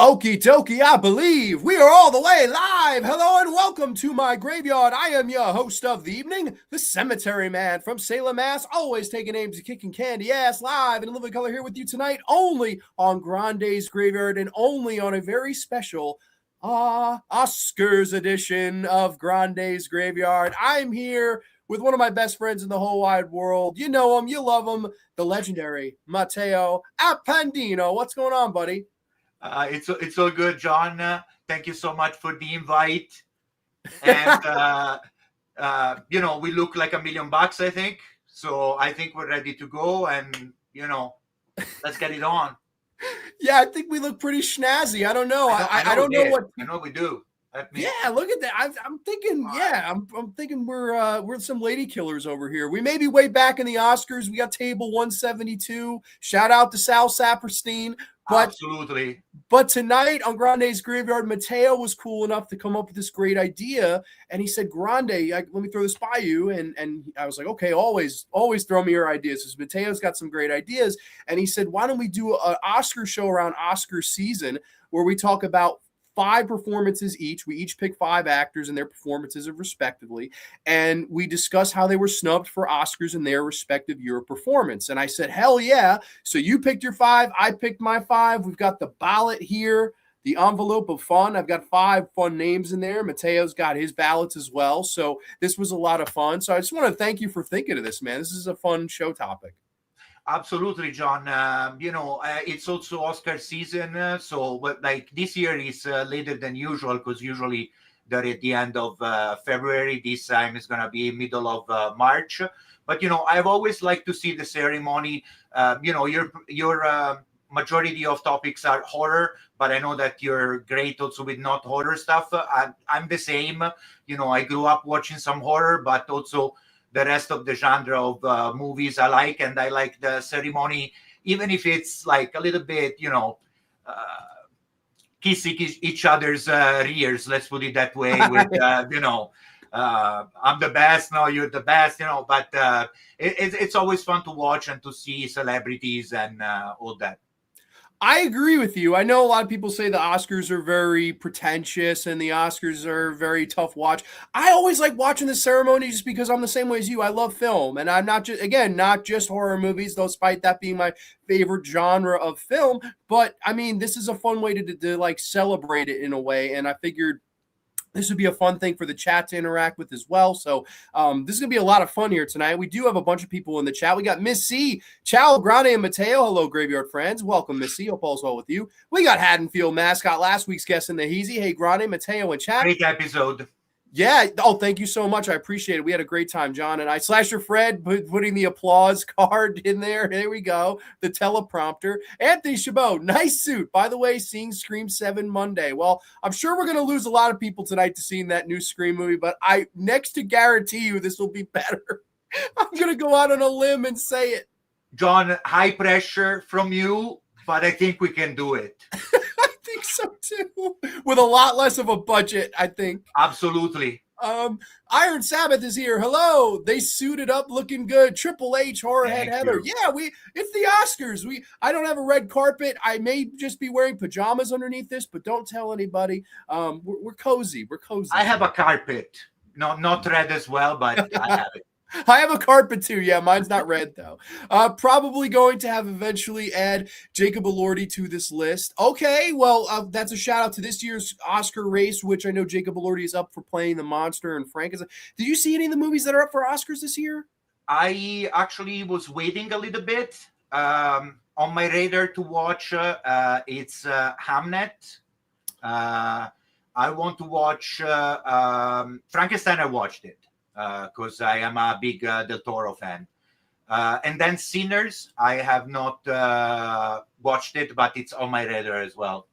Okie dokie, I believe we are all the way live. Hello and welcome to my graveyard. I am your host of the evening, the Cemetery Man from Salem, Mass. Always taking names and kicking candy ass live in living color here with you tonight, only on Grande's Graveyard and only on a very special Oscars edition of Grande's Graveyard. I'm here with one of my best friends in the whole wide world. You know him, you love him, the legendary Matteo Appendino. What's going on, buddy? It's all good, John. Thank you so much for the invite. And we look like $1 million, I think. So I think we're ready to go, and let's get it on. Yeah, I think we look pretty snazzy. I don't know. I don't know what. I know we do. Yeah, look at that. I'm thinking. Yeah, I'm thinking we're some lady killers over here. We may be way back in the Oscars. We got table 172. Shout out to Sal Saperstein. Absolutely. But tonight on Grande's Graveyard, Matteo was cool enough to come up with this great idea. And he said, Grande, let me throw this by you. And I was like, okay, always throw me your ideas. Because Matteo's got some great ideas. And he said, why don't we do an Oscar show around Oscar season where we talk about 5 performances each. We each pick 5 actors and their performances respectively. And we discuss how they were snubbed for Oscars in their respective year of performance. And I said, hell yeah. So you picked your 5. I picked my 5. We've got the ballot here, the envelope of fun. I've got 5 fun names in there. Matteo's got his ballots as well. So this was a lot of fun. So I just want to thank you for thinking of this, man. This is a fun show topic. Absolutely, John. It's also Oscar season, so like this year is later than usual because usually they're at the end of February. This time is going to be middle of March. But I've always liked to see the ceremony. Your majority of topics are horror, but I know that you're great also with not horror stuff. I'm the same. I grew up watching some horror, but also the rest of the genre of movies I like, and I like the ceremony, even if it's like a little bit, kissing each other's rears, let's put it that way, with, I'm the best, no, you're the best, but it's always fun to watch and to see celebrities and all that. I agree with you. I know a lot of people say the Oscars are very pretentious and the Oscars are very tough watch. I always like watching the ceremony just because I'm the same way as you. I love film, and I'm not just horror movies, despite that being my favorite genre of film. But I mean, this is a fun way to like celebrate it in a way, and I figured this would be a fun thing for the chat to interact with as well. So this is going to be a lot of fun here tonight. We do have a bunch of people in the chat. We got Miss C, Ciao, Grande, and Matteo. Hello, Graveyard friends. Welcome, Miss C. Hope all's well with you. We got Haddonfield Mascot, last week's guest in the Heezy. Hey, Grande, Matteo, and chat. Great episode. Yeah. Oh, thank you so much. I appreciate it. We had a great time, John and I. Slasher Fred putting the applause card in there. There we go. The teleprompter. Anthony Chabot, nice suit. By the way, seeing Scream 7 Monday. Well, I'm sure we're going to lose a lot of people tonight to seeing that new Scream movie, but I next to guarantee you this will be better. I'm going to go out on a limb and say it. John, high pressure from you, but I think we can do it. I think so too, with a lot less of a budget, I think. Absolutely. Iron Sabbath is here. Hello. They suited up looking good. Triple H, Horror Head Heather. Yeah, it's the Oscars. I don't have a red carpet. I may just be wearing pajamas underneath this, but don't tell anybody. We're cozy. We're cozy. I have a carpet. No, not red as well, but I have it. I have a carpet too. Yeah, mine's not red though. Probably going to have eventually add Jacob Elordi to this list. Okay, well, that's a shout out to this year's Oscar race, which I know Jacob Elordi is up for playing the monster, and Frank is. Did you see any of the movies that are up for Oscars this year? I actually was waiting a little bit. On my radar to watch, it's Hamnet. I want to watch Frankenstein. I watched it. Because I am a big Del Toro fan. And then Sinners, I have not watched it, but it's on my radar as well.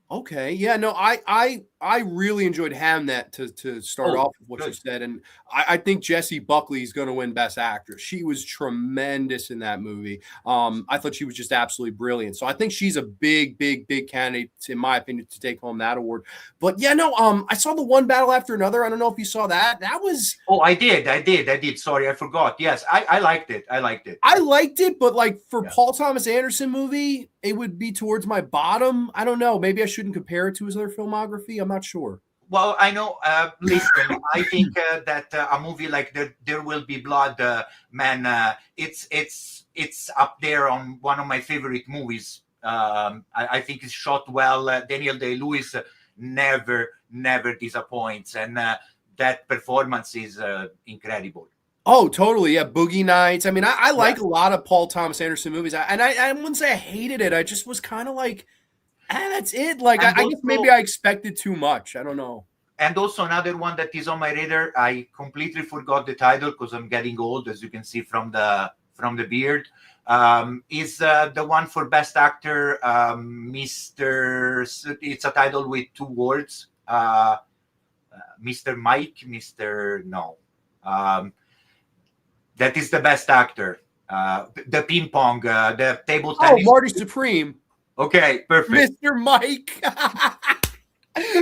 Okay. Yeah, no, I really enjoyed Hamnet to start off with what you said. And I think Jessie Buckley is going to win Best Actress. She was tremendous in that movie. I thought she was just absolutely brilliant. So I think she's a big candidate, in my opinion, to take home that award. But yeah, no, I saw the One Battle After Another. I don't know if you saw that. That was... Oh, I did. Sorry, I forgot. Yes, I liked it. I liked it, but like for Paul Thomas Anderson movie, it would be towards my bottom. I don't know. Maybe I should shouldn't compare it to his other filmography? I'm not sure. Well, I know. Listen, I think that a movie like There Will Be Blood, man, it's up there on one of my favorite movies. I think it's shot well. Daniel Day-Lewis never disappoints, and that performance is incredible. Oh, totally. Yeah, Boogie Nights. I mean, I like a lot of Paul Thomas Anderson movies. I wouldn't say I hated it. I just was kind of like, that's it. Like, I guess maybe I expected too much. I don't know. And also another one that is on my radar. I completely forgot the title because I'm getting old, as you can see from the beard. Is the one for Best Actor, Mr. It's a title with 2 words. Mr. Mike, Mr. No. That is the Best Actor. The ping pong, the table tennis. Oh, Marty Supreme. Okay, perfect. Mr. Mike.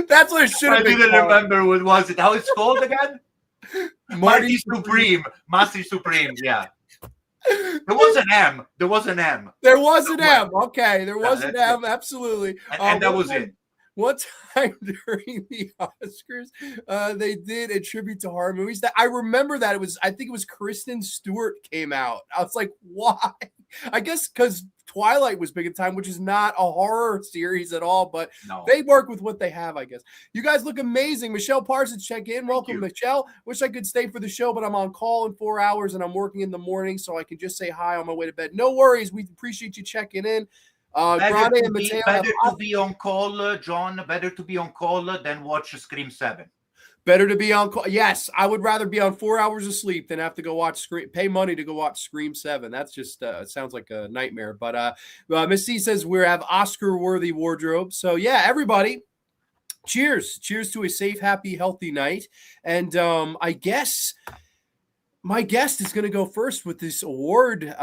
That's what it should have been. I didn't remember what was it. How it's called again? Marty Supreme. Master Supreme, yeah. There was an M. There was an M. There was an M. Okay, there was an M. Absolutely. And that was it. One time during the Oscars, they did a tribute to horror movies. That I remember that I think it was Kristen Stewart came out. I was like, why? I guess because Twilight was big at the time, which is not a horror series at all, but they work with what they have, I guess. You guys look amazing. Michelle Parsons, check in. Welcome, Michelle. Wish I could stay for the show, but I'm on call in 4 hours and I'm working in the morning, so I can just say hi on my way to bed. No worries. We appreciate you checking in. Better to be on call, John. Better to be on call than watch Scream 7. Better to be on call. Yes, I would rather be on 4 hours of sleep than have to go watch pay money to go watch Scream 7. That's just it sounds like a nightmare. But Miss C says we have Oscar-worthy wardrobe. So yeah, everybody, cheers to a safe, happy, healthy night. And I guess my guest is going to go first with this award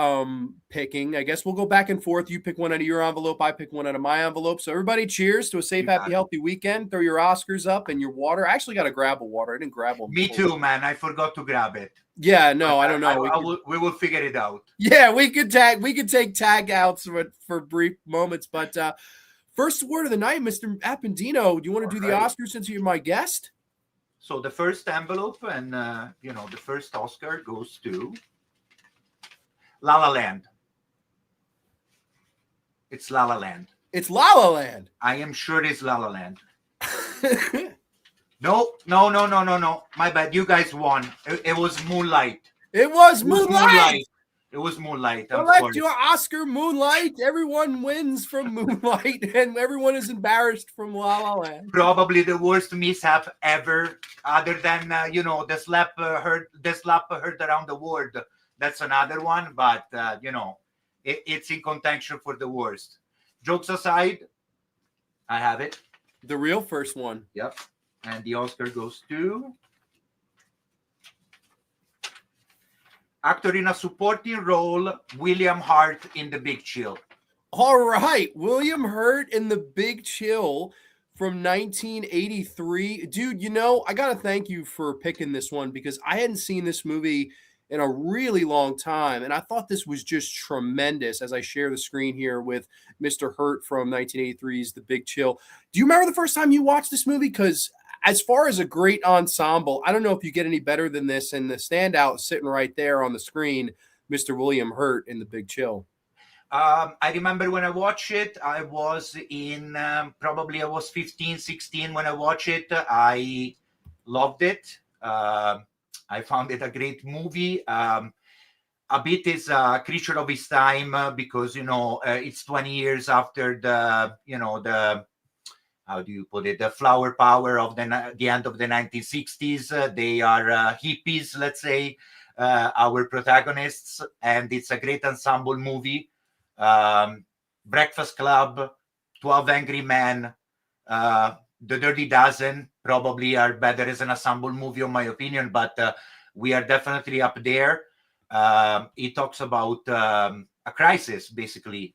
picking. I guess we'll go back and forth. You pick one out of your envelope. I pick one out of my envelope. So everybody, cheers to a safe, happy, healthy weekend. Throw your Oscars up and your water. I actually got to grab a water. I didn't grab one. Me too, man. I forgot to grab it. Yeah, no, I don't know. We will figure it out. Yeah, we could take tag outs for brief moments. But first award of the night, Mr. Appendino. Do you want to do the Oscars since you're my guest? So the first envelope and, the first Oscar goes to La La Land. It's La La Land. It's La La Land. I am sure it's La La Land. No. My bad. You guys won. It was Moonlight. It was Moonlight. It was Moonlight. Collect your Oscar, Moonlight. Everyone wins from Moonlight, and everyone is embarrassed from La La Land. Probably the worst mishap ever, other than the slap heard around the world. That's another one, but it's in contention for the worst. Jokes aside, I have it. The real first one. Yep, and the Oscar goes to actor in a supporting role, William Hurt in The Big Chill. All right. William Hurt in The Big Chill from 1983. Dude, I got to thank you for picking this one because I hadn't seen this movie in a really long time. And I thought this was just tremendous as I share the screen here with Mr. Hurt from 1983's The Big Chill. Do you remember the first time you watched this movie? Because as far as a great ensemble, I don't know if you get any better than this. And the standout sitting right there on the screen, Mr. William Hurt in The Big Chill. I remember when I watched it, I was in probably I was 15, 16 when I watched it. I loved it. I found it a great movie. A bit is a creature of its time because, it's 20 years after the how do you put it? The flower power of the end of the 1960s. They are hippies, let's say, our protagonists, and it's a great ensemble movie. Breakfast Club, 12 Angry Men, The Dirty Dozen probably are better as an ensemble movie, in my opinion, but we are definitely up there. It talks about a crisis, basically,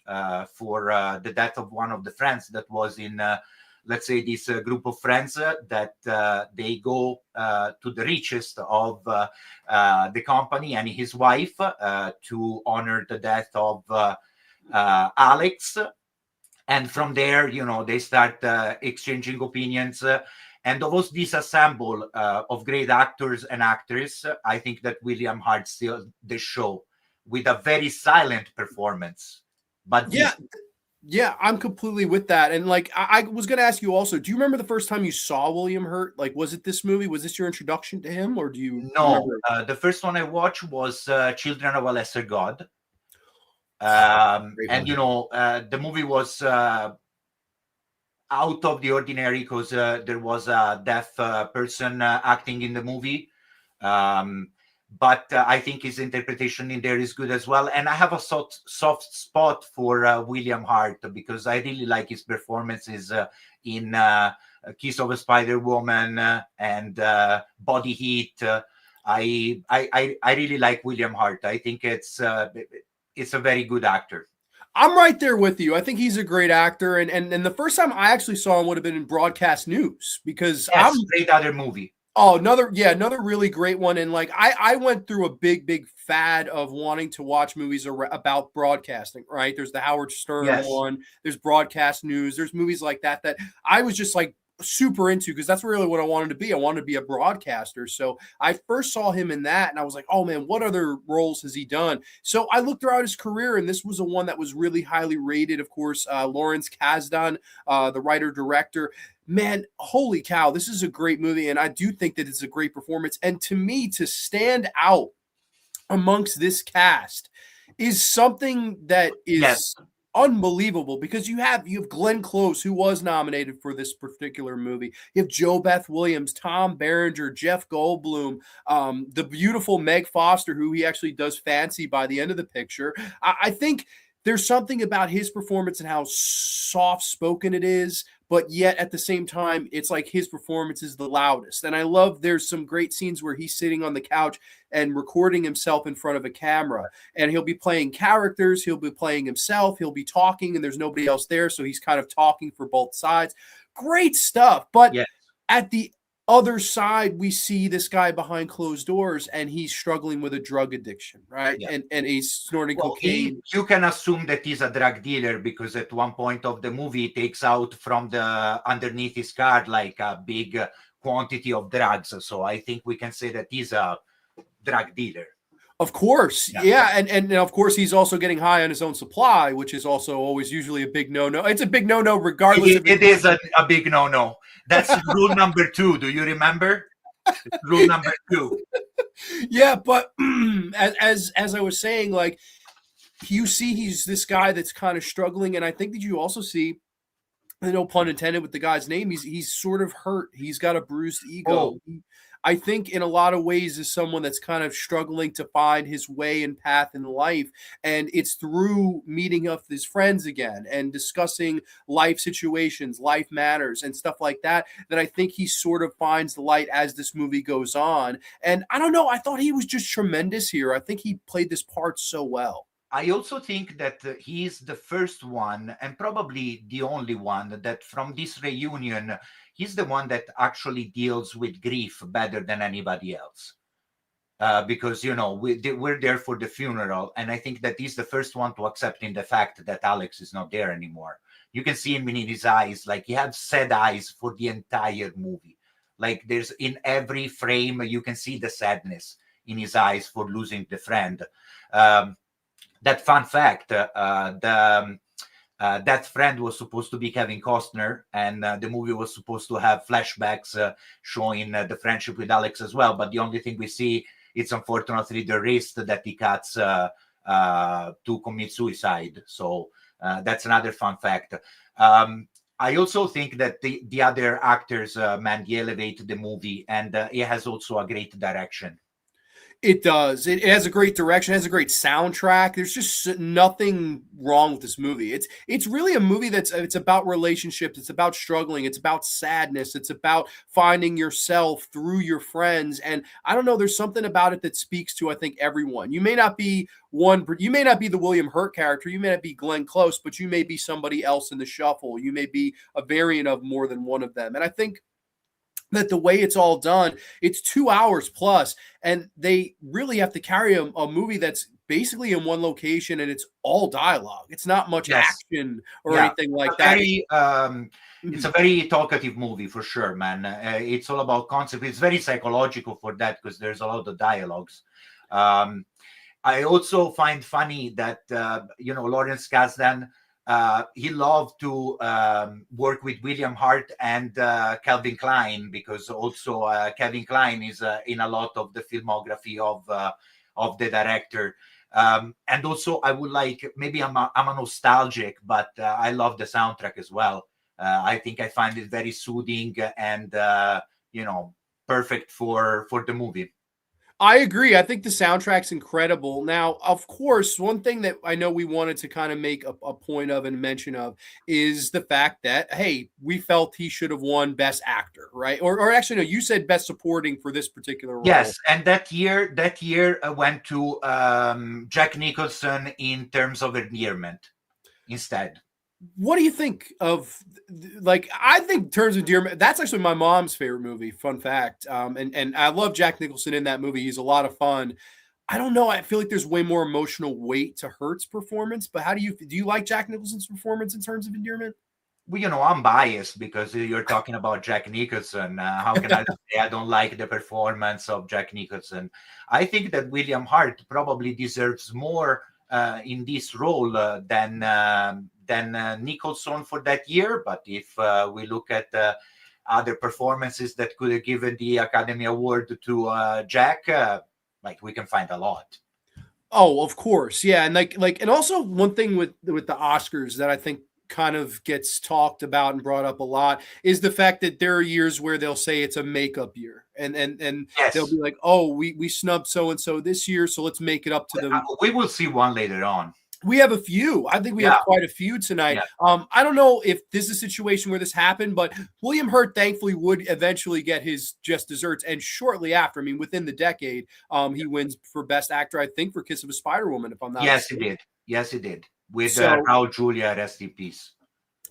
for the death of one of the friends that was in let's say this group of friends that they go to the richest of the company and his wife to honor the death of Alex. And from there, they start exchanging opinions. And of course, this ensemble of great actors and actresses, I think that William Hart steals the show with a very silent performance. But yeah, I'm completely with that. And like, I was going to ask you also, do you remember the first time you saw William Hurt? Like, was it this movie? Was this your introduction to him, or do you no, remember? the first one I watched was Children of a Lesser God. Great And one. the movie was out of the ordinary because there was a deaf person acting in the movie. But I think his interpretation in there is good as well. And I have a soft spot for William Hart because I really like his performances in Kiss of a Spider Woman and Body Heat. I really like William Hart. I think it's a very good actor. I'm right there with you. I think he's a great actor, and the first time I actually saw him would have been in Broadcast News because yes, great other movie. Oh, another really great one. And like I went through a big fad of wanting to watch movies about broadcasting, right? There's the Howard Stern one, there's Broadcast News, there's movies like that I was just like super into because that's really what I wanted to be. I wanted to be a broadcaster. So I first saw him in that and I was like, oh man, what other roles has he done? So I looked throughout his career and this was a one that was really highly rated. Of course, Lawrence Kasdan, the writer director. Man, holy cow, this is a great movie. And I do think that it's a great performance. And to me, to stand out amongst this cast is something that is unbelievable because you have Glenn Close, who was nominated for this particular movie. You have Jo Beth Williams, Tom Berenger, Jeff Goldblum, the beautiful Meg Foster, who he actually does fancy by the end of the picture. I think there's something about his performance and how soft-spoken it is, but yet at the same time, it's like his performance is the loudest. And I love there's some great scenes where he's sitting on the couch and recording himself in front of a camera. And he'll be playing characters, he'll be playing himself, he'll be talking, and there's nobody else there. So he's kind of talking for both sides. Great stuff. But at the other side, we see this guy behind closed doors and he's struggling with a drug addiction, right? And he's snorting cocaine. You can assume that he's a drug dealer because at one point of the movie he takes out from the underneath his card like a big quantity of drugs. So I think we can say that he's a drug dealer. Of course. Yeah. And of course he's also getting high on his own supply, which is also always usually a big no-no. It's a big no-no regardless. It is a big no-no. That's rule number 2. Do you remember? Rule number 2. Yeah, but as I was saying, like you see he's this guy that's kind of struggling, and I think that you also see, no pun intended with the guy's name, he's sort of hurt. He's got a bruised ego. I think in a lot of ways is someone that's kind of struggling to find his way and path in life. And it's through meeting up with his friends again and discussing life situations, life matters and stuff like that, that I think he sort of finds the light as this movie goes on. And I don't know, I thought he was just tremendous here. I think he played this part so well. I also think that he's the first one and probably the only one that from this reunion, he's the one that actually deals with grief better than anybody else. Because, we're there for the funeral. And I think that he's the first one to accept in the fact that Alex is not there anymore. You can see him in his eyes, like he had sad eyes for the entire movie. Like there's in every frame, you can see the sadness in his eyes for losing the friend. That fun fact, that friend was supposed to be Kevin Costner, and the movie was supposed to have flashbacks showing the friendship with Alex as well. But the only thing we see, it's unfortunately the wrist that he cuts to commit suicide. So that's another fun fact. I also think that the other actors, they elevate the movie, and it has also a great direction. It does. It has a great direction. It has a great soundtrack. There's just nothing wrong with this movie. It's really a movie it's about relationships. It's about struggling. It's about sadness. It's about finding yourself through your friends. And I don't know, there's something about it that speaks to, I think, everyone. You may not be the William Hurt character. You may not be Glenn Close, but you may be somebody else in the shuffle. You may be a variant of more than one of them. And I think that the way it's all done, it's 2 hours plus, and they really have to carry a movie that's basically in one location and it's all dialogue. It's not much Yes. action or Yeah. anything like that. It's a very talkative movie for sure, man. It's all about concept. It's very psychological for that because there's a lot of dialogues. I also find funny that Lawrence Kasdan, he loved to work with William Hart and Calvin Klein, because also Calvin Klein is in a lot of the filmography of the director. And also, I would like, maybe I'm a nostalgic, but I love the soundtrack as well. I think I find it very soothing and perfect for the movie. I agree. I think the soundtrack's incredible. Now, of course, one thing that I know we wanted to kind of make a point of and mention of is the fact that, hey, we felt he should have won Best Actor, right? Or actually, no, you said Best Supporting for this particular role. Yes, and that year went to Jack Nicholson in terms of endearment instead. What do you think of, like, I think in terms of endearment, that's actually my mom's favorite movie, fun fact. And I love Jack Nicholson in that movie. He's a lot of fun. I don't know. I feel like there's way more emotional weight to Hurt's performance, but do you like Jack Nicholson's performance in terms of endearment? Well, I'm biased because you're talking about Jack Nicholson. How can I say I don't like the performance of Jack Nicholson? I think that William Hart probably deserves more in this role than Nicholson for that year. But if we look at other performances that could have given the Academy Award to Jack, we can find a lot. Oh, of course, yeah, and and also one thing with the Oscars that I think kind of gets talked about and brought up a lot is the fact that there are years where they'll say it's a makeup year, and yes. They'll be like, oh, we snubbed so and so this year, so let's make it up to them. We will see one later on. We have a few. I think we have quite a few tonight. Yeah. I don't know if this is a situation where this happened, but William Hurt thankfully would eventually get his just desserts. And shortly after, I mean, within the decade, he wins for Best Actor, I think, for Kiss of a Spider Woman, if I'm not mistaken. He did. Yes, he did. With Raul Julia, rest in peace.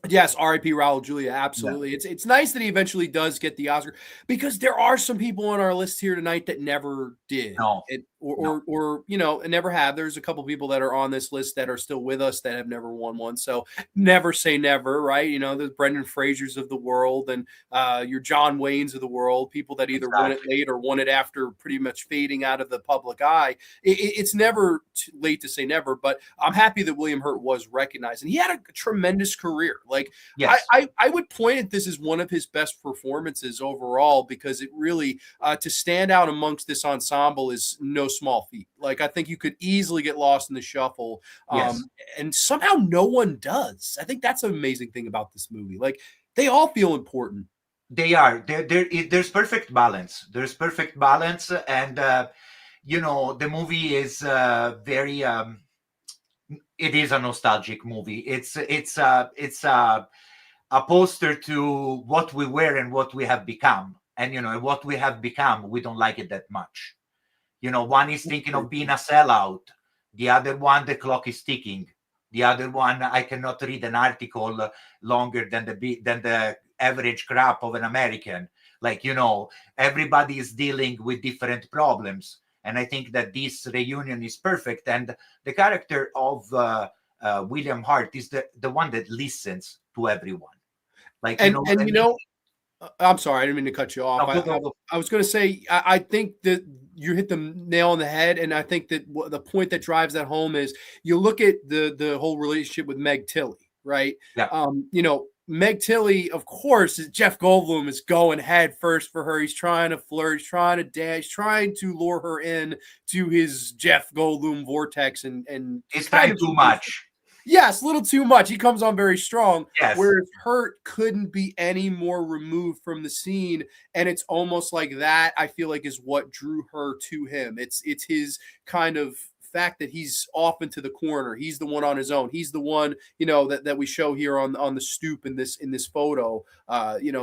Yes, R.I.P. Raul Julia, absolutely. Yeah. It's nice that he eventually does get the Oscar, because there are some people on our list here tonight that never did. No. Or and never have. There's a couple people that are on this list that are still with us that have never won one. So never say never, right? The Brendan Frasers of the world and your John Waynes of the world, people that either won it late or won it after pretty much fading out of the public eye. It's never too late to say never, but I'm happy that William Hurt was recognized, and he had a tremendous career. Like, yes. I would point at this as one of his best performances overall, because it really to stand out amongst this ensemble is no small feat. Like, I think you could easily get lost in the shuffle, and somehow no one does. I think that's an amazing thing about this movie. Like, they all feel important. They are. There's perfect balance. There's perfect balance, and the movie is very. It is a nostalgic movie. It's a poster to what we were and what we have become, and what we have become, we don't like it that much. One is thinking of being a sellout. The other one, the clock is ticking. The other one, I cannot read an article longer than the average crap of an American. Everybody is dealing with different problems. And I think that this reunion is perfect. And the character of William Hart is the one that listens to everyone. I'm sorry, I didn't mean to cut you off. I was going to say, I think that you hit the nail on the head, and I think that the point that drives that home is you look at the whole relationship with Meg Tilly, right? Yeah. Meg Tilly, of course, Jeff Goldblum is going head first for her. He's trying to flirt, he's trying to dance, he's trying to lure her in to his Jeff Goldblum vortex, and it's kind of too much. Yes, a little too much. He comes on very strong. Yes. Whereas Hurt couldn't be any more removed from the scene. And it's almost like that, I feel like, is what drew her to him. It's his kind of fact that he's off into the corner. He's the one on his own. He's the one, that we show here on the stoop in this photo.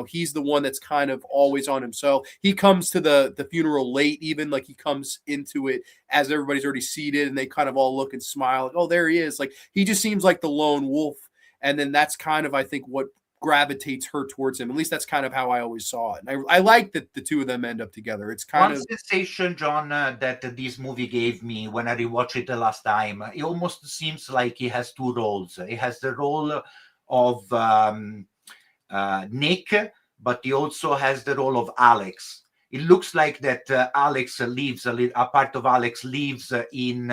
He's the one that's kind of always on himself. He comes to the funeral late, even, like, he comes into it as everybody's already seated and they kind of all look and smile. Like, oh, there he is. Like, he just seems like the lone wolf. And then that's kind of, I think, what gravitates her towards him. At least that's kind of how I always saw it. And I like that the two of them end up together. It's kind One of sensation, John, that this movie gave me when I rewatched it the last time. It almost seems like he has two roles. He has the role of Nick, but he also has the role of Alex. It looks like that Alex leaves a part of Alex lives in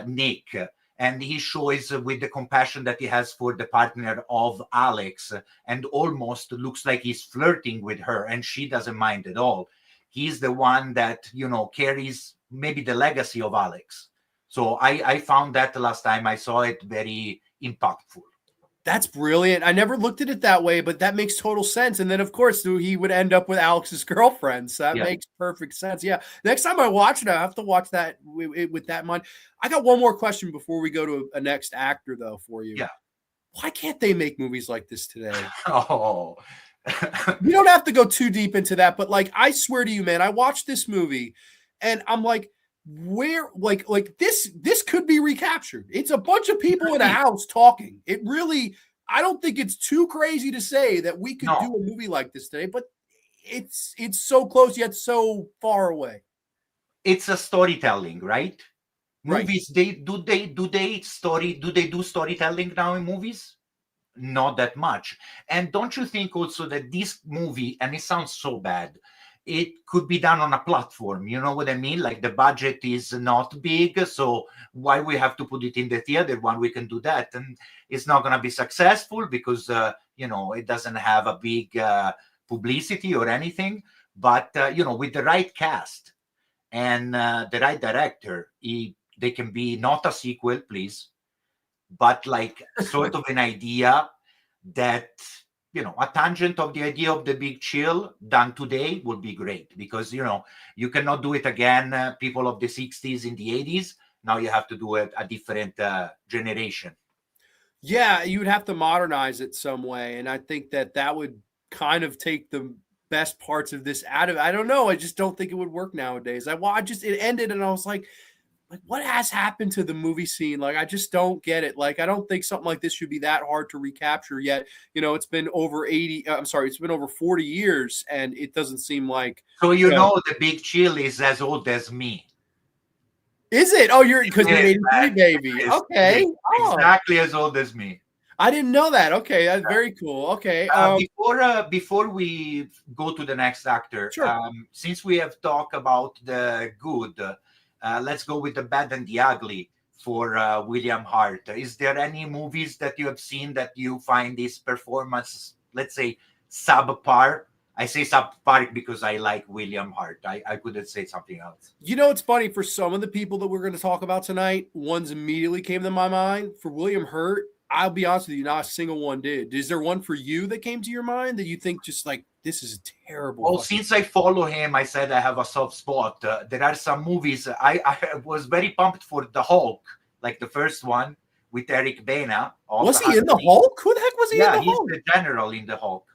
Nick, and he shows with the compassion that he has for the partner of Alex, and almost looks like he's flirting with her, and she doesn't mind at all. He's the one that, you know, carries maybe the legacy of Alex. So I found that the last time I saw it very impactful. That's brilliant. I never looked at it that way, but that makes total sense. And then, of course, he would end up with Alex's girlfriend. So that makes perfect sense. Yeah. Next time I watch it, I have to watch that with that in mind. I got one more question before we go to a next actor, though, for you. Yeah. Why can't they make movies like this today? Oh. You don't have to go too deep into that, but like, I swear to you, man, I watched this movie and I'm like, where like this could be recaptured. It's a bunch of people in a house talking. It really, I don't think it's too crazy to say that we could do a movie like this today, but it's so close yet so far away. It's a storytelling, right? Right. Movies, do they do storytelling now in movies? Not that much. And don't you think also that this movie, and it sounds so bad, it could be done on a platform? You know what I mean? Like the budget is not big, so why we have to put it in the theater when we can do that? And it's not going to be successful because you know, it doesn't have a big publicity or anything. But you know, with the right cast and the right director, they can be not a sequel, please, but like sort of an idea that, you know, a tangent of the idea of the Big Chill done today would be great, because, you know, you cannot do it again, people of the 60s in the 80s. Now you have to do it a different generation. Yeah, you would have to modernize it some way. And I think that would kind of take the best parts of this out of it. I don't know. I just don't think it would work nowadays. It ended and I was like, what has happened to the movie scene? Like, I just don't get it. Like, I don't think something like this should be that hard to recapture yet. You know, it's been over it's been over 40 years and it doesn't seem like. So, you know, the Big Chill is as old as me. Is it? Oh, because you're an 83 baby. Okay. Exactly as old as me. I didn't know that. Okay. That's very cool. Okay. Before we go to the next actor, sure. Since we have talked about the good, let's go with the bad and the ugly for William Hart. Is there any movies that you have seen that you find this performance, let's say, subpar? I say subpar because I like William Hart. I couldn't say something else. You know, it's funny, for some of the people that we're going to talk about tonight, ones immediately came to my mind. For William Hurt, I'll be honest with you, not a single one did. Is there one for you that came to your mind that you think just like, this is terrible? Well, since I follow him, I said I have a soft spot. There are some movies. I was very pumped for The Hulk, like the first one with Eric Bana. Was he in The Hulk? Who the heck was he in The Hulk? Yeah, he's the general in The Hulk.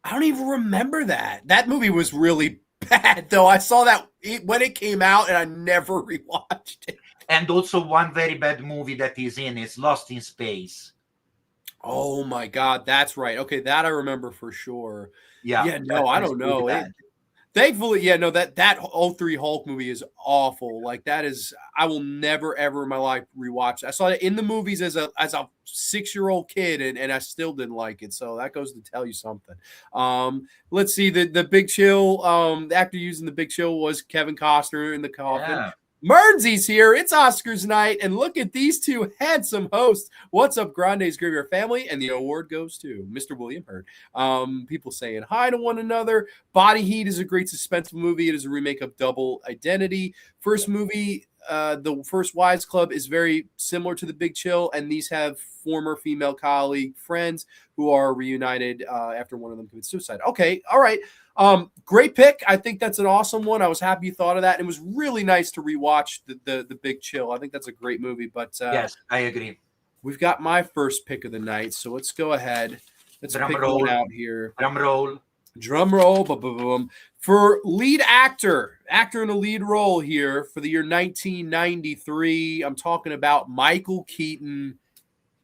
I don't even remember that. That movie was really bad, though. I saw that when it came out, and I never rewatched it. And also one very bad movie that he's in is Lost in Space. Oh my God, that's right. Okay, that I remember for sure. Yeah. No, I don't know. Thankfully, that 03 Hulk movie is awful. Like, that is, I will never ever in my life rewatch it. I saw it in the movies as a 6-year-old kid, and I still didn't like it. So that goes to tell you something. Let's see, the Big Chill, the actor using the Big Chill was Kevin Costner in the coffin. Yeah. Mernzi's here. It's Oscars night, and look at these two handsome hosts. What's up, Grande's Graveyard family? And the award goes to Mr. William Hurt. People saying hi to one another. Body Heat is a great suspenseful movie. It is a remake of Double Identity. First movie, the First Wives Club, is very similar to The Big Chill, and these have former female colleague friends who are reunited after one of them commits suicide. Okay, all right. Great pick. I think that's an awesome one. I was happy you thought of that. It was really nice to rewatch the Big Chill. I think that's a great movie. But yes, I agree. We've got my first pick of the night, so let's go ahead. Let's Drum pick roll. one out here. Drum roll. Drum roll. Boom. For lead actor in a lead role here for the year 1993, I'm talking about Michael Keaton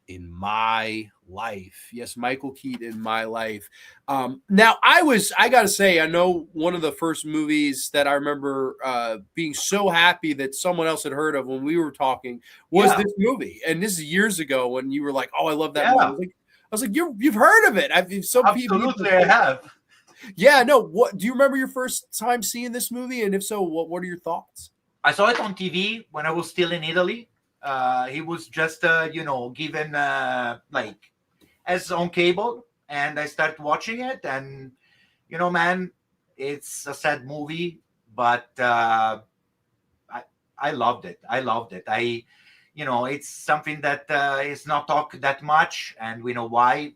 in My Life. Yes, Michael Keaton, My Life. Now, I got to say, I know one of the first movies that I remember being so happy that someone else had heard of when we were talking was Yeah, this movie. And this is years ago when you were like, oh, I love that movie. yeah, I was like, you've heard of it. Some people. absolutely, I have. Yeah, no. What do you remember your first time seeing this movie? And if so, what are your thoughts? I saw it on TV when I was still in Italy. He was just, given like as on cable, and I started watching it, and man, it's a sad movie, but I loved it. I loved it. It's something that is not talked that much, and we know why.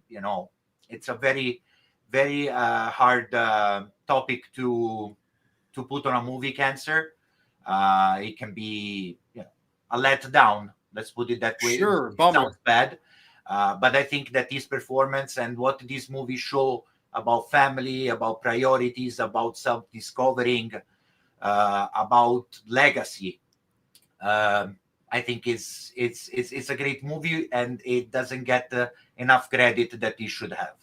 It's a very, very hard topic to put on a movie. Cancer. It can be a letdown. Let's put it that way. Sure, It bummer. sounds bad, but I think that this performance and what these movies show about family, about priorities, about self-discovering, about legacy, I think it's a great movie, and it doesn't get enough credit that it should have.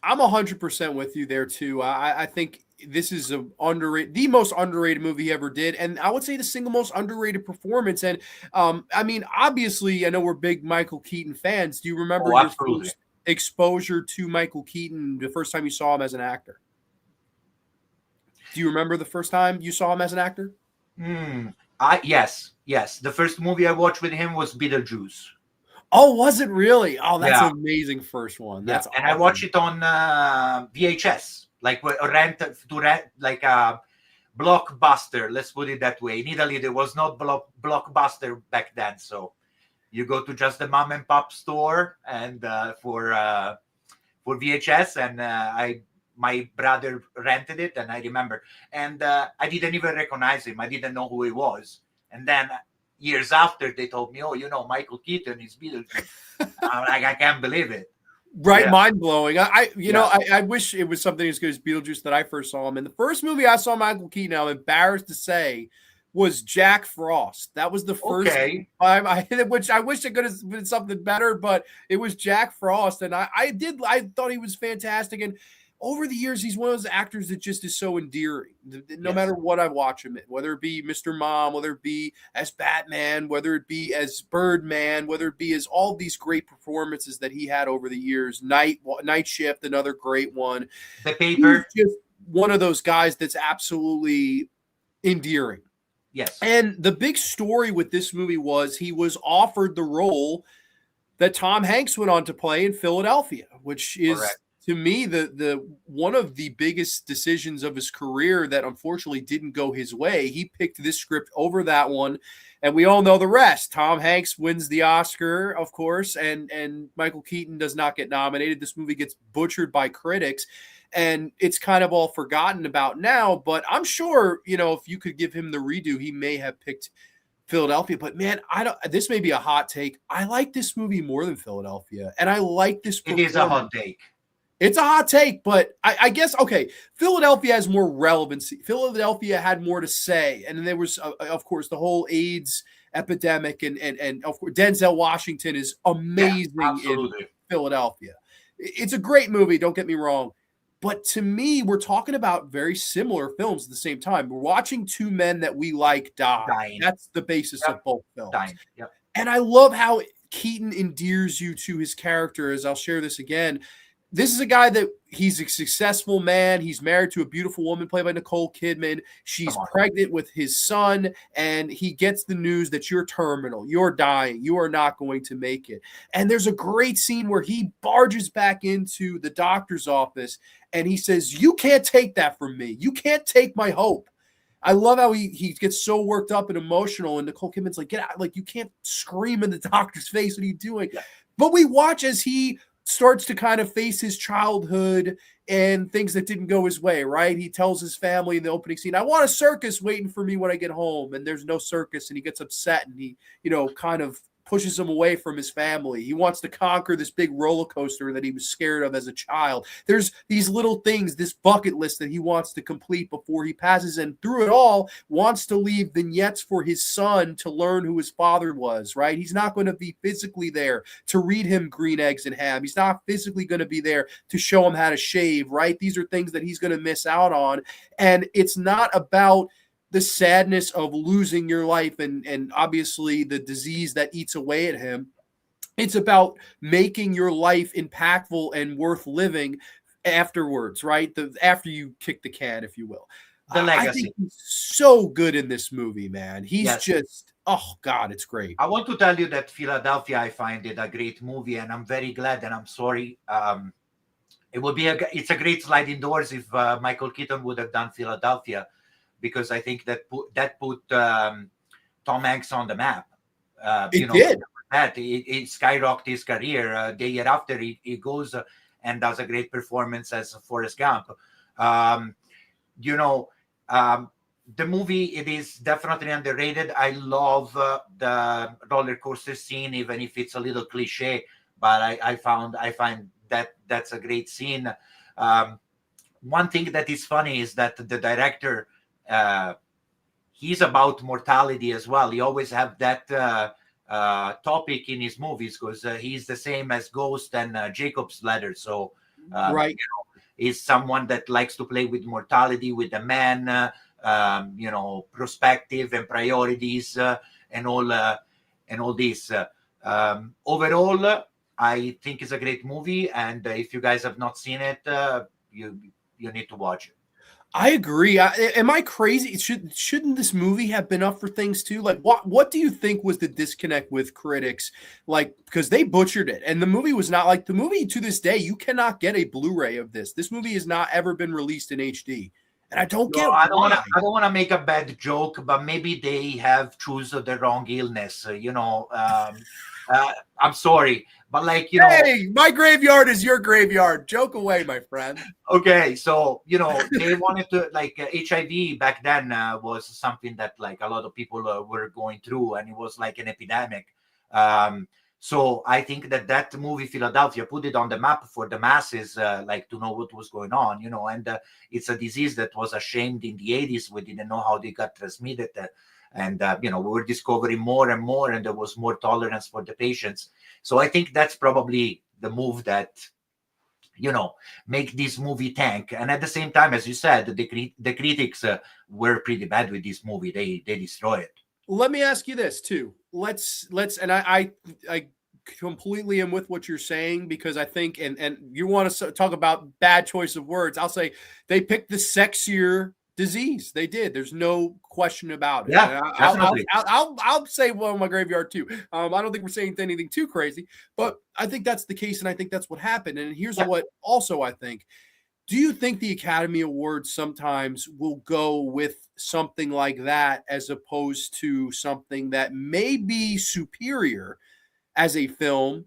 I'm 100% with you there too. I think this is the most underrated movie he ever did, and I would say the single most underrated performance. And I mean, obviously, I know we're big Michael Keaton fans. Do you remember your first exposure to Michael Keaton, the first time you saw him as an actor? Do you remember the first time you saw him as an actor? Yes. The first movie I watched with him was Beetlejuice. Oh, was it really? Oh, that's an amazing first one. That's and awesome. I watched it on VHS, like rent like a Blockbuster. Let's put it that way. In Italy, there was not Blockbuster back then, so you go to just the mom and pop store and for VHS, and my brother rented it, and I remember, and I didn't even recognize him. I didn't know who he was, and then years after, they told me, "Oh, Michael Keaton is Beetlejuice." I'm like, I can't believe it. Right, yeah. Mind blowing. I wish it was something as good as Beetlejuice that I first saw him in. The first movie I saw Michael Keaton, I'm embarrassed to say, was Jack Frost. That was the first time which I wish it could have been something better, but it was Jack Frost, and I thought he was fantastic. And over the years, he's one of those actors that just is so endearing. No matter what I watch him in, whether it be Mr. Mom, whether it be as Batman, whether it be as Birdman, whether it be as all these great performances that he had over the years. Night Shift, another great one. The Paper. He's just one of those guys that's absolutely endearing. Yes. And the big story with this movie was he was offered the role that Tom Hanks went on to play in Philadelphia, which is correct. To me, the one of the biggest decisions of his career that unfortunately didn't go his way. He picked this script over that one, and we all know the rest. Tom Hanks wins the Oscar, of course, and Michael Keaton does not get nominated. This movie gets butchered by critics, and it's kind of all forgotten about now. But I'm sure, if you could give him the redo, he may have picked Philadelphia. But man, this may be a hot take. I like this movie more than Philadelphia, and I like this. It is a hot take. It's a hot take, but I guess, okay, Philadelphia has more relevancy. Philadelphia had more to say. And then there was, of course, the whole AIDS epidemic. And of course, Denzel Washington is amazing in Philadelphia. It's a great movie, don't get me wrong. But to me, we're talking about very similar films at the same time. We're watching two men that we like die. That's the basis of both films. Yep. And I love how Keaton endears you to his character, as I'll share this again. This is a guy that he's a successful man. He's married to a beautiful woman played by Nicole Kidman. She's pregnant with his son, and he gets the news that you're terminal. You're dying. You are not going to make it. And there's a great scene where he barges back into the doctor's office, and he says, "You can't take that from me. You can't take my hope." I love how he gets so worked up and emotional, and Nicole Kidman's like, "Get out. Like, you can't scream in the doctor's face. What are you doing?" Yeah. But we watch as he starts to kind of face his childhood and things that didn't go his way, right? He tells his family in the opening scene, "I want a circus waiting for me when I get home," and there's no circus, and he gets upset, and he, kind of pushes him away from his family. He wants to conquer this big roller coaster that he was scared of as a child. There's these little things, this bucket list that he wants to complete before he passes, and through it all wants to leave vignettes for his son to learn who his father was, right? He's not going to be physically there to read him Green Eggs and Ham. He's not physically going to be there to show him how to shave, right? These are things that he's going to miss out on. And it's not about the sadness of losing your life and obviously the disease that eats away at him. It's about making your life impactful and worth living afterwards, right? After you kick the can, if you will. The legacy. I think he's so good in this movie, man. He's Yes. just, oh God, it's great. I want to tell you that Philadelphia, I find it a great movie, and I'm very glad, and I'm sorry. It's a great sliding doors if Michael Keaton would have done Philadelphia, because I think that put Tom Hanks on the map. It did. It skyrocketed his career. The year after, he goes and does a great performance as Forrest Gump. The movie, it is definitely underrated. I love the roller coaster scene, even if it's a little cliche, but I find that's a great scene. One thing that is funny is that the director, he's about mortality as well. He always have that topic in his movies, because he's the same as Ghost and Jacob's Ladder. So right. He's someone that likes to play with mortality, with the man, perspective and priorities, and all this. Overall, I think it's a great movie, and if you guys have not seen it, you need to watch it. I agree. Am I crazy? Shouldn't this movie have been up for things too? Like, what do you think was the disconnect with critics? Like, because they butchered it, and the movie was not like the movie to this day. You cannot get a Blu-ray of this. This movie has not ever been released in HD, and I don't get. I don't want to make a bad joke, but maybe they have chosen the wrong illness. I'm sorry, but hey, my graveyard is your graveyard. Joke away, my friend. Okay, so they wanted to HIV back then was something that a lot of people were going through, and it was like an epidemic. So I think that movie Philadelphia put it on the map for the masses, to know what was going on, and it's a disease that was ashamed in the 80s. We didn't know how they got transmitted. And we were discovering more and more, and there was more tolerance for the patients. So I think that's probably the move that make this movie tank. And at the same time, as you said, the critics were pretty bad with this movie. They destroy it. Let me ask you this too. Let's and I completely am with what you're saying, because I think and you want to talk about bad choice of words. I'll say they picked the sexier disease. They did. There's no question about it. Yeah, I'll say well in my graveyard too. I don't think we're saying anything too crazy, but I think that's the case, and I think that's what happened. And here's what also I think. Do you think the Academy Awards sometimes will go with something like that as opposed to something that may be superior as a film?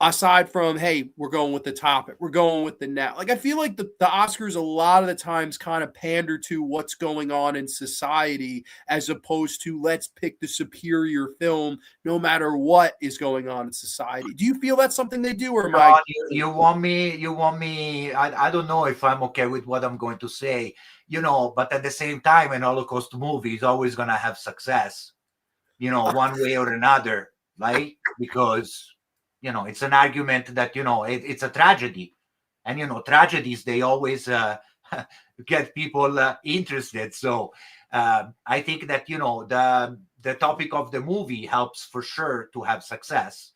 Aside from, hey, we're going with the topic, we're going with the now. I feel like the Oscars a lot of the times kind of pander to what's going on in society, as opposed to let's pick the superior film no matter what is going on in society. Do you feel that's something they do, or am I? You want me? I don't know if I'm okay with what I'm going to say, but at the same time, an Holocaust movie is always going to have success, one way or another, right? Because it's an argument that, it's a tragedy. And, tragedies, they always get people interested. So I think that, the topic of the movie helps for sure to have success.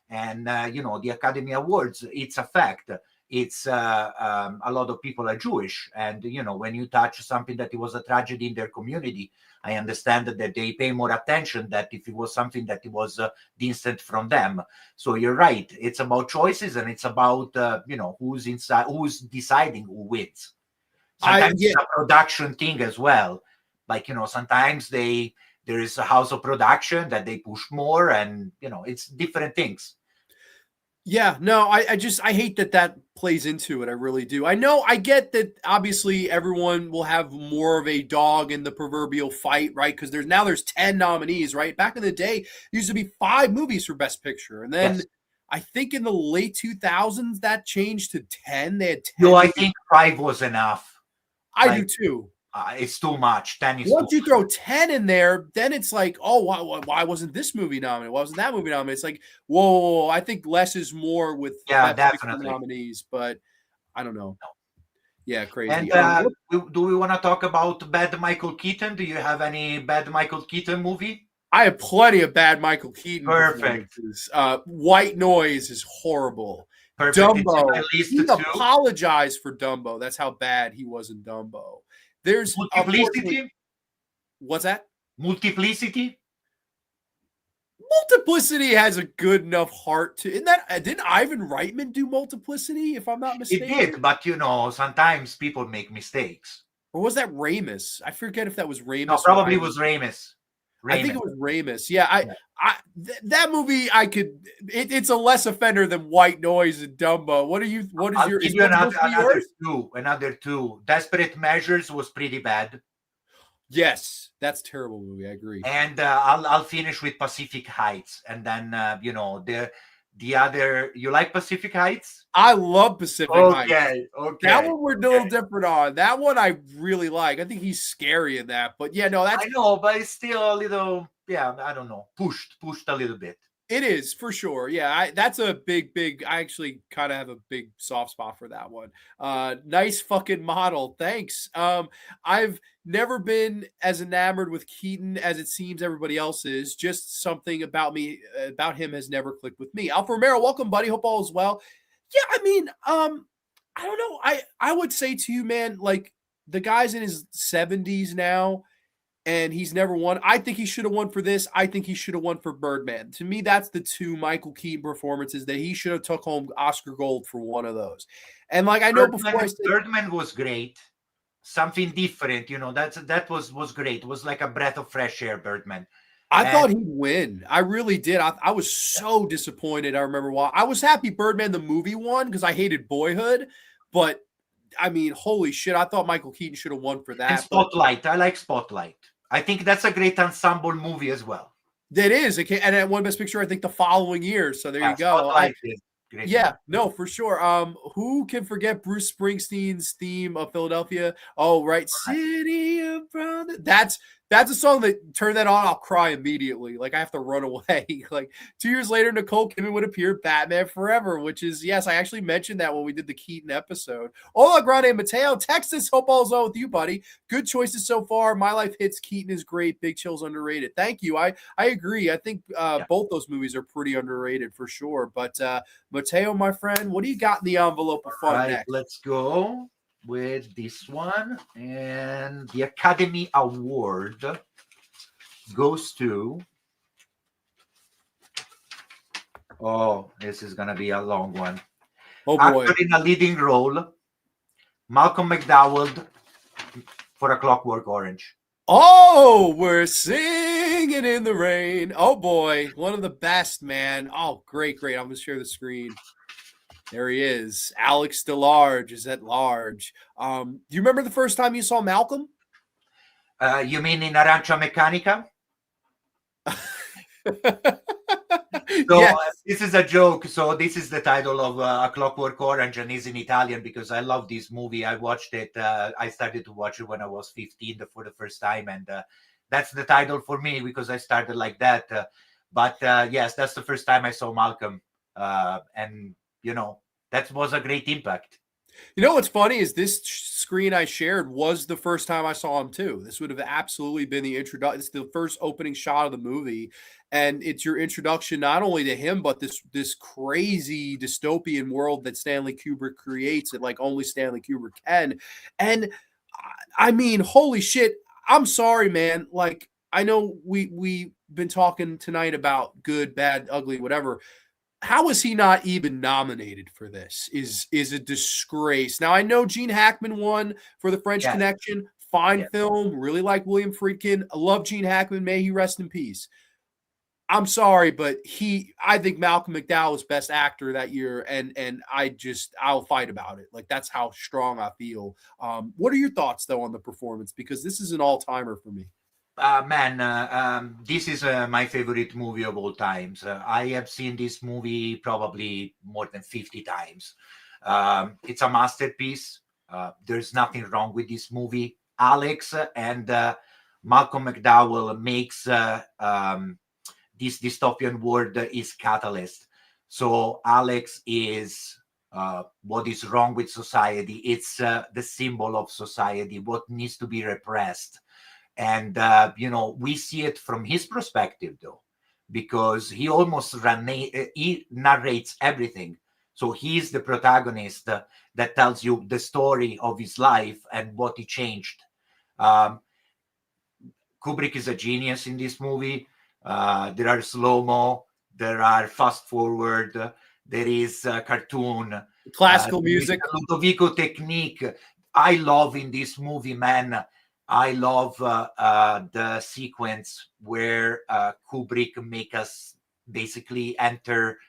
And, the Academy Awards, it's a fact. It's a lot of people are Jewish. And, when you touch something that it was a tragedy in their community, I understand that they pay more attention than if it was something that it was distant from them. So you're right. It's about choices, and it's about, who's inside, who's deciding who wins. Sometimes it's a production thing as well. Sometimes there is a house of production that they push more, and, it's different things. Yeah, no, I hate that plays into it. I really do. I know, I get that obviously everyone will have more of a dog in the proverbial fight, right? Because there's 10 nominees, right? Back in the day, it used to be 5 movies for Best Picture. And then I think in the late 2000s, that changed to 10. They had 10. No, I think 5 was enough. I do too. It's too much. 10 is Once too you much. throw 10 in there, then it's like, oh, why wasn't this movie nominated? Why wasn't that movie nominated? It's like, whoa, I think less is more with definitely nominees, but I don't know. Yeah, crazy. And do we want to talk about bad Michael Keaton? Do you have any bad Michael Keaton movie? I have plenty of bad Michael Keaton. Perfect. White Noise is horrible. Perfect. Dumbo. He apologized for Dumbo. That's how bad he was in Dumbo. There's Multiplicity. What's that? Multiplicity. Multiplicity has a good enough heart to. Didn't Ivan Reitman do Multiplicity? If I'm not mistaken, He did, but sometimes people make mistakes. Or was that Ramis? I forget if that was Ramis. No, probably was Ramis. I think it was Ramis. Yeah, that movie it's a less offender than White Noise and Dumbo. What is I'll your? Give you another two. Desperate Measures was pretty bad. Yes, that's a terrible movie. I agree. And I'll finish with Pacific Heights, and then the other. You like Pacific Heights? I love Pacific Heights. Okay. That one we're a little different on. That one I really like. I think he's scary in that. But yeah, no, I know, but it's still a little. Yeah, I don't know. Pushed a little bit. It is for sure. Yeah, that's a big. I actually kind of have a big soft spot for that one. Nice fucking model. Thanks. I've never been as enamored with Keaton as it seems everybody else is. Just something about him has never clicked with me. Alfa Romero, welcome, buddy. Hope all is well. Yeah, I mean, I don't know. I would say to you, man, like the guy's in his 70s now. And he's never won. I think he should have won for this. I think he should have won for Birdman. To me, that's the 2 Michael Keaton performances that he should have took home Oscar Gold for one of those. And like I know before I said, Birdman was great. Something different, that was great. It was like a breath of fresh air, Birdman. I thought he'd win. I really did. I was so disappointed. I remember why. I was happy Birdman the movie won because I hated Boyhood, but I mean, holy shit! I thought Michael Keaton should have won for that. And Spotlight. I like Spotlight. I think that's a great ensemble movie as well. That is. Okay. And it won Best Picture, I think, the following year. So there you go. Yeah, no, for sure. Who can forget Bruce Springsteen's theme of Philadelphia? Oh, right. City of Brother. That's a song that turn that on, I'll cry immediately. Like I have to run away. Like 2 years later, Nicole Kidman would appear Batman Forever, which is, yes, I actually mentioned that when we did the Keaton episode. Hola, Grande, Matteo, Texas, hope all's well with you, buddy. Good choices so far. My Life Hits, Keaton is great. Big Chill's underrated. Thank you. I agree. I think both those movies are pretty underrated for sure. But Matteo, my friend, what do you got in the envelope of fun next? Let's go with this one, and the Academy Award goes to this is gonna be a long one. Oh boy. Actor in a leading role, Malcolm McDowell for A Clockwork Orange. Oh, we're singing in the rain. Oh boy, one of the best, man. Oh, great. I'm gonna share the screen. There he is. Alex DeLarge is at large. Do you remember the first time you saw Malcolm? You mean in Arancia Meccanica? So yes. This is a joke. So this is the title of A Clockwork Orange, and is in Italian because I love this movie. I watched it. I started to watch it when I was 15 for the first time, and that's the title for me because I started like that. But yes, that's the first time I saw Malcolm, and that was a great impact. You know what's funny is this screen I shared was the first time I saw him too. This would have absolutely been the introduction. It's the first opening shot of the movie, and it's your introduction not only to him but this crazy dystopian world that Stanley Kubrick creates that like only Stanley Kubrick can. And I mean, holy shit! I'm sorry, man. Like I know we've been talking tonight about good, bad, ugly, whatever. How is he not even nominated for this is a disgrace. Now, I know Gene Hackman won for The French Connection. Fine film. Really like William Friedkin. I love Gene Hackman. May he rest in peace. I'm sorry, but I think Malcolm McDowell was best actor that year, and I'll fight about it. Like, that's how strong I feel. What are your thoughts though on the performance? Because this is an all-timer for me. This is my favorite movie of all times. I have seen this movie probably more than 50 times. It's a masterpiece. There's nothing wrong with this movie. Alex and Malcolm McDowell makes this dystopian world is catalyst. So Alex is what is wrong with society. It's the symbol of society, what needs to be repressed. And, we see it from his perspective, though, because he almost he narrates everything. So he's the protagonist that tells you the story of his life and what he changed. Kubrick is a genius in this movie. There are slow-mo, there are fast-forward, there is cartoon. Classical music. Ludovico technique. I love in this movie, man. I love the sequence where Kubrick make us basically enter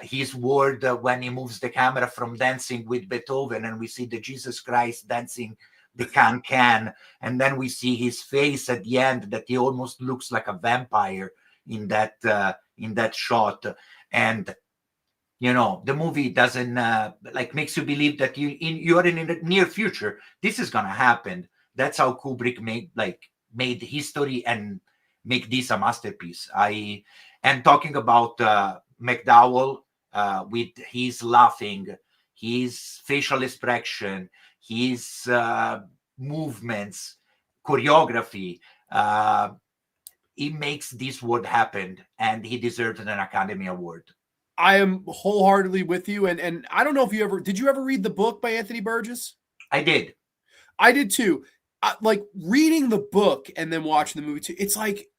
his world when he moves the camera from dancing with Beethoven, and we see the Jesus Christ dancing the can, and then we see his face at the end that he almost looks like a vampire in that shot. And the movie doesn't makes you believe that you're in the near future. This is gonna happen. That's how Kubrick made history and make this a masterpiece. And talking about McDowell with his laughing, his facial expression, his movements, choreography, he makes this world happen, and he deserves an Academy Award. I am wholeheartedly with you, and I don't know if did you ever read the book by Anthony Burgess? I did. I did too. Like reading the book and then watching the movie too. It's like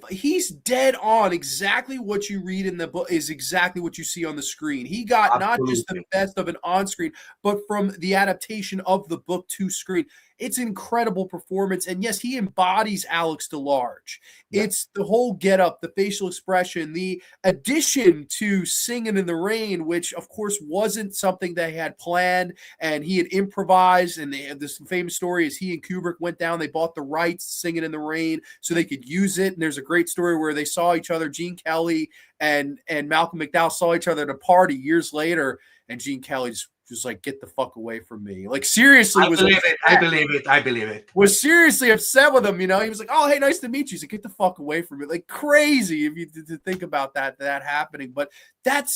he's dead on. Exactly what you read in the book is exactly what you see on the screen. He got Absolutely. Not just the best of an on-screen, but from the adaptation of the book to screen. It's an incredible performance. And yes, he embodies Alex DeLarge. Yeah. It's the whole getup, the facial expression, the addition to Singing in the Rain, which of course wasn't something they had planned, and he had improvised. And they had this famous story is he and Kubrick went down, they bought the rights to Singing in the Rain so they could use it. And there's a great story where they saw each other, Gene Kelly and Malcolm McDowell saw each other at a party years later, and Gene Kelly just like, get the fuck away from me. Like, seriously. I believe it. Was seriously upset with him, He was like, oh, hey, nice to meet you. He's like, get the fuck away from me. Like, crazy if you to think about that happening. But that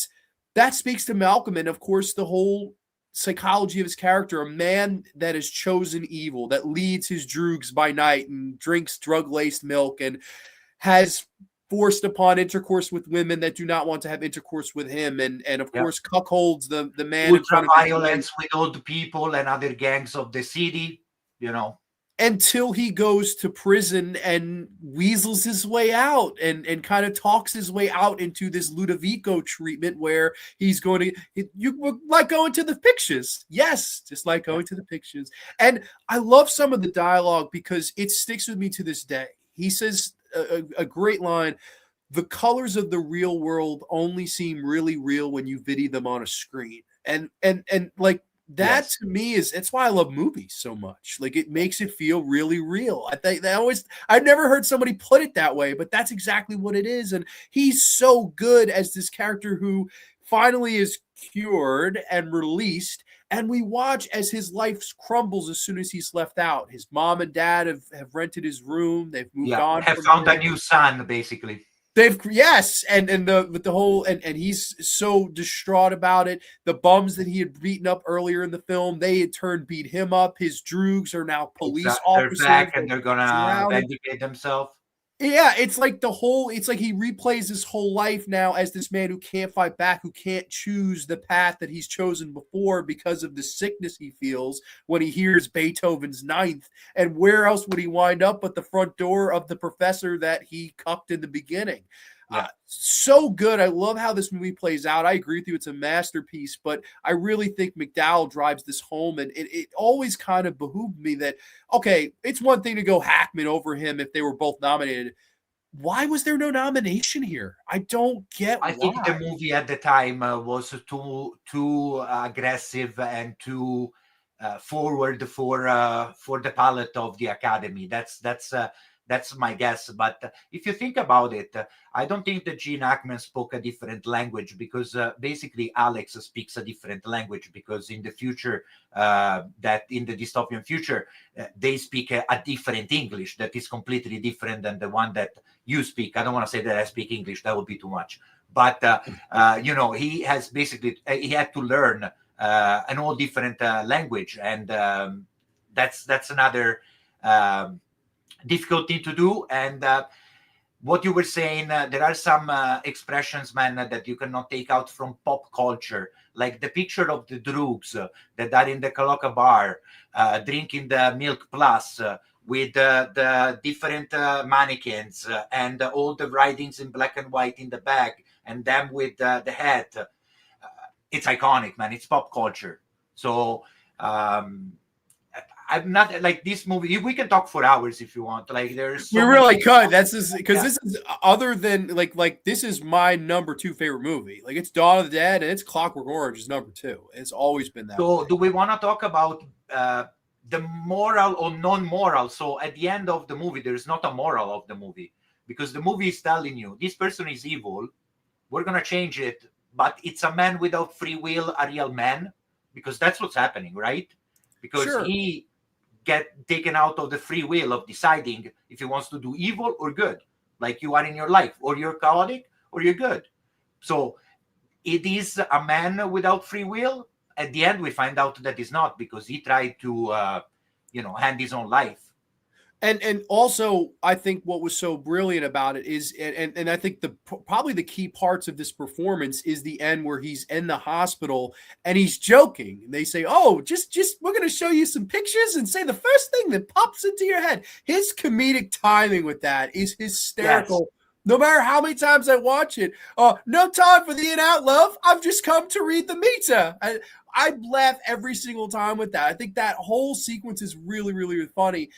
speaks to Malcolm, and of course the whole psychology of his character, a man that has chosen evil, that leads his droogs by night and drinks drug-laced milk and has forced upon intercourse with women that do not want to have intercourse with him, and of course cuckolds the man in front of violence with old people and other gangs of the city, until he goes to prison and weasels his way out and kind of talks his way out into this Ludovico treatment where he's going to, you like going to the pictures. Yes, just like going to the pictures. And I love some of the dialogue because it sticks with me to this day. He says a great line: the colors of the real world only seem really real when you video them on a screen. And like that yes. To me it's why I love movies so much. Like, it makes it feel really real. I think I've never heard somebody put it that way, but that's exactly what it is. And he's so good as this character who finally is cured and released. And we watch as his life crumbles as soon as he's left out. His mom and dad have rented his room. They've moved on. Have found a new son, basically. Yes, and the whole and he's so distraught about it. The bums that he had beaten up earlier in the film, they in turn beat him up. His droogs are now police officers. They're back and they're gonna vindicate themselves. Yeah, it's like he replays his whole life now as this man who can't fight back, who can't choose the path that he's chosen before because of the sickness he feels when he hears Beethoven's Ninth. And where else would he wind up but the front door of the professor that he cucked in the beginning? Yeah. So good. I love how this movie plays out. I agree with you. It's a masterpiece, but I really think McDowell drives this home, and it always kind of behooved me that, okay, it's one thing to go Hackman over him if they were both nominated, why was there no nomination here? I don't get I think the why. movie at the time was too aggressive and too forward for the palette of the Academy. That's my guess. But if you think about it, I don't think that Gene Hackman spoke a different language, because basically Alex speaks a different language, because in the future, that in the dystopian future, they speak a different English that is completely different than the one that you speak. I don't want to say that I speak English; that would be too much. But he has basically he had to learn an all different language, and that's another difficult thing to do. And what you were saying, there are some expressions, man, that you cannot take out from pop culture, like the picture of the droogs that are in the Caloca bar, drinking the milk plus. With the different mannequins and all the writings in black and white in the back, and them with the hat. It's iconic, man. It's pop culture. So I'm not like this movie. We can talk for hours if you want. Like there's We so really many. could. That's just because Yeah. this is other than like this is my number 2 favorite movie. Like it's Dawn of the Dead and it's Clockwork Orange is number 2. It's always been that So way. do we want to talk about the moral or non-moral? So at the end of the movie, there is not a moral of the movie, because the movie is telling you this person is evil. We're gonna change it, but it's a man without free will, a real man, because that's what's happening, right? Because Sure. he get taken out of the free will of deciding if he wants to do evil or good, like you are in your life, or you're chaotic or you're good. So it is a man without free will. At the end, we find out that he's not, because he tried to, hand his own life. And also I think what was so brilliant about it is and I think probably the key parts of this performance is the end where he's in the hospital and he's joking and they say, oh, just we're going to show you some pictures and say the first thing that pops into your head. His comedic timing with that is hysterical. Yes. No matter how many times I watch it. No time for the in-out love. I've just come to read the meter. I laugh every single time with that. I think that whole sequence is really, really funny.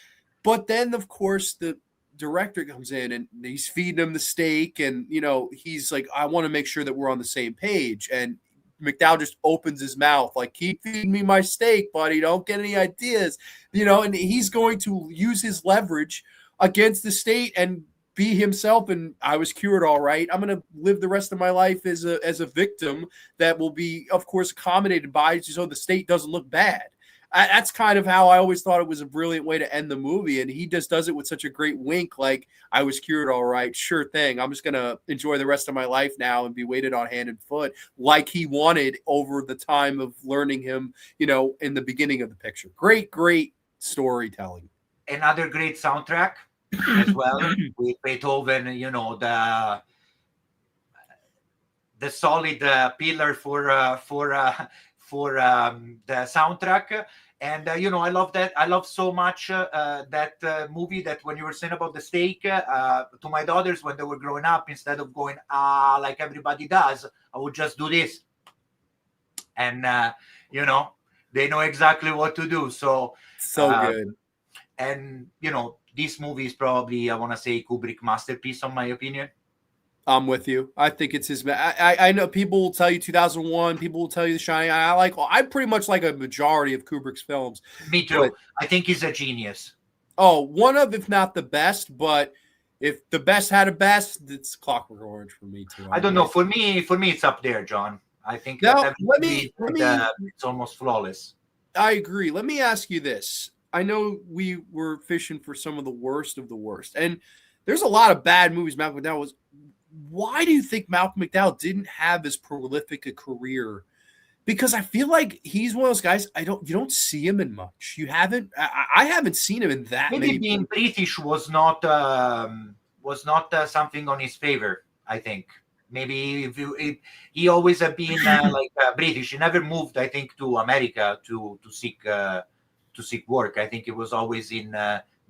But then, of course, the director comes in and he's feeding him the steak. And, he's like, I want to make sure that we're on the same page. And McDowell just opens his mouth like, keep feeding me my steak, buddy. Don't get any ideas, and he's going to use his leverage against the state and be himself. And I was cured all right. I'm going to live the rest of my life as a victim that will be, of course, accommodated by so the state doesn't look bad. That's kind of how I always thought it was a brilliant way to end the movie. And he just does it with such a great wink. Like, I was cured all right. Sure thing. I'm just going to enjoy the rest of my life now and be waited on hand and foot like he wanted over the time of learning him, in the beginning of the picture. Great, great storytelling. Another great soundtrack as well with Beethoven, the solid pillar for the soundtrack. And I love that. I love so much that movie, that when you were saying about the steak, to my daughters when they were growing up, instead of going like everybody does, I would just do this, and they know exactly what to do. So good. And this movie is probably, I want to say, Kubrick masterpiece, in my opinion. I'm with you. I think it's his. I know people will tell you 2001. People will tell you The Shining. I pretty much like a majority of Kubrick's films. Me too. But I think he's a genius. Oh, one of, if not the best. But if the best had a best, it's Clockwork Orange for me too. I don't know. For me, it's up there, John. I think now, it's almost flawless. I agree. Let me ask you this. I know we were fishing for some of the worst, and there's a lot of bad movies Malcolm McDowell was. Why do you think Malcolm McDowell didn't have as prolific a career? Because I feel like he's one of those guys. You don't see him in much. You haven't. I haven't seen him in that. Maybe being British was not something on his favor. I think maybe he always had been British. He never moved, I think, to America to seek work. I think he was always in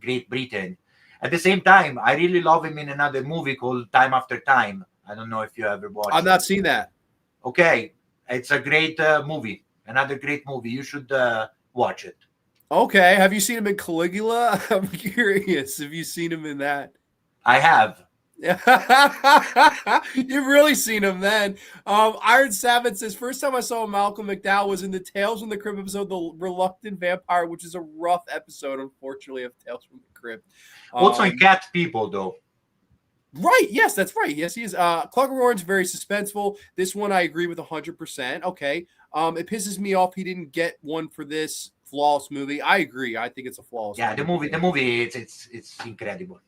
Great Britain. At the same time, I really love him in another movie called Time After Time. I don't know if you ever watched it. I've not seen that. Okay. It's a great movie. Another great movie. You should watch it. Okay. Have you seen him in Caligula? I'm curious. Have you seen him in that? I have. You've really seen him then. Iron Savage says, first time I saw Malcolm McDowell was in the Tales from the Crypt episode, The Reluctant Vampire, which is a rough episode, unfortunately, of Tales from the Crypt. Also in Cat People, though. Right. Yes, that's right. Yes, he is. Clockwork Orange, very suspenseful. This one I agree with 100%. Okay. It pisses me off he didn't get one for this flawless movie. I agree. I think it's a flawless movie. The movie, it's incredible.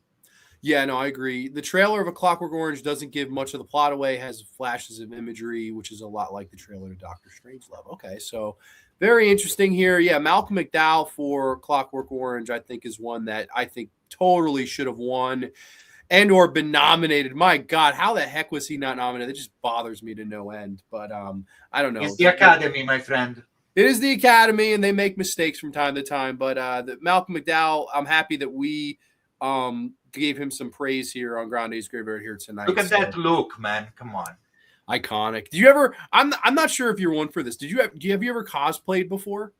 Yeah, no, I agree. The trailer of A Clockwork Orange doesn't give much of the plot away, has flashes of imagery, which is a lot like the trailer to Doctor Strangelove. Okay, so very interesting here. Yeah, Malcolm McDowell for Clockwork Orange, I think, is one that I think totally should have won and or been nominated. My God, how the heck was he not nominated? It just bothers me to no end. But I don't know. It's the Academy, my friend. It is the Academy, and they make mistakes from time to time. But Malcolm McDowell, I'm happy that we gave him some praise here on Grande's Graveyard here tonight. Look at that look, man. Come on. Iconic. Do you ever, I'm not sure if you're one for this. Have you ever cosplayed before?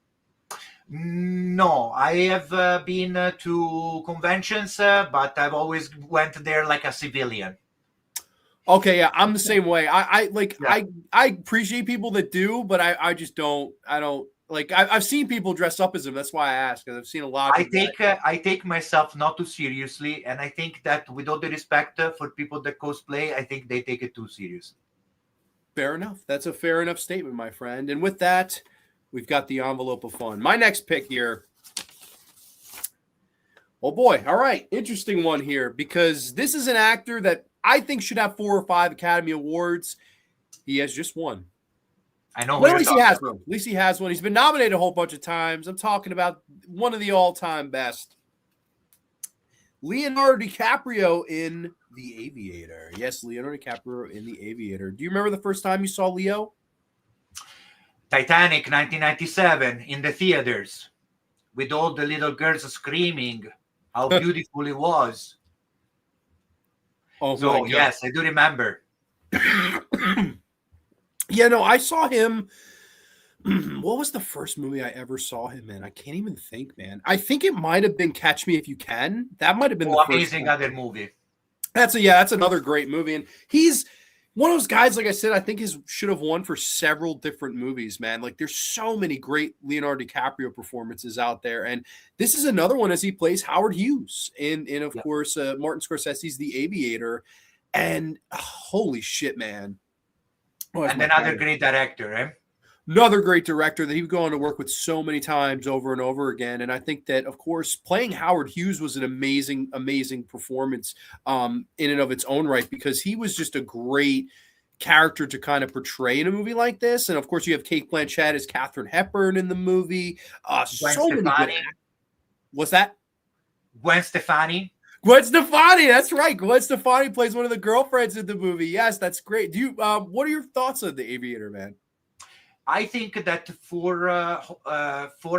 No, I have been to conventions, but I've always went there like a civilian. Okay, yeah, I'm the same way. I appreciate people that do, but I just don't. I don't like. I've seen people dress up as them. That's why I ask, because I've seen a lot. I take myself not too seriously, and I think that with all the respect for people that cosplay, I think they take it too seriously. Fair enough. That's a fair enough statement, my friend. And with that, we've got the envelope of fun. My next pick here. Oh boy! All right, interesting one here, because this is an actor that I think should have 4 or 5 Academy Awards. He has just one. I know. Well, at least he has one. At least he has one. He's been nominated a whole bunch of times. I'm talking about one of the all-time best. Leonardo DiCaprio in The Aviator. Yes, Leonardo DiCaprio in The Aviator. Do you remember the first time you saw Leo? Titanic, 1997, in the theaters, with all the little girls screaming how beautiful it was. Oh, so yes, I do remember. Yeah, no, I saw him. What was the first movie I ever saw him in? I can't even think, man. I think it might have been Catch Me If You Can. That might have been the amazing other movie. That's another great movie, and he's one of those guys. Like I said, I think he should have won for several different movies, man. Like there's so many great Leonardo DiCaprio performances out there, and this is another one as he plays Howard Hughes in of course Martin Scorsese's The Aviator, and holy shit, man! Oh, and another great director, eh? Another great director that he would go on to work with so many times over and over again. And I think that, of course, playing Howard Hughes was an amazing, amazing performance in and of its own right, because he was just a great character to kind of portray in a movie like this. And, of course, you have Cate Blanchett as Katharine Hepburn in the movie. So many good. What's that? Gwen Stefani. Gwen Stefani, that's right. Gwen Stefani plays one of the girlfriends in the movie. Yes, that's great. Do you? What are your thoughts on The Aviator, man? I think that for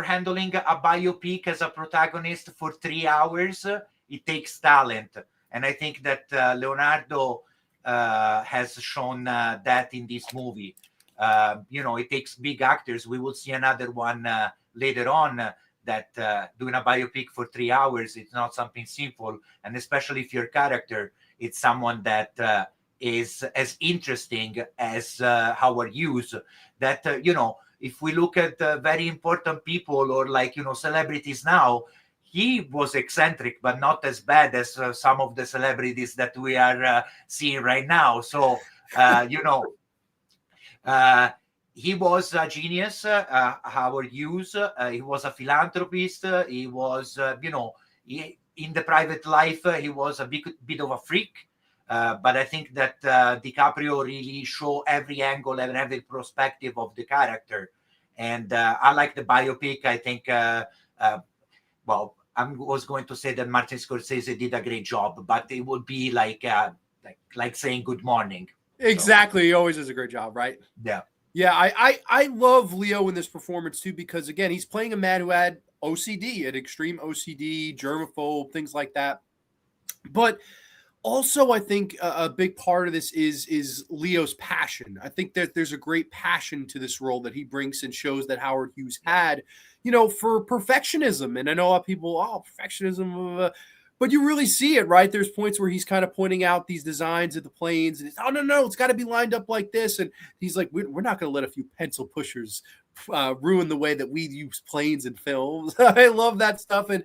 handling a biopic as a protagonist for 3 hours, it takes talent, and I think that Leonardo has shown that in this movie. It takes big actors. We will see another one later on. That doing a biopic for 3 hours, it's not something simple, and especially if your character it's someone that is as interesting as Howard Hughes. That if we look at very important people or celebrities now, he was eccentric, but not as bad as some of the celebrities that we are seeing right now. So he was a genius, Howard Hughes. He was a philanthropist. He was, in the private life, he was a bit of a freak. But I think that DiCaprio really show every angle and every perspective of the character. And I like the biopic. I think, I was going to say that Martin Scorsese did a great job, but it would be like saying good morning. Exactly. So. He always does a great job, right? Yeah. Yeah, I love Leo in this performance too, because again, he's playing a man who had OCD, an extreme OCD, germaphobe, things like that. But also, I think a big part of this is Leo's passion. I think that there's a great passion to this role that he brings and shows that Howard Hughes had, for perfectionism. And I know a lot of people, perfectionism. But you really see it, right? There's points where he's kind of pointing out these designs of the planes, and it's, oh no, it's got to be lined up like this. And he's like, we're not going to let a few pencil pushers ruin the way that we use planes in films. I love that stuff. And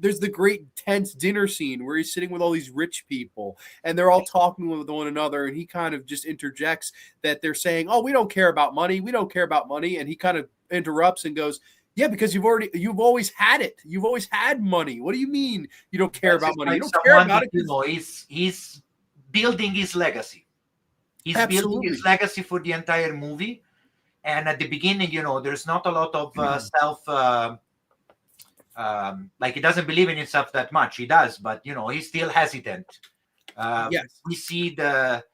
there's the great tense dinner scene where he's sitting with all these rich people, and they're all talking with one another, and he kind of just interjects that they're saying, oh, we don't care about money, and he kind of interrupts and goes, yeah, because you've always had it. You've always had money. What do you mean you don't care about money? You don't care about it. You know, he's building his legacy. He's building his legacy for the entire movie. And at the beginning, you know, there's not a lot of like he doesn't believe in himself that much. He does, but you know, he's still hesitant. Yes, we see the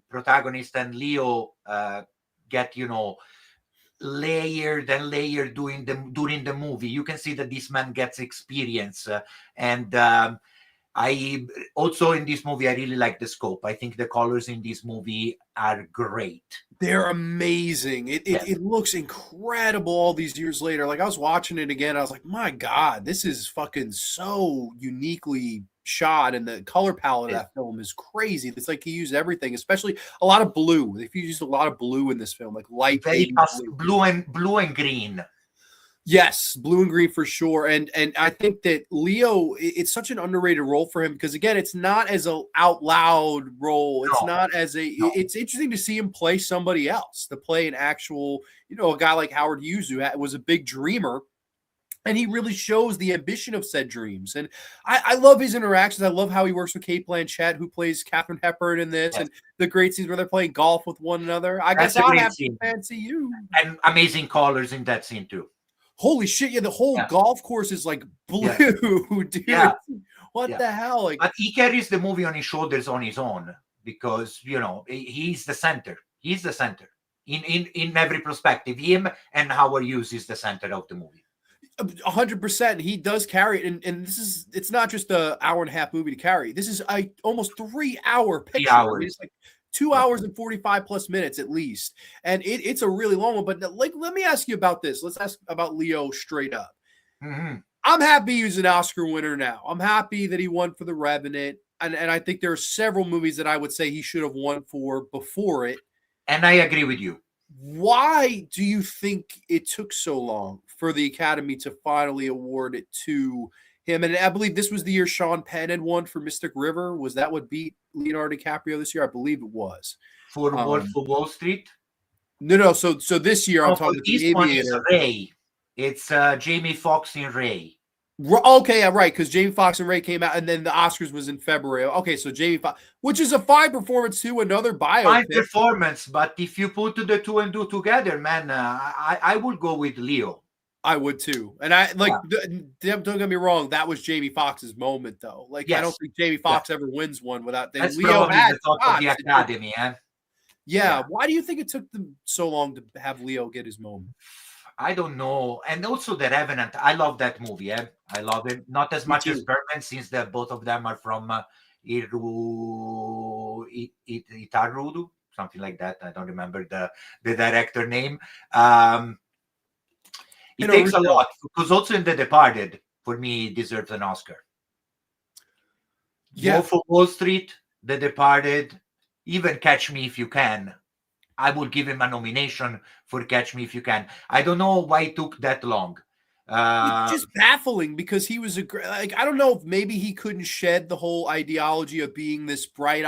protagonist and Leo get, you know, layered during the movie. You can see that this man gets experience, and I also in this movie I really like the scope. I think the colors in this movie are great. They're amazing. It looks incredible all these years later. Like I was watching it again, I was like, my God, this is fucking so uniquely shot, and the color palette of that film is crazy. It's like he used everything, especially a lot of blue. If you used a lot of blue in this film, like light blue and green. Yes, blue and green for sure. And I think that Leo, it's such an underrated role for him because again, it's not as a out loud role. It's not as it's interesting to see him play somebody else, to play an actual, you know, a guy like Howard Hughes who was a big dreamer. And he really shows the ambition of said dreams. And I love his interactions. I love how he works with Kate Blanchett, who plays Katharine Hepburn in this, and the great scenes where they're playing golf with one another. I guess I'll have to fancy you. And amazing colors in that scene too. Holy shit, yeah, the whole golf course is like blue, dude. Yeah. What the hell? Like, but he carries the movie on his shoulders on his own because, you know, he's the center. He's the center in every perspective. Him and Howard Hughes is the center of the movie. 100%. He does carry it, and it's not just an hour and a half movie to carry. This is a almost 3 hour picture. 3 hours. I mean, it's like 2 hours and 45 plus minutes at least, and it's a really long one. But like, let me ask you about this. Let's ask about Leo straight up. Mm-hmm. I'm happy he's an Oscar winner now. I'm happy that he won for The Revenant, and I think there are several movies that I would say he should have won for before it. And I agree with you. Why do you think it took so long for the Academy to finally award it to him? And I believe this was the year Sean Penn had won for Mystic River. Was that what beat Leonardo DiCaprio this year? I believe it was. For Wolf of Wall Street? No. So this year I'm talking this the one Aviator. is Ray. It's Jamie Foxx in Ray. Okay, yeah, right, because Jamie Foxx and Ray came out, and then the Oscars was in February. Okay, so Jamie Foxx, which is a fine performance too, another biopic. Fine performance, but if you put the two and do together, man, I would go with Leo. I would too, and I like. Don't get me wrong, that was Jamie Foxx's moment, though. Like, I don't think Jamie Foxx ever wins one without. That's Leo had the thought of the Academy, Yeah, why do you think it took them so long to have Leo get his moment? I don't know. And also The Revenant. I love that movie. I love it. Not as much as Birdman, since both of them are from Itarudu, something like that. I don't remember the director name. It takes a lot, because also in The Departed, for me, deserves an Oscar. Wolf of Wall Street, The Departed, even Catch Me If You Can. I would give him a nomination for Catch Me If You Can. I don't know why it took that long. It's just baffling because he was I don't know if maybe he couldn't shed the whole ideology of being this bright,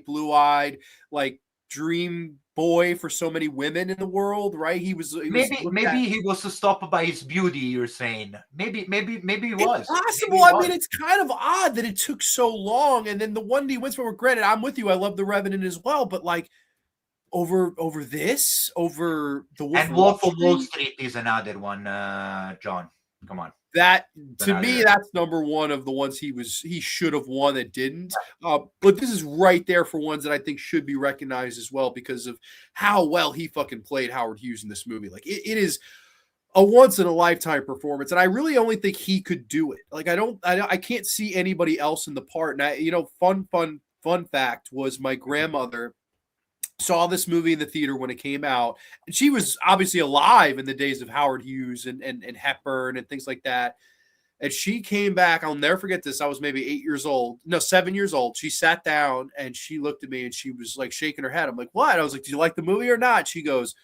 blue-eyed, like dream boy for so many women in the world, right? He maybe he was stopped by his beauty. You're saying maybe he was possible. I mean, it's kind of odd that it took so long, and then the one he wins for. Granted, I'm with you. I love The Revenant as well, but like. Over the Wolf of Wall Street is another one, John. Come on. That to me, that's number one of the ones he should have won that didn't. But this is right there for ones that I think should be recognized as well because of how well he fucking played Howard Hughes in this movie. Like it is a once in a lifetime performance, and I really only think he could do it. Like I can't see anybody else in the part. And fun fact was my grandmother saw this movie in the theater when it came out, and she was obviously alive in the days of Howard Hughes and Hepburn and things like that. And she came back. I'll never forget this. I was maybe 7 years old. She sat down and she looked at me and she was like shaking her head. I'm like, what? I was like, do you like the movie or not? She goes,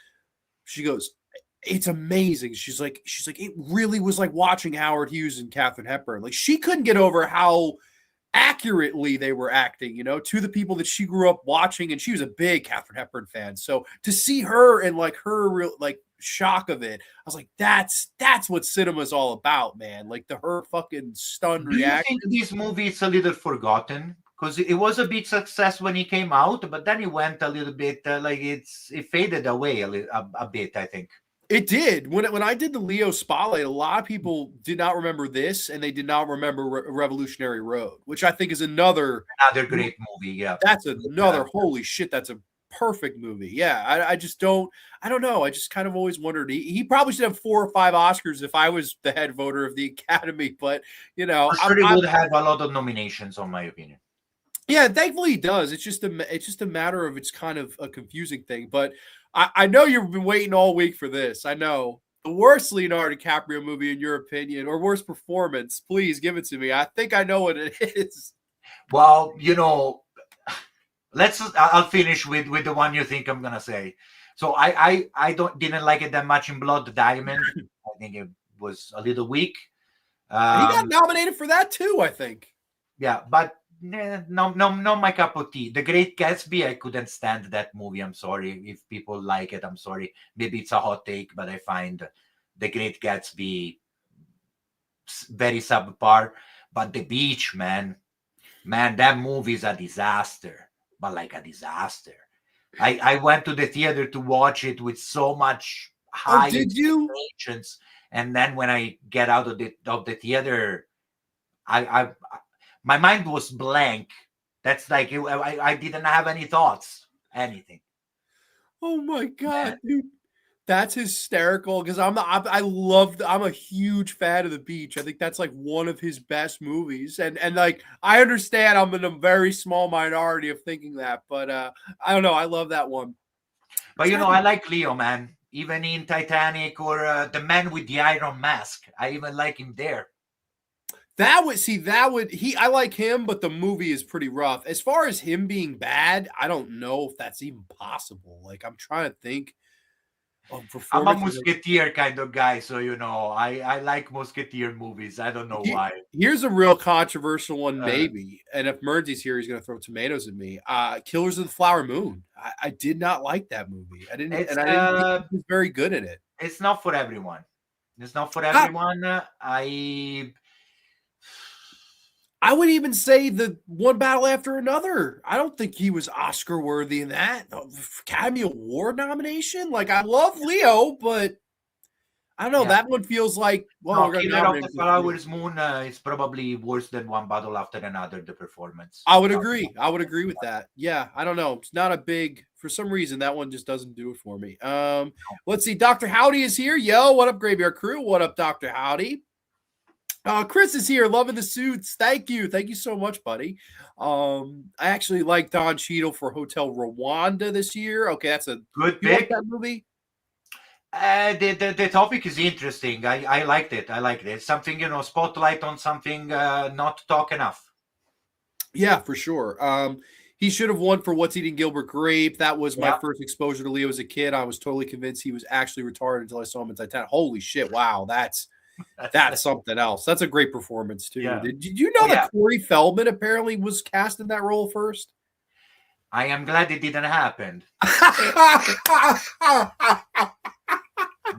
it's amazing. She's like, it really was like watching Howard Hughes and Katharine Hepburn. Like, she couldn't get over how accurately they were acting, to the people that she grew up watching. And she was a big Katharine Hepburn fan. So to see her and like her real like shock of it, I was like, that's what cinema's all about, man. Like her fucking stunned reaction. Do you think this movie is a little forgotten? Because it was a big success when he came out, but then it went a little bit it faded away a bit, I think. It did. When I did the Leo Spotlight, a lot of people did not remember this, and they did not remember Revolutionary Road, which I think is another great movie. Yeah, that's another holy shit. That's a perfect movie. Yeah, I don't know. I just kind of always wondered. He probably should have 4 or 5 Oscars if I was the head voter of the Academy. But I'm sure he would have a lot of nominations, on my opinion. Yeah, thankfully he does. It's just a matter of it's kind of a confusing thing, but. I know you've been waiting all week for this. I know. The worst Leonardo DiCaprio movie, in your opinion, or worst performance, please give it to me. I think I know what it is. Well, I'll finish with the one you think I'm going to say. So I didn't like it that much in Blood Diamond. I think it was a little weak. He got nominated for that too, I think. Yeah, but no, my cup of tea. The Great Gatsby, I couldn't stand that movie. I'm sorry if people like it. I'm sorry. Maybe it's a hot take, but I find The Great Gatsby very subpar. But The Beach, man, that movie is a disaster. But like a disaster. I went to the theater to watch it with so much high expectations, and then when I get out of the theater, my mind was blank. That's like I didn't have any thoughts, anything. Oh my god, dude, that's hysterical. Because I'm a huge fan of The Beach. I think that's like one of his best movies, and like I understand I'm in a very small minority of thinking that, but I don't know. I love that one. But I like Leo, man. Even in Titanic or The Man with the Iron Mask, I even like him there. I like him, but the movie is pretty rough. As far as him being bad, I don't know if that's even possible. Like, I'm trying to think of performance. I'm a Musketeer kind of guy, so I like Musketeer movies. I don't know why. Here's a real controversial one, maybe. And if Mernzi's here, he's gonna throw tomatoes at me. Killers of the Flower Moon. I did not like that movie. I didn't think he was very good in it. It's not for everyone. I would even say the One Battle After Another. I don't think he was Oscar worthy in that. Academy Award nomination. Like, I love Leo, but I don't know. Yeah. That one feels like Killer of the Flower Moon is probably worse than One Battle After Another. The performance. I would agree. I would agree with that. Yeah, I don't know. It's not a big. For some reason, that one just doesn't do it for me. Let's see. Dr. Howdy is here. Yo, what up, Graveyard Crew? What up, Dr. Howdy? Chris is here, loving the suits. Thank you so much, buddy. I actually like Don Cheadle for Hotel Rwanda this year. Okay, that's a good pick. Like that movie? The topic is interesting. I liked it. Something, spotlight on something not talk enough. Yeah, for sure. He should have won for What's Eating Gilbert Grape. That was my first exposure to Leo as a kid. I was totally convinced he was actually retarded until I saw him in Titanic. Holy shit! Wow, that's something else. That's a great performance too. Yeah. Did you know that Corey Feldman apparently was cast in that role first? I am glad it didn't happen. I'm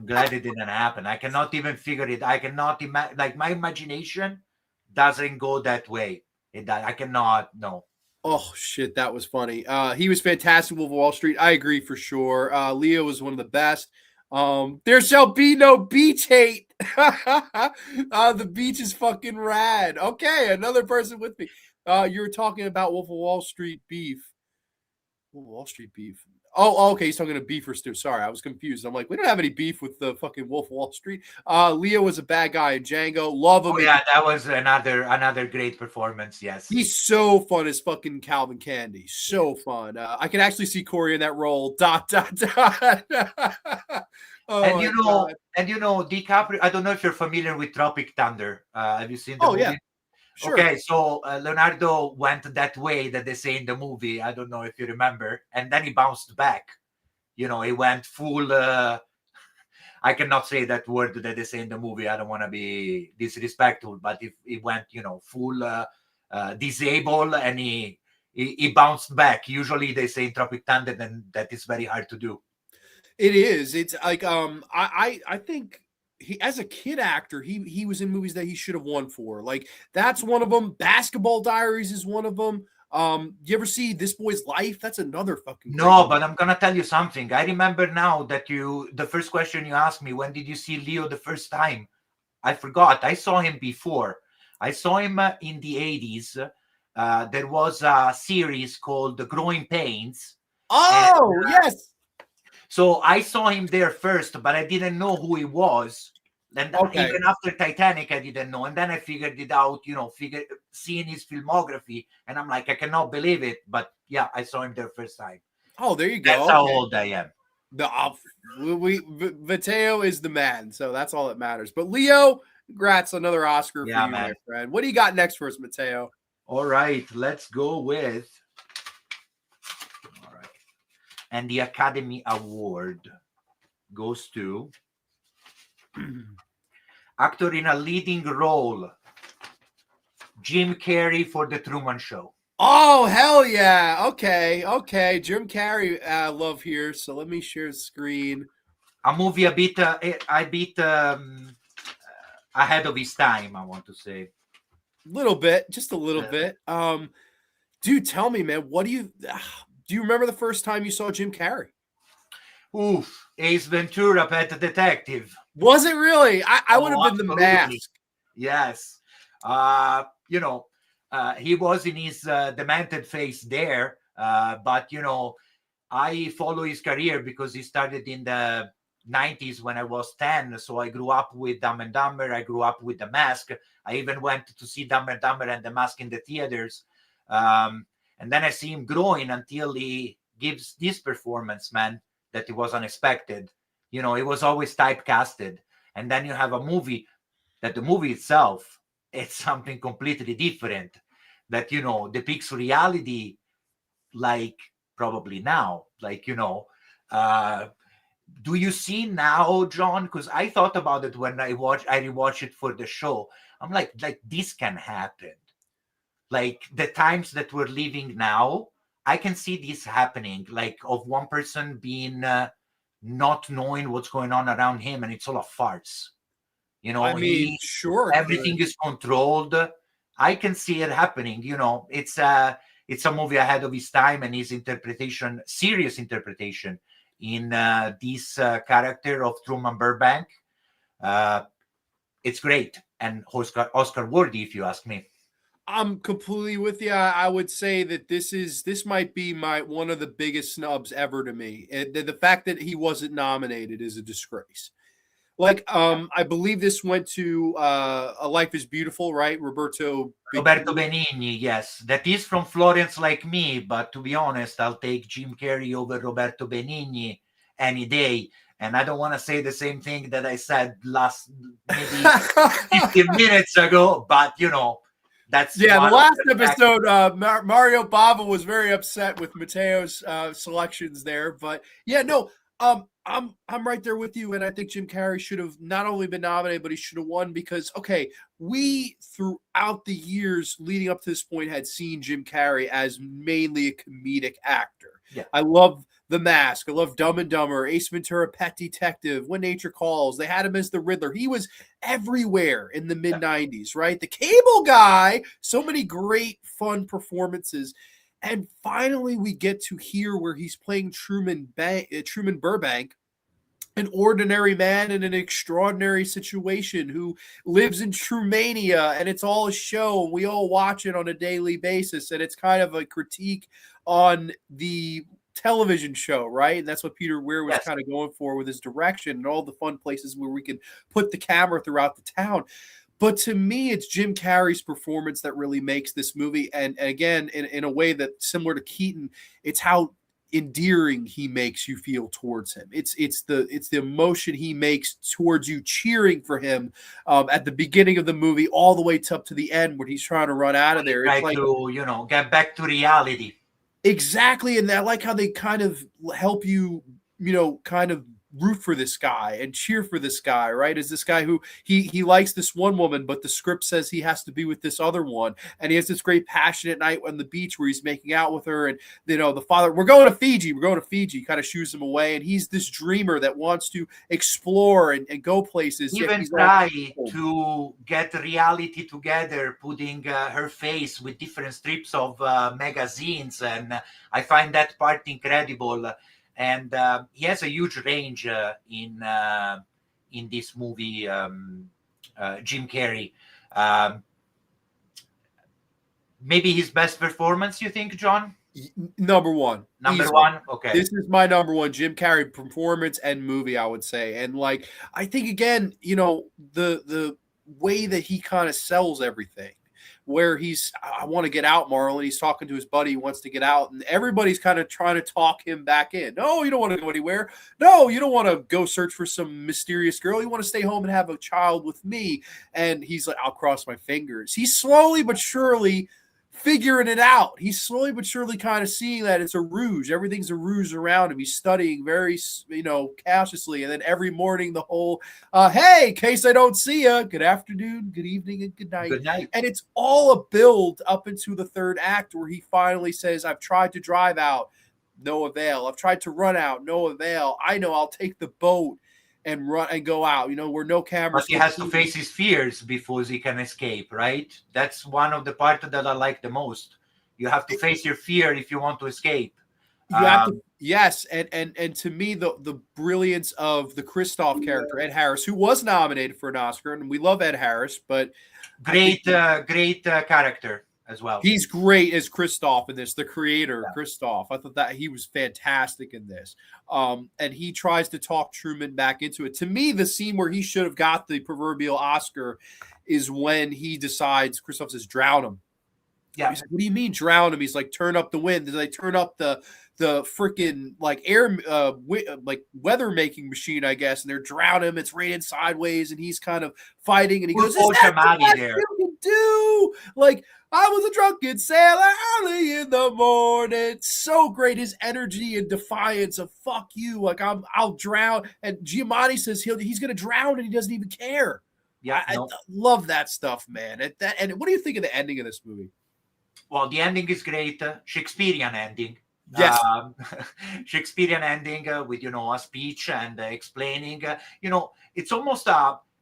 glad it didn't happen. I cannot even figure it. I cannot imagine. Like, my imagination doesn't go that way. I cannot. No. Oh shit, that was funny. He was fantastic. Wolf of Wall Street. I agree for sure. Leo was one of the best. There shall be no beach hate. The beach is fucking rad. Okay, another person with me. You were talking about Wolf of Wall Street beef. Wall Street beef. Oh, okay. He's talking to beef or stew. Sorry, I was confused. I'm like, we don't have any beef with the fucking Wolf of Wall Street. Leo was a bad guy in Django. Love him. Oh, yeah, that was another great performance. Yes, he's so fun as fucking Calvin Candy. So fun. I can actually see Corey in that role. Oh my God. DiCaprio. I don't know if you're familiar with Tropic Thunder. Have you seen the Oh movie? yeah, sure. Okay, so Leonardo went that way that they say in the movie. I don't know if you remember, and then he bounced back. He went full. I cannot say that word that they say in the movie. I don't want to be disrespectful, but if he went, full disabled, and he bounced back. Usually they say in Tropic Thunder, then that is very hard to do. It is. It's like I think he, as a kid actor, he was in movies that he should have won for. Like that's one of them. Basketball Diaries is one of them. You ever see This Boy's Life? That's another fucking great No, movie. but I'm gonna tell you something. I remember now that the first question you asked me, when did you see Leo the first time? I forgot. I saw him before. I saw him in the 80s. There was a series called The Growing Pains. Oh, yes. So I saw him there first, but I didn't know who he was. And Okay. even after Titanic, I didn't know. And then I figured it out, seeing his filmography. And I'm like, I cannot believe it. But yeah, I saw him there first time. Oh, there you go. That's how old I am. Matteo is the man, so that's all that matters. But Leo, congrats, another Oscar for you, man. my friend. What do you got next for us, Matteo? All right, let's go with. All right, and the Academy Award goes to actor in a leading role, Jim Carrey for The Truman Show. Oh, hell yeah. Okay. Jim Carrey, love here. So let me share the screen. A movie a bit ahead of his time, I want to say. Little bit, just a little bit. Dude, tell me, man, do you remember the first time you saw Jim Carrey? Oof, Ace Ventura, Pet Detective. Was it really? I would have been The Mask. Yes. He was in his demented phase there, but I follow his career because he started in the 90s when I was 10. So I grew up with Dumb and Dumber. I grew up with The Mask. I even went to see Dumb and Dumber and The Mask in the theaters. And then I see him growing until he gives this performance, man, that it was unexpected. It was always typecasted. And then you have a movie that the movie itself, it's something completely different that, depicts reality like probably now, like, do you see now, John? Because I thought about it when I rewatched it for the show. I'm like this can happen. Like the times that we're living now, I can see this happening, like of one person being not knowing what's going on around him, and it's all a farce. I mean, sure, everything is controlled. I can see it happening. It's a movie ahead of his time, and his interpretation, serious interpretation, in this character of Truman Burbank. It's great and Oscar worthy, if you ask me. I'm completely with you. I would say that this might be one of the biggest snubs ever to me. The fact that he wasn't nominated is a disgrace. Like, I believe this went to A Life is Beautiful, right? Roberto Benigni, yes. That is from Florence Like Me, but to be honest, I'll take Jim Carrey over Roberto Benigni any day. And I don't want to say the same thing that I said last maybe 15 minutes ago, but that's the last episode. Mario Bava was very upset with Matteo's selections there, but yeah, no. I'm right there with you, and I think Jim Carrey should have not only been nominated, but he should have won because, okay, we throughout the years leading up to this point had seen Jim Carrey as mainly a comedic actor. Yeah. I love The Mask. I love Dumb and Dumber, Ace Ventura, Pet Detective, When Nature Calls. They had him as the Riddler. He was everywhere in the mid-90s, right? The Cable Guy. So many great, fun performances. And finally, we get to hear where he's playing Truman Burbank, an ordinary man in an extraordinary situation who lives in Trumania, and it's all a show, and we all watch it on a daily basis, and it's kind of a critique on the television show, right? And that's what Peter Weir was kind of going for with his direction and all the fun places where we can put the camera throughout the town. But to me, it's Jim Carrey's performance that really makes this movie. And again, in a way that similar to Keaton, it's how endearing he makes you feel towards him. It's the emotion he makes towards you, cheering for him at the beginning of the movie all the way up to the end when he's trying to run out of there. Try It's like to get back to reality. exactly, and I like how they kind of help you, kind of root for this guy and cheer for this guy, right? Is this guy who he likes this one woman, but the script says he has to be with this other one, and he has this great passionate night on the beach where he's making out with her, and the father, we're going to Fiji, kind of shoos him away, and he's this dreamer that wants to explore and go places. Even try to get reality together, putting her face with different strips of magazines, and I find that part incredible. And he has a huge range in this movie, Jim Carrey. Maybe his best performance, you think, John? Number one. Number one? Okay. This is my number one Jim Carrey performance and movie, I would say. And I think, again, the way that he kind of sells everything, where I want to get out, Marlon. He's talking to his buddy, he wants to get out, and everybody's kind of trying to talk him back in. No, you don't want to go anywhere. No, you don't want to go search for some mysterious girl. You want to stay home and have a child with me. And he's like, I'll cross my fingers. He's slowly but surely figuring it out. He's slowly but surely kind of seeing that it's a ruse. Everything's a ruse around him. He's studying very, cautiously. And then every morning, the whole, hey, in case I don't see you, good afternoon, good evening, and good night. Good night. And it's all a build up into the third act where he finally says, I've tried to drive out, no avail. I've tried to run out, no avail. I know I'll take the boat and run and go out, where no cameras. But he has to face his fears before he can escape, right? That's one of the parts that I like the most. You have to face your fear if you want to escape. You have to, yes, and to me, the brilliance of the Kristoff character, Ed Harris, who was nominated for an Oscar, and we love Ed Harris, but great character as well. He's great as Kristoff in this, the creator, Kristoff. I thought that he was fantastic in this. And he tries to talk Truman back into it. To me, the scene where he should have got the proverbial Oscar is when he decides, Kristoff says, drown him. Yeah. He's like, what do you mean drown him? He's like, turn up the wind. They turn up the freaking air weather making machine, I guess, and they're drowning him. It's raining sideways, and he's kind of fighting, and he goes, "Is that the best you can do?" I was a drunken sailor early in the morning. So great, his energy and defiance of "fuck you," I'll drown. And Giamatti says he's going to drown, and he doesn't even care. Yeah, I love that stuff, man. And what do you think of the ending of this movie? Well, the ending is great, Shakespearean ending. Yes. Shakespearean ending with a speech and explaining. It's almost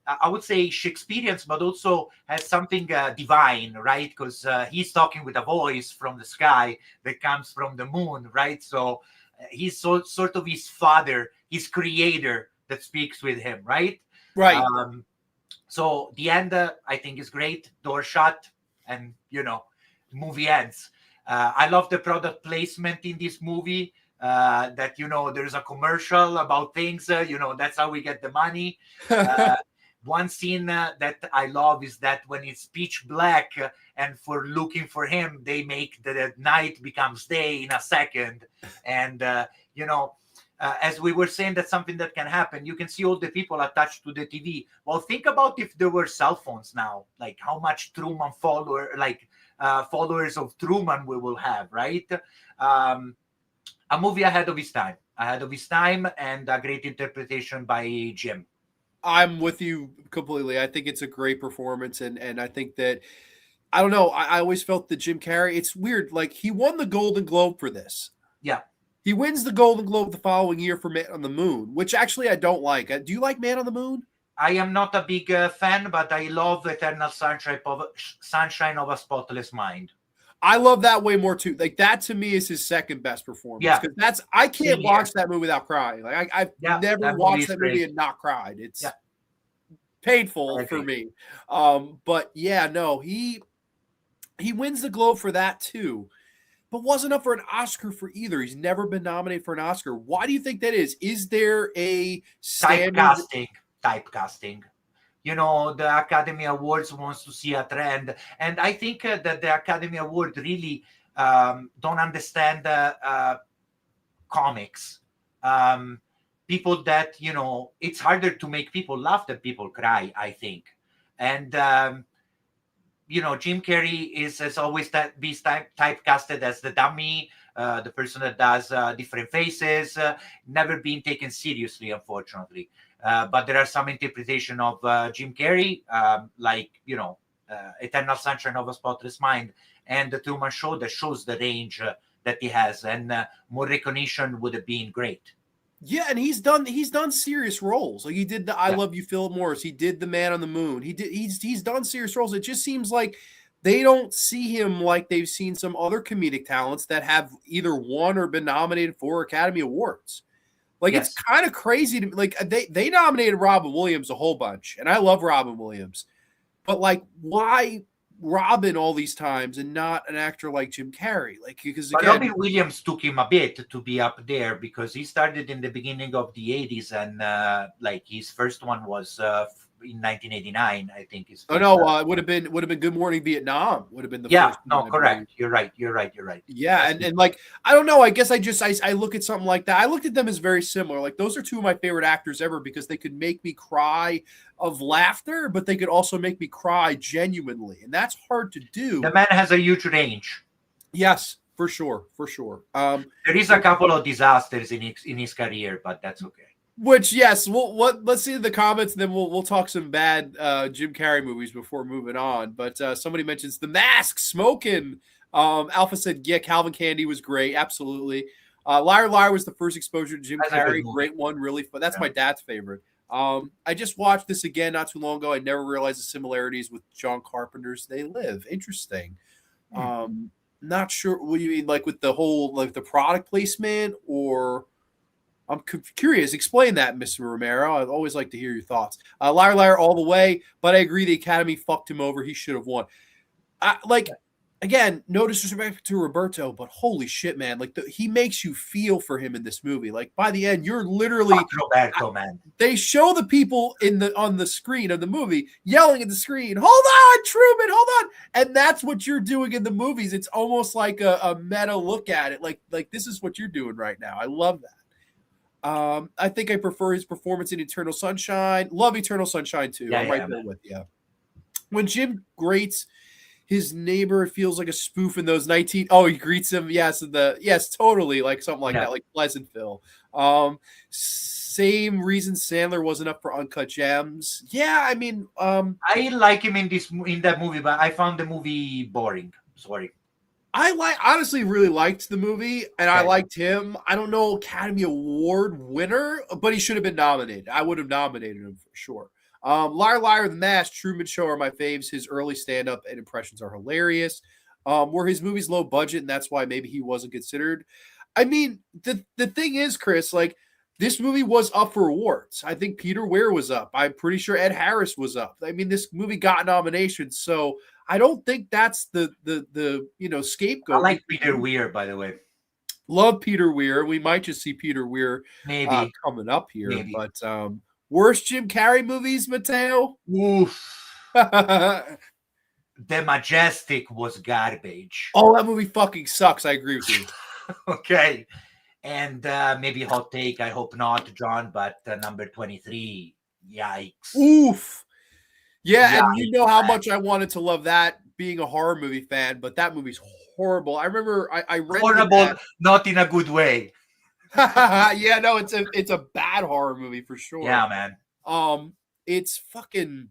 I would say Shakespearean, but also has something divine, right? Because he's talking with a voice from the sky that comes from the moon, right? So he's sort of his father, his creator that speaks with him, right? Right. So the end, I think, is great. Door shut, and movie ends. I love the product placement in this movie. That there's a commercial about things. That's how we get the money. One scene that I love is that when it's pitch black and for looking for him, they make the night becomes day in a second. And as we were saying, that's something that can happen. You can see all the people attached to the TV. Well, think about if there were cell phones now, like how much Truman followers of Truman we will have, right? A movie ahead of his time, and a great interpretation by Jim. I'm with you completely. I think it's a great performance, and I think that, I don't know, I always felt that Jim Carrey, it's weird, he won the Golden Globe for this. Yeah. He wins the Golden Globe the following year for Man on the Moon, which actually I don't like. Do you like Man on the Moon? I am not a big fan, but I love Eternal Sunshine of a Spotless Mind. I love that way more too. That to me is his second best performance. Yeah, because I can't watch that movie without crying. I've never watched that movie and not cried. It's painful for me. But yeah, no, he wins the Globe for that too, but wasn't up for an Oscar for either. He's never been nominated for an Oscar. Why do you think that is? Is there a standard? Typecasting. The Academy Awards wants to see a trend, and I think that the Academy Award really don't understand comics. People that, you know, it's harder to make people laugh than people cry, I think. And you know, Jim Carrey has always be typecasted as the dummy, the person that does different faces, never being taken seriously, unfortunately. But there are some interpretation of Jim Carrey, like, you know, Eternal Sunshine of a Spotless Mind and The Truman Show, that shows the range that he has, and more recognition would have been great. Yeah, and he's done serious roles. Like he did the I Love You, Philip Morris. He did The Man on the Moon. He's done serious roles. It just seems like they don't see him like they've seen some other comedic talents that have either won or been nominated for Academy Awards. Like It's kind of crazy to like they nominated Robin Williams a whole bunch, and I love Robin Williams, but like why Robin all these times and not an actor like Jim Carrey? Like because again, Robin Williams took him a bit to be up there because he started in the beginning of the 80s, and like his first one was in 1989, I think. It would have been Good Morning Vietnam. Would have been the first one, correct. You're right. Yeah, and like I don't know. I guess I look at something like that. I looked at them as very similar. Like those are two of my favorite actors ever because they could make me cry of laughter, but they could also make me cry genuinely, and that's hard to do. The man has a huge range. Yes, for sure. There is a couple of disasters in his career, but that's okay. Which, yes, let's see the comments, and then we'll talk some bad Jim Carrey movies before moving on. But somebody mentions The Mask, Smoking. Alpha said, yeah, Calvin Candy was great, absolutely. Liar Liar was the first exposure to Jim Carrey, great one, really fun. That's my dad's favorite. I just watched this again not too long ago. I never realized the similarities with John Carpenter's They Live. Interesting. Not sure what you mean, like with the whole like the product placement, or I'm curious. Explain that, Mr. Romero. I'd always like to hear your thoughts. Liar Liar all the way, but I agree the Academy fucked him over. He should have won. Again, no disrespect to Roberto, but holy shit, man! Like he makes you feel for him in this movie. Like by the end, you're literally Roberto, man. They show the people on the screen of the movie yelling at the screen, "Hold on, Truman, hold on!" And that's what you're doing in the movies. It's almost like a meta look at it. Like this is what you're doing right now. I love that. I think I prefer his performance in Eternal Sunshine. Love Eternal Sunshine too. I'm right there with you. When Jim grates his neighbor, it feels like a spoof in those 19. Oh, he greets him. Yes, totally, like something like that, like Pleasantville. Same reason Sandler wasn't up for Uncut Gems. Yeah, I mean, I like him in that movie, but I found the movie boring. Sorry. I honestly really liked the movie, and I liked him. I don't know Academy Award winner, but he should have been nominated. I would have nominated him for sure. Liar Liar, The Mask, Truman Show are my faves. His early stand-up and impressions are hilarious. Were his movies low budget, and that's why maybe he wasn't considered. I mean, the thing is, Chris, like this movie was up for awards. I think Peter Weir was up. I'm pretty sure Ed Harris was up. I mean, this movie got nominations, so I don't think that's the scapegoat. I like Peter Weir, by the way. Love Peter Weir. We might just see Peter Weir maybe coming up here, but worst Jim Carrey movies, Matteo? Oof. The Majestic was garbage. Oh, that movie fucking sucks. I agree with you. Okay. And maybe hot take. I hope not, John, but number 23. Yikes. Oof. Yeah, and you know how much I wanted to love that being a horror movie fan, but that movie's horrible. I remember I read horrible, not in a good way. Yeah, no, it's a bad horror movie for sure. Yeah, man. It's fucking,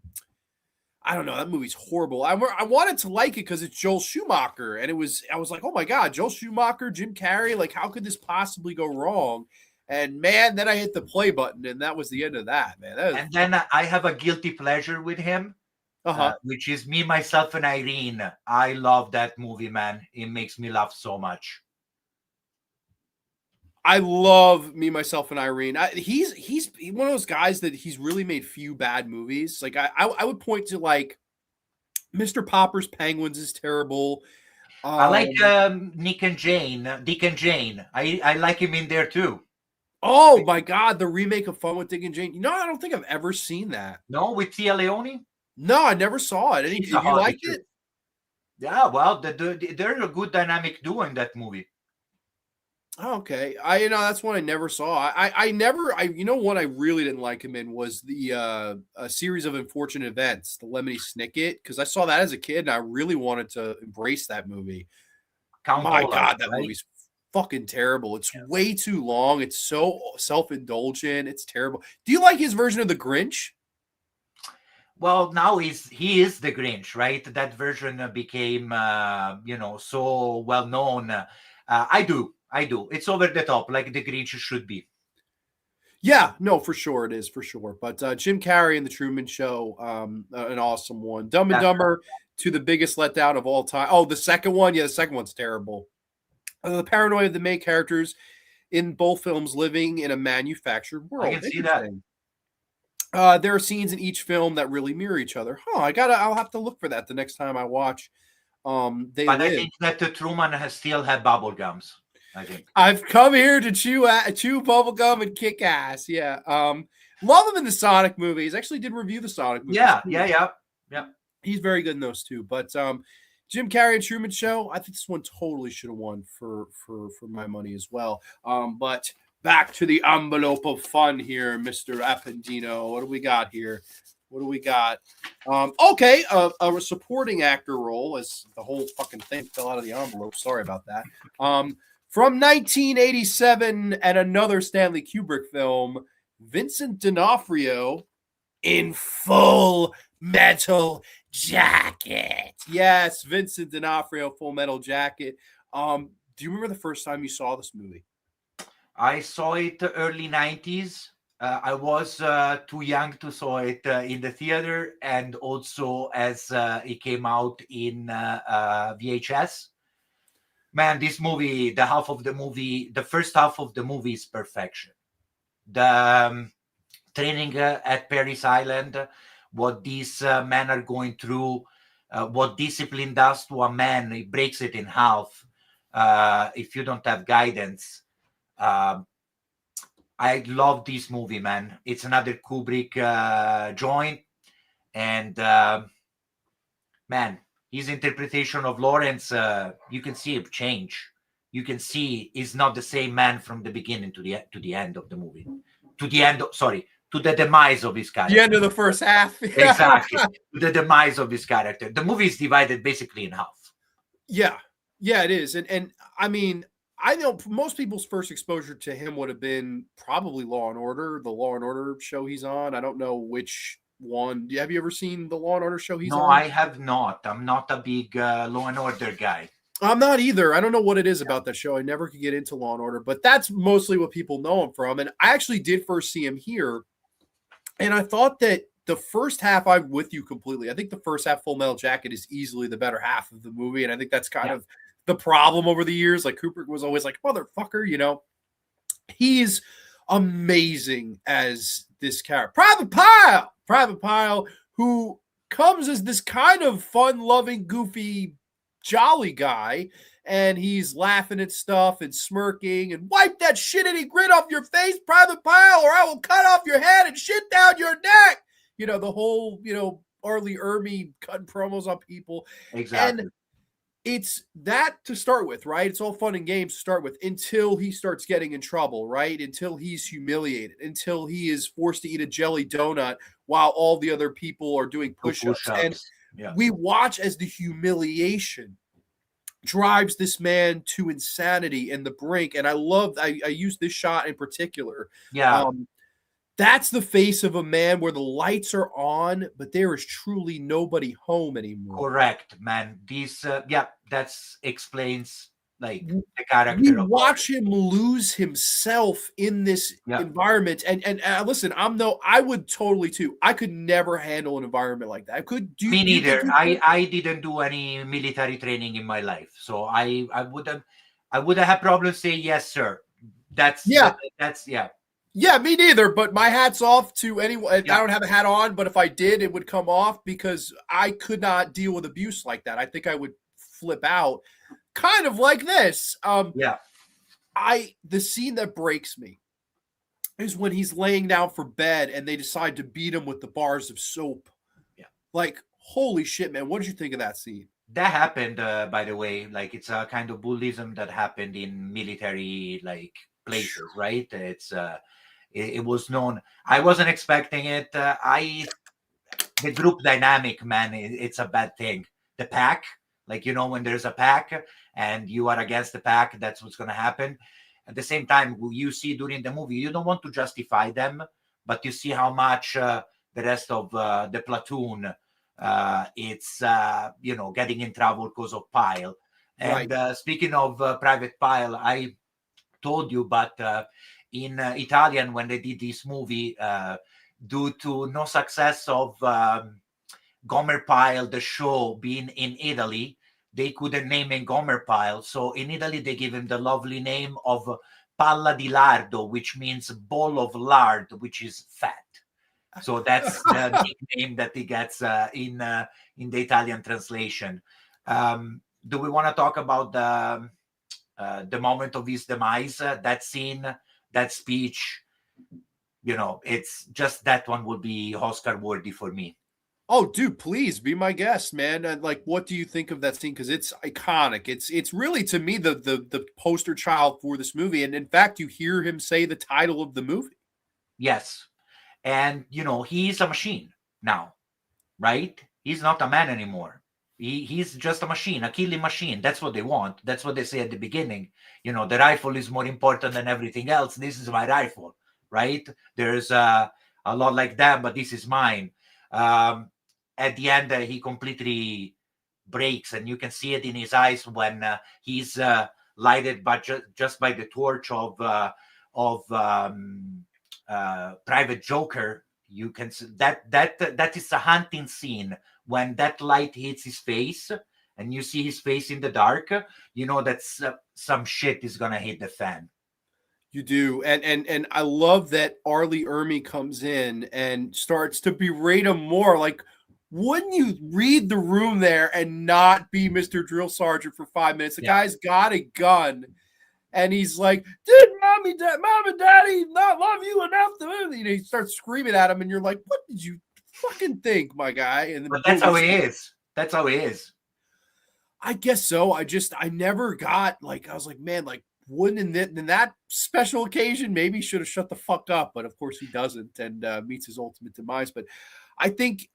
I don't know. That movie's horrible. I wanted to like it because it's Joel Schumacher, and I was like, oh my god, Joel Schumacher, Jim Carrey, like how could this possibly go wrong? And man, then I hit the play button, and that was the end of that, man. And then I have a guilty pleasure with him, which is Me, Myself, and Irene. I love that movie, man. It makes me laugh so much. I love Me, Myself, and Irene. He's one of those guys that he's really made few bad movies. Like I would point to like Mr. Popper's Penguins is terrible. I like Dick and Jane. I like him in there too. Oh my god, the remake of Fun with Dick and Jane. You know, I don't think I've ever seen that. No, with Tia Leone? No, I never saw it. Did you like it? Yeah, well, they're a good dynamic duo in that movie. Oh, okay. That's one I never saw. One I really didn't like him in was the a series of unfortunate events, the Lemony Snicket, because I saw that as a kid and I really wanted to embrace that movie. Count My Olaf, God, that right? movie's fucking terrible. It's Yes. way too long. It's so self-indulgent. It's terrible. Do you like his version of the Grinch? Well, now he is the Grinch, right? That version became so well known. I do. It's over the top, like the Grinch should be. Yeah, no, for sure it is, for sure. But Jim Carrey in the Truman Show, an awesome one. Dumb and That's Dumber to the biggest letdown of all time. Oh, the second one, yeah, the second one's terrible. The paranoia of the main characters in both films living in a manufactured I world. can see that. Interesting. There are scenes in each film that really mirror each other. I'll have to look for that the next time I watch. They But Live. I think that Truman has still had bubble gums. I think I've come here to chew bubble gum and kick ass. Yeah. Love him in the Sonic movies. Actually, did review the Sonic movies. Yeah. He's very good in those too. But Jim Carrey and Truman Show, I think this one totally should have won for my money as well. But back to the envelope of fun here, Mr. Appendino. What do we got here? Okay, a supporting actor role, as the whole fucking thing fell out of the envelope. Sorry about that. From 1987 and another Stanley Kubrick film, Vincent D'Onofrio in Full Metal Jacket. Yes, Vincent D'Onofrio, Full Metal Jacket. Do you remember the first time you saw this movie? I saw it early 90s. I was too young to saw it in the theater, and also as it came out in VHS. Man, this movie, the first half of the movie is perfection. The training at Paris Island, what these men are going through, what discipline does to a man, it breaks it in half if you don't have guidance. I love this movie, man. It's another Kubrick joint, and man, his interpretation of Lawrence, you can see it change. You can see he's not the same man from the beginning to the end of the movie. To the demise of his character. The end of the first half. Exactly. To the demise of his character. The movie is divided basically in half. Yeah, it is. And I mean, I know most people's first exposure to him would have been probably Law and Order, the Law and Order show he's on. I don't know which one. Have you ever seen the Law and Order show he's on? No, I have not. I'm not a big Law and Order guy. I'm not either. I don't know what it is about that show. I never could get into Law and Order, but that's mostly what people know him from. And I actually did first see him here, and I thought that the first half, I'm with you completely. I think the first half, Full Metal Jacket, is easily the better half of the movie, and I think that's kind of the problem over the years. Like Kubrick was always like, motherfucker, he's amazing as this character. Private Pile, who comes as this kind of fun-loving, goofy, jolly guy, and he's laughing at stuff and smirking and wipe that shitty grin off your face, Private Pile, or I will cut off your head and shit down your neck. The whole, Arlie Ermy cutting promos on people. Exactly. And it's that to start with, right? It's all fun and games to start with until he starts getting in trouble, right? Until he's humiliated, until he is forced to eat a jelly donut while all the other people are doing push-ups. And we watch as the humiliation drives this man to insanity and the brink. And I use this shot in particular. Yeah. That's the face of a man where the lights are on, but there is truly nobody home anymore. Correct, man. This, that explains like the character. We watch him lose himself in this environment. And listen, I would totally too. I could never handle an environment like that. Me neither. I didn't do any military training in my life, so I would have problems saying yes, sir. That's Yeah, me neither, but my hat's off to anyone. I don't have a hat on, but if I did, it would come off because I could not deal with abuse like that. I think I would flip out, kind of like this. The scene that breaks me is when he's laying down for bed and they decide to beat him with the bars of soap. Yeah. Like, holy shit, man. What did you think of that scene? That happened, by the way. Like, it's a kind of bullyism that happened in military like places, right? It was known. I wasn't expecting it. I The group dynamic, man, it's a bad thing. The pack, like, when there's a pack and you are against the pack, that's what's going to happen. At the same time, you see during the movie, you don't want to justify them, but you see how much the rest of the platoon, it's getting in trouble because of Pyle. Right. And speaking of Private Pyle, I told you, but in Italian, when they did this movie, due to no success of Gomer Pyle, the show being in Italy, they couldn't name him Gomer Pyle. So in Italy, they give him the lovely name of Palla di Lardo, which means ball of lard, which is fat. So that's the nickname that he gets in the Italian translation. Do we want to talk about the moment of his demise? That scene, that speech, it's just that one would be Oscar worthy for me. Oh, dude, please be my guest, man. And like, what do you think of that scene? Because it's iconic. It's really, to me, the poster child for this movie. And in fact, you hear him say the title of the movie. Yes. And he's a machine now, right? He's not a man anymore. He's just a machine, a killing machine. That's what they want. That's what they say at the beginning. The rifle is more important than everything else. This is my rifle, right? There's a lot like that, but this is mine. At the end, he completely breaks, and you can see it in his eyes when he's lighted by just by the torch of Private Joker. You can see that is a hunting scene. When that light hits his face and you see his face in the dark, that's some shit is gonna hit the fan. You do. And I love that Arlie Ermy comes in and starts to berate him more. Like, wouldn't you read the room there and not be Mr. Drill Sergeant for 5 minutes? The guy's got a gun. And he's like, did mom and daddy not love you enough to? He starts screaming at him, and you're like, what did you fucking think, my guy? And but that's how he is. That's how he is. I guess so. I never got, like, I was like, man, like, wouldn't in that special occasion maybe should have shut the fuck up, but of course he doesn't, and meets his ultimate demise. But I think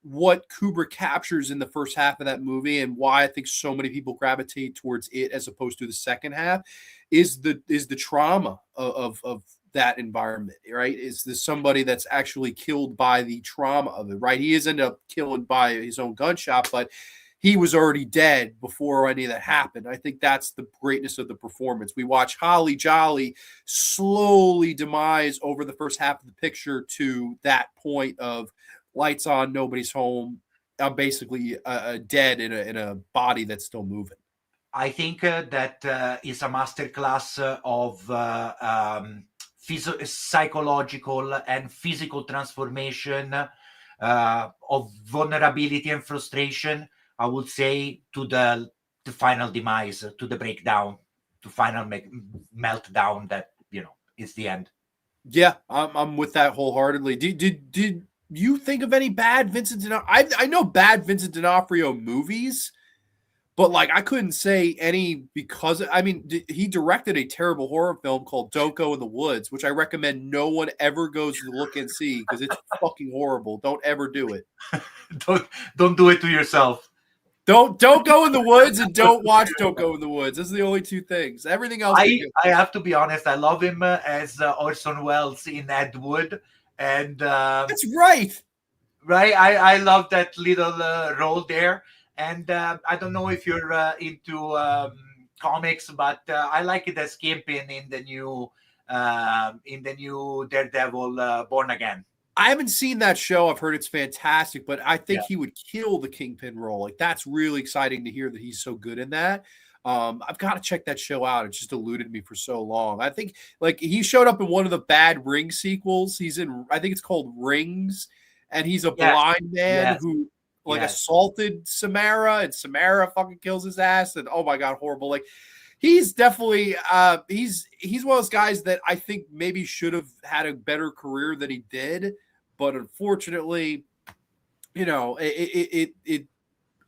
what Kubrick captures in the first half of that movie, and why I think so many people gravitate towards it as opposed to the second half, is the trauma of that environment, right? Is this somebody that's actually killed by the trauma of it, right? He is ended up killing by his own gunshot, but he was already dead before any of that happened. I think that's the greatness of the performance. We watch Holly Jolly slowly demise over the first half of the picture to that point of lights on, nobody's home. I'm basically dead in a body that's still moving. I think that is a masterclass of psychological and physical transformation, of vulnerability and frustration. I would say to the final demise, to the breakdown, to final meltdown that is the end. Yeah, I'm with that wholeheartedly. Did you think of any bad Vincent D'Onofrio? I know bad Vincent D'Onofrio movies, but like I couldn't say any because he directed a terrible horror film called Don't Go in the Woods, which I recommend no one ever goes to look and see because it's fucking horrible. Don't ever do it. Don't do it to yourself. Don't go in the woods, and don't watch Don't Go in the Woods. Those are the only two things. Everything else. I have to be honest. I love him as Orson Welles in Ed Wood, and that's right. Right, I love that little role there, and I don't know if you're into comics, but I like it as Kingpin in the new Daredevil Born Again. I haven't seen that show. I've heard it's fantastic, but I think he would kill the Kingpin role. Like, that's really exciting to hear that he's so good in that. I've got to check that show out. It just eluded me for so long. I think like he showed up in one of the bad Ring sequels. He's in, I think it's called Rings, and he's a blind man who assaulted Samara, and Samara fucking kills his ass. And oh my God, horrible. Like, he's definitely he's one of those guys that I think maybe should have had a better career than he did. But unfortunately,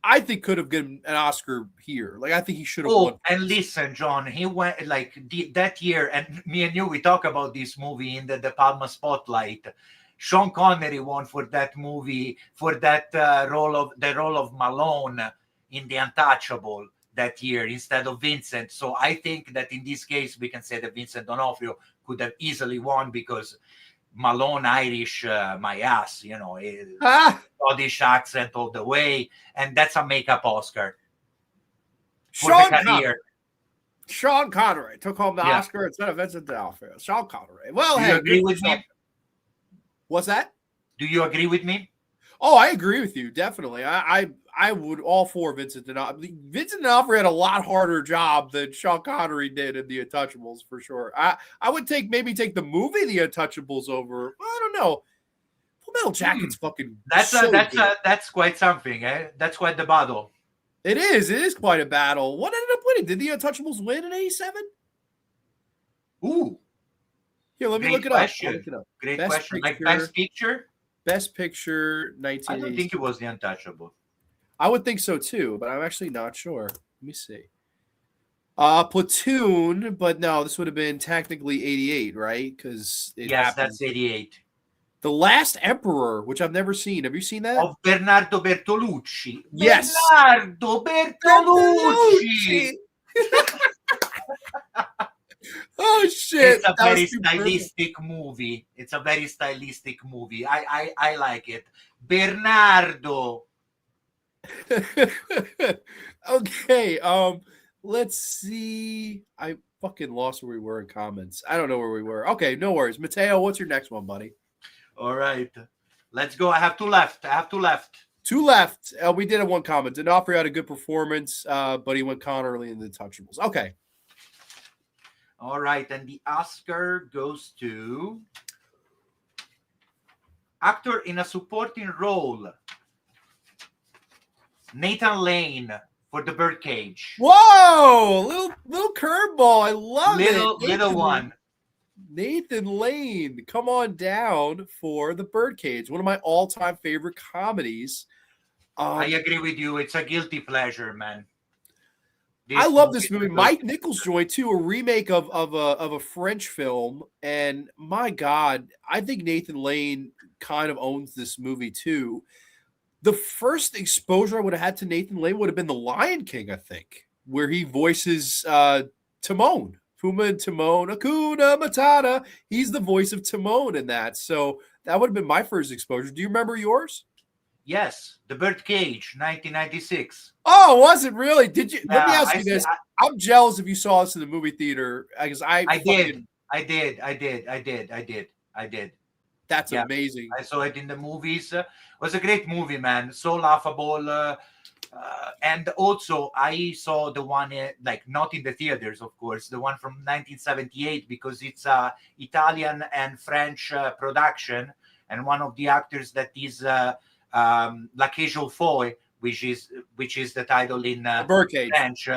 I think could have gotten an Oscar here. Like I think he should have won. Oh, and listen, John, he went like that year, and me and you, we talk about this movie in the De Palma Spotlight. Sean Connery won for that movie for that role of Malone in The Untouchable that year instead of Vincent. So I think that in this case we can say that Vincent D'Onofrio could have easily won because Malone Irish my ass, Scottish accent all the way, and that's a makeup Oscar. Sean Connery took home the Oscar instead of Vincent D'Onofrio. Sean Connery. Well, do you agree with me? What's that? Do you agree with me? Oh, I agree with you. Definitely. I would all for Vincent D'Onofrio. Vincent D'Onofrio had a lot harder job than Sean Connery did in The Untouchables for sure. I would maybe take the movie The Untouchables over. I don't know. Full Metal Jacket's fucking. That's quite something, eh? That's quite the battle. It is quite a battle. What ended up winning? Did The Untouchables win in '87? Ooh. Here, let me look it up. Great question. Like Best Picture? Best Picture, 1980s. I don't think it was The Untouchable. I would think so too, but I'm actually not sure. Let me see. Platoon, but no, this would have been technically 88, right? Because that's 88. The Last Emperor, which I've never seen. Have you seen that? Of Bernardo Bertolucci. Yes. Bernardo Bertolucci. Oh shit! It's a very stylistic movie. It's a very stylistic movie. I like it. Bernardo. Okay. Let's see. I fucking lost where we were in comments. I don't know where we were. Okay, no worries. Matteo, what's your next one, buddy? All right. Let's go. I have two left. Two left. We did have one comment. D'Onofrio had a good performance, but he went Connery in The Untouchables. Okay. All right, and the Oscar goes to actor in a supporting role, Nathan Lane for The Birdcage. Whoa, little curveball. I love it. Little one. Nathan Lane, come on down for The Birdcage, one of my all-time favorite comedies. I agree with you. It's a guilty pleasure, man. I love this movie. Mike Nichols joined too, a remake of a French film, and my God, I think Nathan Lane kind of owns this movie too. The first exposure I would have had to Nathan Lane would have been The Lion King, I think, where he voices Timon, Puma and Timon, Hakuna Matata. He's the voice of Timon in that, so that would have been my first exposure. Do you remember yours? Yes, The Birdcage, 1996. Oh, was it really? Did you? Let me ask you this. I'm jealous if you saw this in the movie theater because I did. That's amazing. I saw it in the movies. It was a great movie, man. So laughable. And also, I saw the one, like not in the theaters, of course, the one from 1978 because it's a Italian and French production, and one of the actors that is La Cage aux Folles, which is the title in French,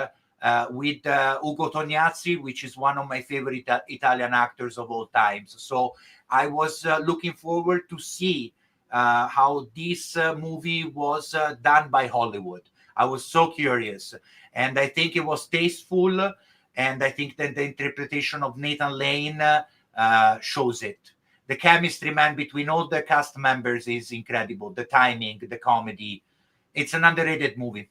with Ugo Tognazzi, which is one of my favorite Italian actors of all times. So I was looking forward to see how this movie was done by Hollywood. I was so curious, and I think it was tasteful, and I think that the interpretation of Nathan Lane shows it. The chemistry, man, between all the cast members is incredible. The timing, the comedy. It's an underrated movie.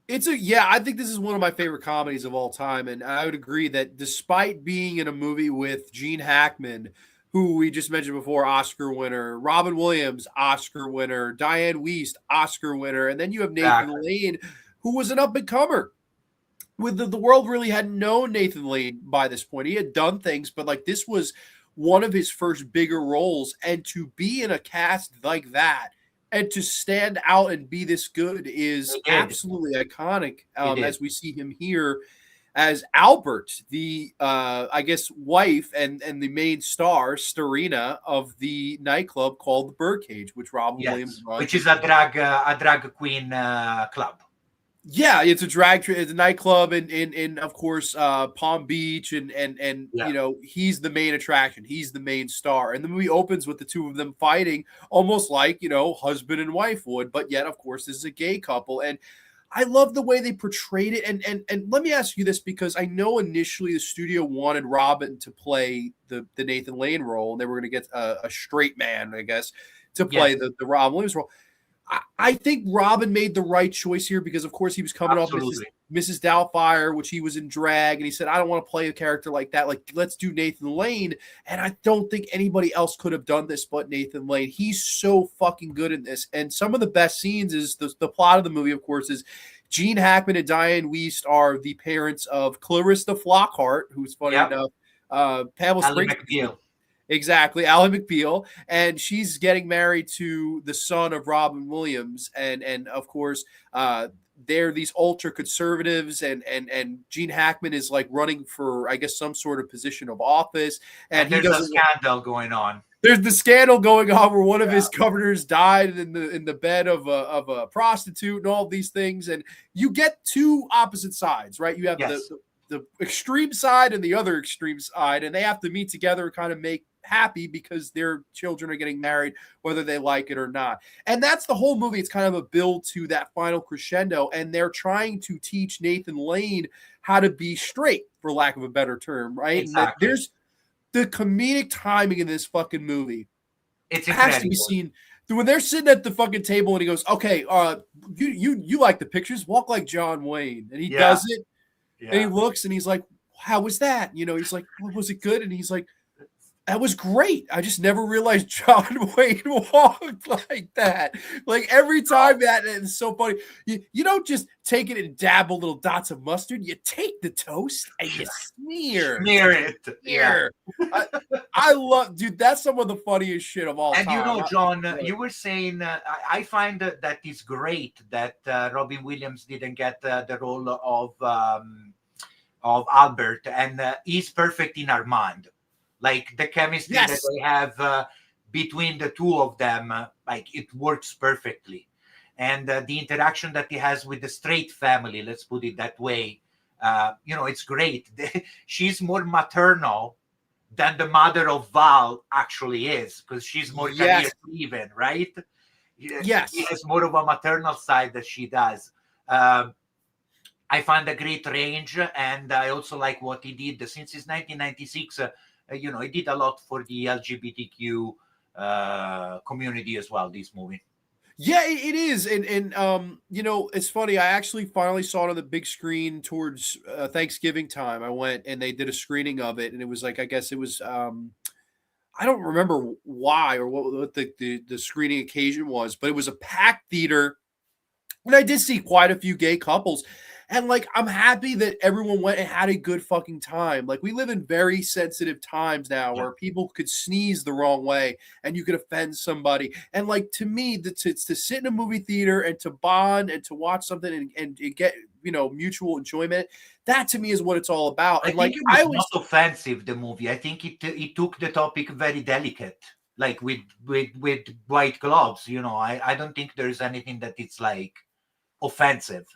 I think this is one of my favorite comedies of all time. And I would agree that despite being in a movie with Gene Hackman, who we just mentioned before, Oscar winner, Robin Williams, Oscar winner, Diane Wiest, Oscar winner, and then you have Nathan Lane, who was an up-and-comer. The world really hadn't known Nathan Lane by this point. He had done things, but like this was one of his first bigger roles, and to be in a cast like that and to stand out and be this good is absolutely iconic. As we see him here as Albert, the I guess wife and the main star Starina of the nightclub called the Birdcage, which Robin Williams runs, which is a drag queen club. Yeah, it's a nightclub in of course Palm Beach, and you know, he's the main attraction, he's the main star, and the movie opens with the two of them fighting almost like, you know, husband and wife would, but yet of course this is a gay couple. And I love the way they portrayed it. And let me ask you this, because I know initially the studio wanted Robin to play the Nathan Lane role, and they were going to get a straight man, I guess, to play Yes, the Robin Williams role. I think Robin made the right choice here because, of course, he was coming off absolutely. Mrs. Doubtfire, which he was in drag, and he said, I don't want to play a character like that. Like, let's do Nathan Lane. And I don't think anybody else could have done this but Nathan Lane. He's so fucking good in this. And some of the best scenes is the plot of the movie, of course, is Gene Hackman and Diane Wiest are the parents of Clarissa Flockhart, who's funny Yep. enough, Pamela Ali Springs. McBeal. Exactly, Ally McBeal, and she's getting married to the son of Robin Williams, and of course, they're these ultra conservatives, and Gene Hackman is like running for, I guess, some sort of position of office, and he there's a doesn't. scandal going on. There's the scandal going on where one of his governors died in the bed of a prostitute and all these things, and you get two opposite sides, right? You have the extreme side and the other extreme side, and they have to meet together and kind of make happy because their children are getting married, whether they like it or not. And that's the whole movie. It's kind of a build to that final crescendo, and they're trying to teach Nathan Lane how to be straight, for lack of a better term, right? Exactly. There's the comedic timing in this fucking movie. It's has to be seen. When they're sitting at the fucking table and he goes, okay, you like the pictures, walk like John Wayne. And he does it. Yeah. And he looks and he's like, how was that? You know, he's like, well, was it good? And he's like, that was great. I just never realized John Wayne walked like that. Like every time that, it's so funny. You don't just take it and dab a little dots of mustard. You take the toast and you smear it. Smear. Yeah. I love, dude, that's some of the funniest shit of all time. And you know, John, you were saying, I find that it's great that Robin Williams didn't get the role of Albert, and he's perfect in Armand. Like the chemistry that they have between the two of them, like it works perfectly. And the interaction that he has with the straight family, let's put it that way, you know, it's great. She's more maternal than the mother of Val actually is, because she's more career-driven, right? Yes. He has more of a maternal side that she does. I find a great range, and I also like what he did since his 1996. You know, he did a lot for the LGBTQ community as well, this movie. Yeah, it is. And you know, it's funny. I actually finally saw it on the big screen towards Thanksgiving time. I went and they did a screening of it, and it was like, I guess it was, I don't remember why or what the screening occasion was, but it was a packed theater. And I did see quite a few gay couples. And like, I'm happy that everyone went and had a good fucking time. Like, we live in very sensitive times now where people could sneeze the wrong way and you could offend somebody. And like, to me, to sit in a movie theater and to bond and to watch something and get, you know, mutual enjoyment, that to me is what it's all about. And I think it was not offensive, the movie. I think it took the topic very delicate, like with white gloves. You know, I don't think there's anything that it's like offensive.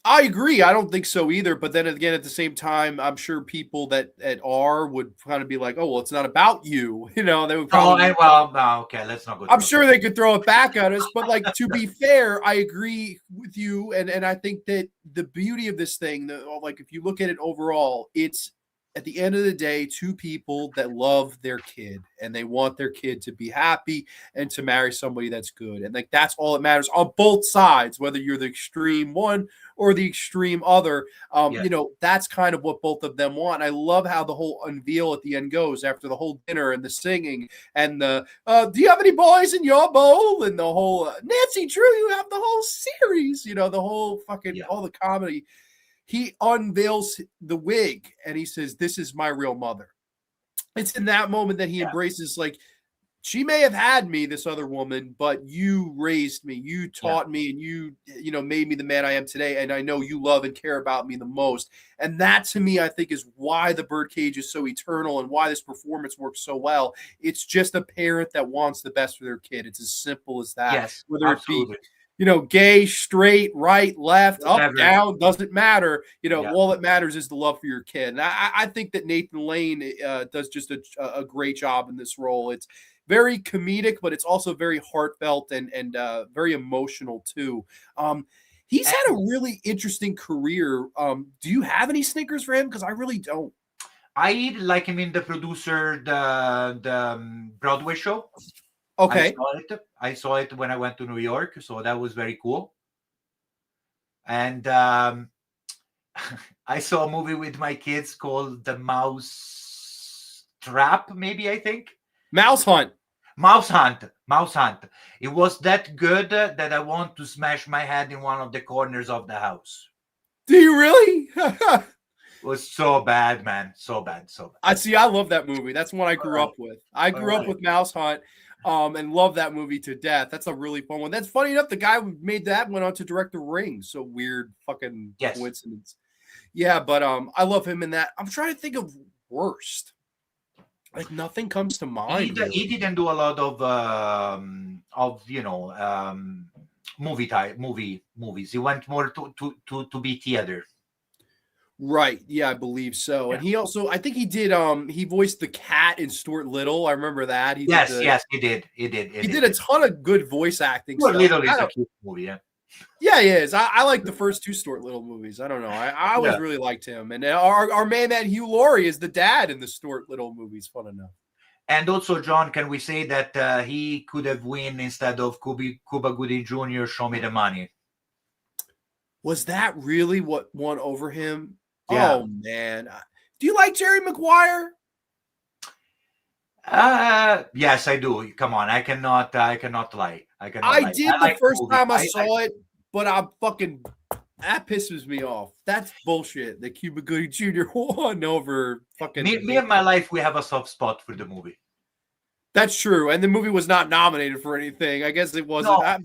I agree. I don't think so either. But then again, at the same time, I'm sure people that are would kind of be like, "Oh, well, it's not about you." You know, they would probably. No, okay, let's not go. I'm sure they could throw it back at us, but like, to be fair, I agree with you, and I think that the beauty of this thing, like if you look at it overall, it's at the end of the day, two people that love their kid and they want their kid to be happy and to marry somebody that's good. And like, that's all that matters on both sides, whether you're the extreme one or the extreme other. You know, that's kind of what both of them want. I love how the whole unveil at the end goes after the whole dinner and the singing and the, do you have any boys in your bowl? And the whole, Nancy Drew, you have the whole series, you know, the whole fucking, all the comedy. He unveils the wig and he says, "This is my real mother." It's in that moment that he embraces, like, she may have had me, this other woman, but you raised me, you taught me, and you know, made me the man I am today. And I know you love and care about me the most. And that, to me, I think is why The Birdcage is so eternal and why this performance works so well. It's just a parent that wants the best for their kid. It's as simple as that. Yes, whether it be, you know, gay, straight, right, left, up, down, doesn't matter. You know, all that matters is the love for your kid. And I think that Nathan Lane does just a great job in this role. It's very comedic, but it's also very heartfelt and very emotional too. He's had a really interesting career. Do you have any snickers for him? Because I really don't. I like him in the producer, the Broadway show. Okay. I saw it when I went to New York, so that was very cool. And I saw a movie with my kids called The Mouse Trap, maybe, I think. Mouse Hunt. Mouse Hunt. It was that good that I want to smash my head in one of the corners of the house. Do you really? It was so bad, man. So bad. I love that movie. That's one I grew up with. I grew up with Mouse Hunt. And love that movie to death. That's a really fun one. That's funny enough. The guy who made that went on to direct The Ring. So weird fucking coincidence. Yeah, but I love him in that. I'm trying to think of worst. Like nothing comes to mind. He didn't do a lot of movies. He went more to be theater. Right. Yeah, I believe so. Yeah. And he also, I think he did, he voiced the cat in Stuart Little. I remember that. He did. He did a ton of good voice acting stuff. Little is a cute movie, yeah. Yeah, he is. I like the first two Stuart Little movies. I don't know. I always really liked him. And our main man, Hugh Laurie, is the dad in the Stuart Little movies. Fun enough. And also, John, can we say that he could have won instead of Cuba Gooding Jr., Show Me the Money? Was that really what won over him? Yeah. Oh, man. Do you like Jerry Maguire? Yes, I do. Come on. I cannot lie. I did the first time I saw it, but that pisses me off. That's bullshit. The Cuba Gooding Jr. won over fucking. Me and my life, we have a soft spot for the movie. That's true. And the movie was not nominated for anything. I guess it wasn't. No.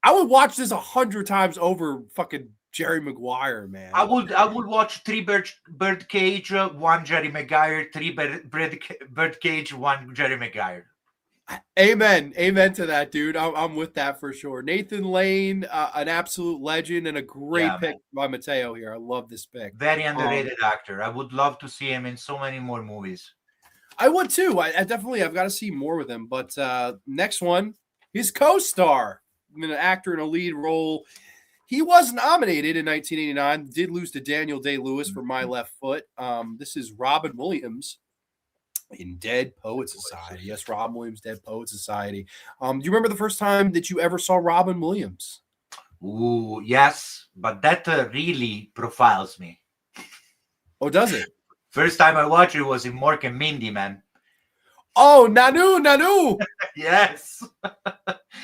I would watch this 100 times over fucking Jerry Maguire, man. I would watch 3 Birdcage, 1 Jerry Maguire, 3 Birdcage, 1 Jerry Maguire. Amen to that, dude. I'm with that for sure. Nathan Lane, an absolute legend and a great pick by Matteo here. I love this pick. Very underrated actor. I would love to see him in so many more movies. I would too. I've got to see more with him. But next one, his co-star, an actor in a lead role. He was nominated in 1989. Did lose to Daniel Day-Lewis for My Left Foot. This is Robin Williams in Dead Poets Society. Yes, Robin Williams, Dead Poets Society. Do you remember the first time that you ever saw Robin Williams? Ooh, yes, but that really profiles me. Oh, does it? First time I watched it was in Mork and Mindy, man. Oh, Nanu. Yes.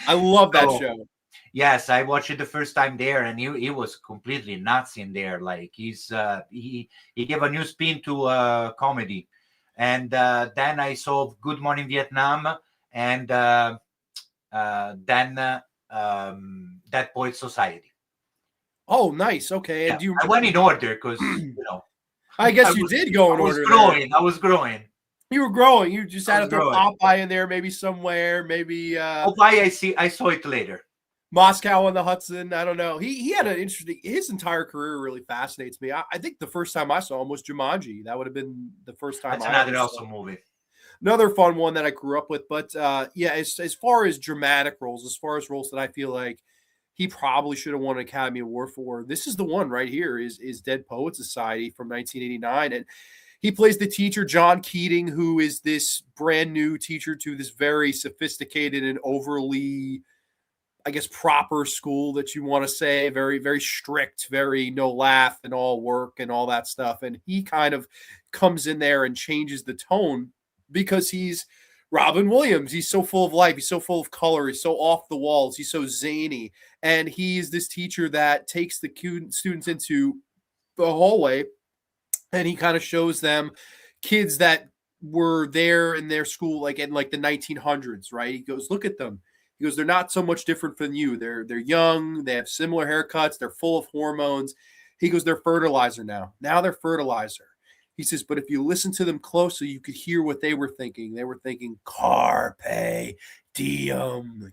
I love that show. Yes, I watched it the first time there, and he was completely nuts in there. Like he gave a new spin to comedy. And then I saw Good Morning Vietnam, and then Dead Poets Society. Oh, nice. Okay. And I went in order because I guess you did go in order. I was growing. You were growing. You just had to throw Popeye in there, maybe somewhere, maybe. Popeye, I saw it later. Moscow on the Hudson. I don't know. He had an interesting. His entire career really fascinates me. I think the first time I saw him was Jumanji. That would have been the first time. That's another awesome movie. Another fun one that I grew up with. But as far as dramatic roles, as far as roles that I feel like he probably should have won an Academy Award for, this is the one right here. Is Dead Poets Society from 1989, and he plays the teacher John Keating, who is this brand new teacher to this very sophisticated and overly, I guess, proper school that you want to say, very, very strict, very no laugh and all work and all that stuff. And he kind of comes in there and changes the tone because he's Robin Williams. He's so full of life. He's so full of color. He's so off the walls. He's so zany. And he's this teacher that takes the students into the hallway and he kind of shows them kids that were there in their school, like in like the 1900s, right? He goes, look at them. He goes, they're not so much different from you. They're young. They have similar haircuts. They're full of hormones. He goes, they're fertilizer now. Now they're fertilizer. He says, but if you listen to them closely, you could hear what they were thinking. They were thinking, carpe diem,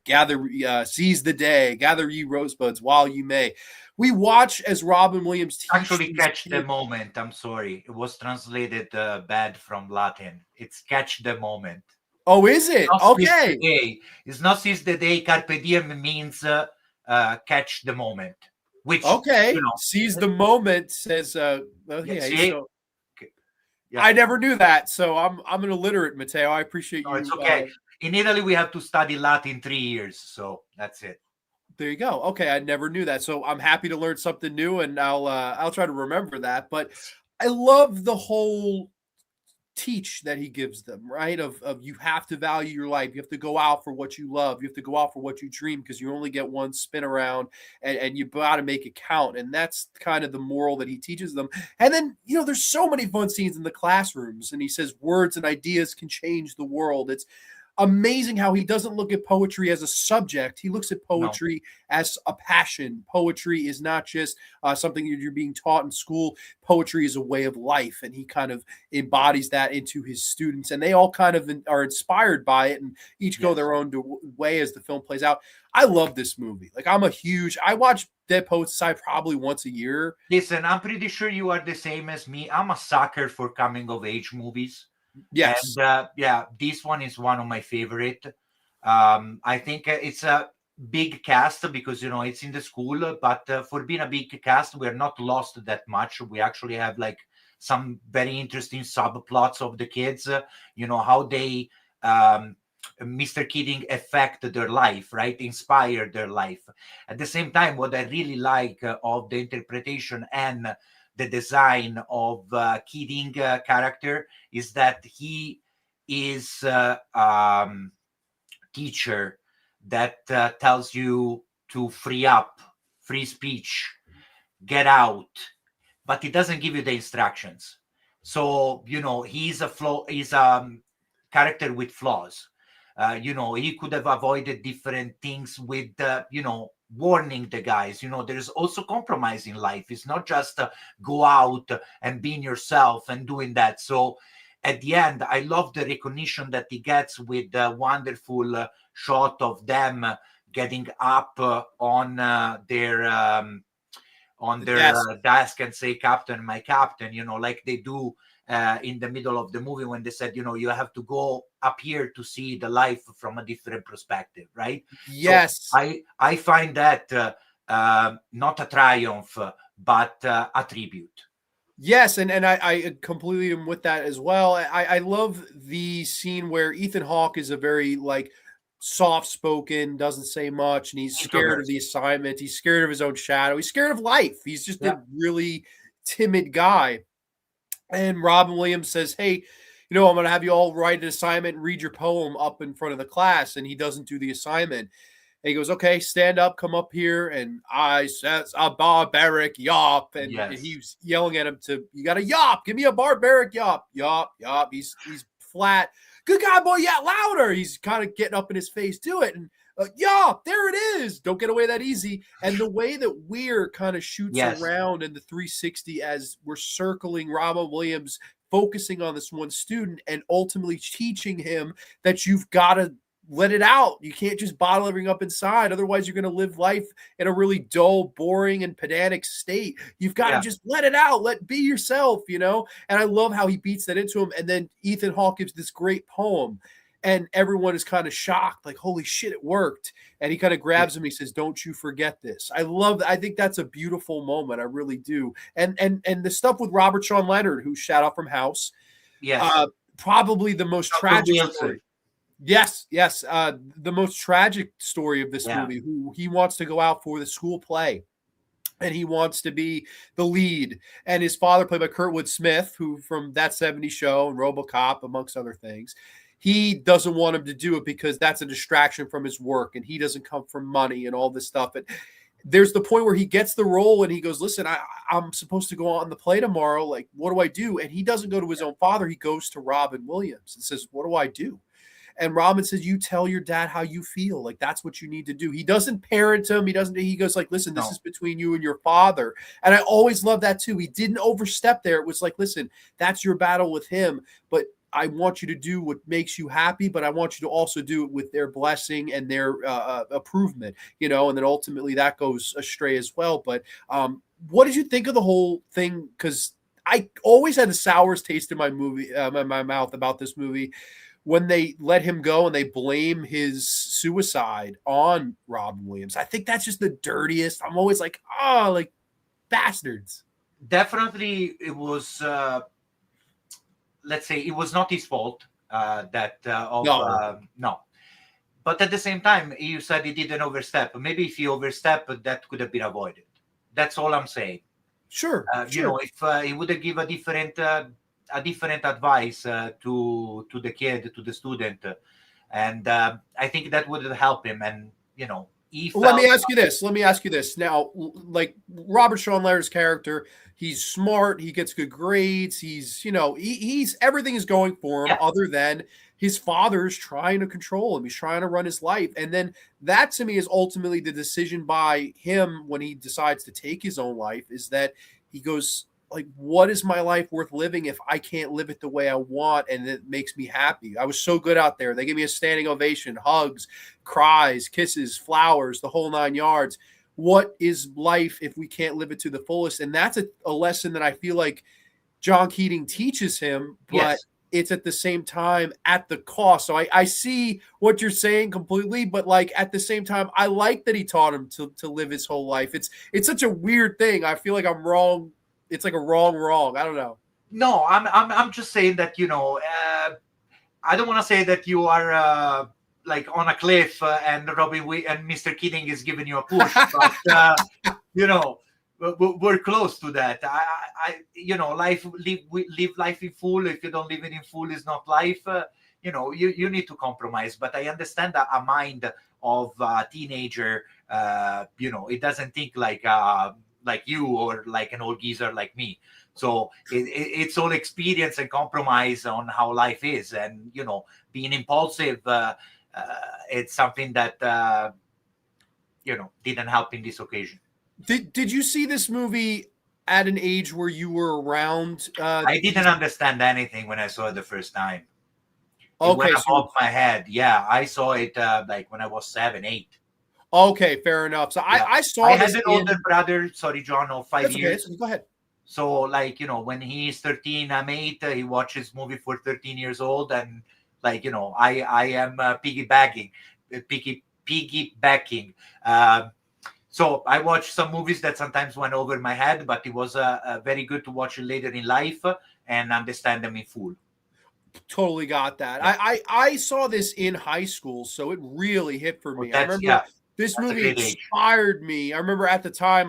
seize the day, gather ye rosebuds while you may. We watch as Robin Williams actually catch the moment. I'm sorry. It was translated bad from Latin. It's catch the moment. Oh, is it? Okay. It's not seize the day. Carpe diem means catch the moment. which, Okay, seize the moment, says okay. see, So yeah, I never knew that, so I'm an illiterate, Matteo. I appreciate no, it's you. okay. In Italy, we have to study Latin 3 years, so that's it. There you go. Okay, I never knew that, so I'm happy to learn something new, and I'll try to remember that. But I love the whole teach that he gives them, right? Of you have to value your life. You have to go out for what you love. You have to go out for what you dream, because you only get one spin around, and you got to make it count. And that's kind of the moral that he teaches them. And then, there's so many fun scenes in the classrooms, and he says words and ideas can change the world. It's amazing how he doesn't look at poetry as a subject. He looks at No, poetry as a passion. Poetry is not just something that you're being taught in school. Poetry is a way of life, and he kind of embodies that into his students, and they all kind of are inspired by it, and each go their own way as the film plays out. I love this movie. Like, I watch Dead Poets Society probably once a year. listen, I'm pretty sure you are the same as me. I'm a sucker for coming of age movies. Yes. And this one is one of my favorite. I think it's a big cast because it's in the school, but for being a big cast, we're not lost that much. We actually have like some very interesting subplots of the kids. How they Mr. Kidding affect their life, right? Inspire their life. At the same time, what I really like of the interpretation and the design of Kidding character is that he is teacher that tells you to free up, free speech, get out, but he doesn't give you the instructions. So he's a character with flaws. He could have avoided different things with warning the guys. There's also compromise in life. It's not just go out and being yourself and doing that. So at the end, I love the recognition that he gets with the wonderful shot of them getting up on their desk and say, "Captain, my captain," like they do in the middle of the movie when they said, you have to go up here to see the life from a different perspective, right? Yes. So I find that not a triumph, but a tribute. Yes, and I completely am with that as well. I love the scene where Ethan Hawke is a very soft spoken, doesn't say much, and he's scared of the assignment. He's scared of his own shadow. He's scared of life. He's just a really timid guy. And Robin Williams says, "Hey, I'm going to have you all write an assignment and read your poem up in front of the class." And he doesn't do the assignment. And he goes, "Okay, stand up, come up here." And I says a barbaric yop. And he's yelling at him you got to yop. Give me a barbaric yop. Yop, yop. He's flat. Good God, boy, yeah, louder. He's kind of getting up in his face. Do it. And yop, there it is. Don't get away that easy. And the way that Weir kind of shoots around in the 360 as we're circling Robin Williams, focusing on this one student and ultimately teaching him that you've got to let it out. You can't just bottle everything up inside. Otherwise, you're going to live life in a really dull, boring, and pedantic state. You've got to just let it out. Be yourself, And I love how he beats that into him. And then Ethan Hawke gives this great poem. And everyone is kind of shocked, like, holy shit, it worked. And he kind of grabs him. He says, "Don't you forget this." I think that's a beautiful moment. I really do. And the stuff with Robert Sean Leonard, who shot out from House. Yes. Probably the most tragic story. Yes. The most tragic story of this movie, who he wants to go out for the school play. And he wants to be the lead. And his father, played by Kurtwood Smith, who from That 70s Show and RoboCop, amongst other things, he doesn't want him to do it because that's a distraction from his work, and he doesn't come from money and all this stuff. And there's the point where he gets the role and he goes, "Listen, I'm supposed to go on the play tomorrow. Like, what do I do?" And he doesn't go to his own father. He goes to Robin Williams and says, "What do I do?" And Robin says, "You tell your dad how you feel. Like, that's what you need to do." He doesn't parent him. He goes like, "Listen, this is between you and your father." And I always love that too. He didn't overstep there. It was like, "Listen, that's your battle with him. But I want you to do what makes you happy, but I want you to also do it with their blessing and their approval, and then ultimately that goes astray as well." But what did you think of the whole thing? Because I always had the sourest taste in my mouth about this movie when they let him go and they blame his suicide on Robin Williams. I think that's just the dirtiest. I'm always like, oh, like bastards. Definitely, it was. Let's say it was not his fault. No. But at the same time, you said he didn't overstep. Maybe if he overstepped, that could have been avoided. That's all I'm saying. Sure. You know, if he would have given a different advice to the kid, to the student, and I think that would have helped him. And you know, let me ask you this. Now, like Robert Sean Lehrer's character, he's smart. He gets good grades. He's, you know, he's everything is going for him other than his father's trying to control him. He's trying to run his life. And then that to me is ultimately the decision by him when he decides to take his own life, is that he goes like, what is my life worth living if I can't live it the way I want and it makes me happy? I was so good out there. They gave me a standing ovation, hugs, cries, kisses, flowers, the whole 9 yards. What is life if we can't live it to the fullest? And that's a lesson that I feel like John Keating teaches him, but it's at the same time at the cost. So I see what you're saying completely, but like at the same time, I like that he taught him to live his whole life. It's such a weird thing. I feel like I'm wrong. It's like a wrong. I don't know. No, I'm just saying that, you know, I don't want to say that you are like on a cliff and Mr. Keating is giving you a push, but you know, we're close to that. I you know, live life in full. If you don't live it in full, is not life. You know, you need to compromise. But I understand that a mind of a teenager, you know, it doesn't think like you or like an old geezer like me. So it's all experience and compromise on how life is. And, you know, being impulsive, it's something that, you know, didn't help in this occasion. Did you see this movie at an age where you were around? I didn't understand anything when I saw it the first time. Okay, it went above my head. Yeah, I saw it like when I was 7, 8. Okay, fair enough. So yeah. I saw. I had an older brother. Sorry, John, of 5 years. Okay. Go ahead. So, like, you know, when he's 13, I'm 8. He watches movie for 13 years old, and like, you know, I am piggybacking. So I watched some movies that sometimes went over my head, but it was very good to watch it later in life and understand them in full. Totally got that. Yeah. I saw this in high school, so it really hit for me. I remember this movie inspired me. I remember at the time,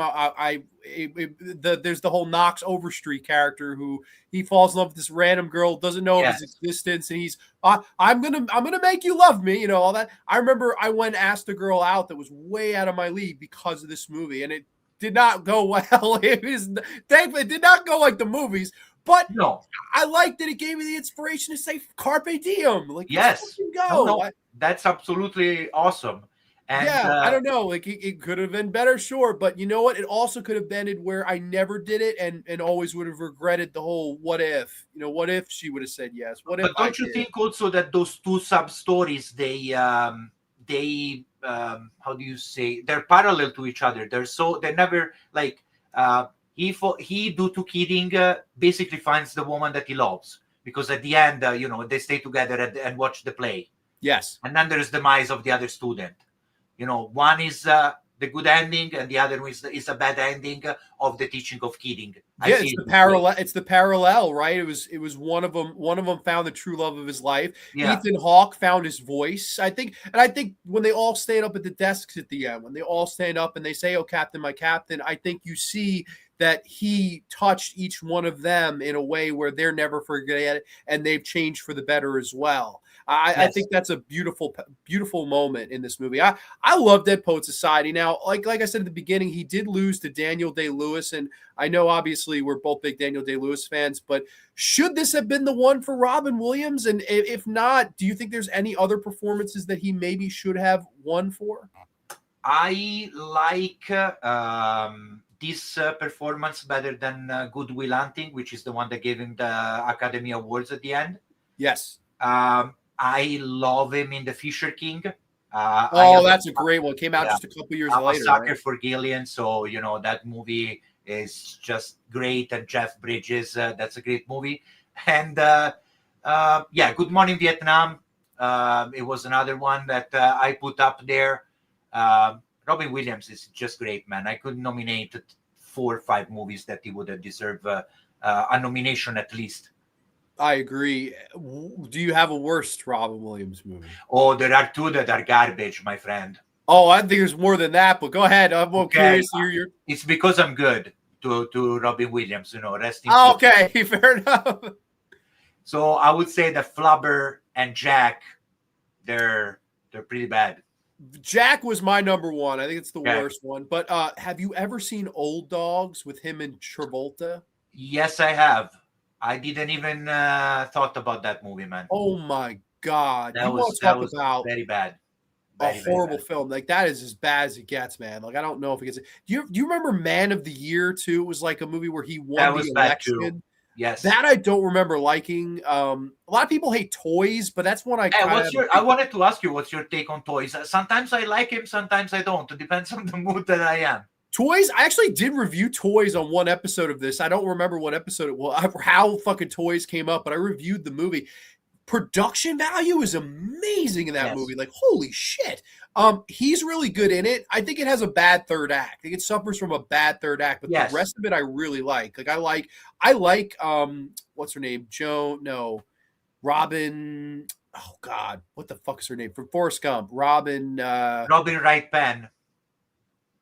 there's the whole Knox Overstreet character who he falls in love with this random girl, doesn't know of his existence, and he's I'm gonna make you love me, you know, all that. I remember I went and asked a girl out that was way out of my league because of this movie, and it did not go well. Thankfully, it did not go like the movies. But no, I liked that it gave me the inspiration to say "Carpe diem." Like, yes, go. No, that's absolutely awesome. And, I don't know. Like, it could have been better, sure, but you know what? It also could have ended where I never did it, and always would have regretted the whole "what if." You know, what if she would have said yes? What if? But don't you think also that those two sub stories they how do you say, they're parallel to each other? They're never like. He due to Keating basically finds the woman that he loves, because at the end, you know, they stay together and watch the play. Yes. And then there's the demise of the other student. You know, one is the good ending, and the other is a bad ending of the teaching of Keating. Yeah, it's the parallel. It's the parallel, right? It was one of them. One of them found the true love of his life. Yeah. Ethan Hawke found his voice, I think. And I think when they all stand up at the desks at the end, when they all stand up and they say, "Oh, Captain, my Captain," I think you see that he touched each one of them in a way where they're never forget it, and they've changed for the better as well. I think that's a beautiful, beautiful moment in this movie. I love Dead Poet Society. Now, like I said at the beginning, he did lose to Daniel Day-Lewis, and I know obviously we're both big Daniel Day-Lewis fans, but should this have been the one for Robin Williams? And if not, do you think there's any other performances that he maybe should have won for? I like this performance better than Good Will Hunting, which is the one that gave him the Academy Awards at the end. Yes. I love him in The Fisher King. That's a great one. Came out just a couple years later. I'm a sucker for Gillian, so you know that movie is just great. And Jeff Bridges, that's a great movie. And Good Morning Vietnam, It was another one that I put up there. Robin Williams is just great, man. I could nominate 4 or 5 movies that he would have deserved a nomination at least. I agree. Do you have a worst Robin Williams movie? Oh, there are 2 that are garbage, my friend. Oh, I think there's more than that, but go ahead. I'm curious. It's because I'm good to Robin Williams, rest in peace. Okay, fair enough. So I would say that Flubber and Jack, they're pretty bad. Jack was my number 1. I think it's the worst one. But have you ever seen Old Dogs with him and Travolta? Yes, I have. I didn't even thought about that movie, man. Oh my God. That was very bad. A horrible film. Like, that is as bad as it gets, man. Like, I don't know if it gets it. Do you remember Man of the Year too? It was like a movie where he won the election. Bad too. Yes. That I don't remember liking. A lot of people hate Toys, but that's one I wanted to ask you, what's your take on Toys? Sometimes I like him, sometimes I don't. It depends on the mood that I am. Toys, I actually did review Toys on one episode of this. I don't remember what episode it was, how fucking Toys came up, but I reviewed the movie. Production value is amazing in that movie. Like, holy shit. He's really good in it. I think it has a bad third act. I think it suffers from a bad third act, but the rest of it I really like. Like, I like what's her name? Robin. Oh God, what the fuck is her name? From Forrest Gump. Robin Wright Penn.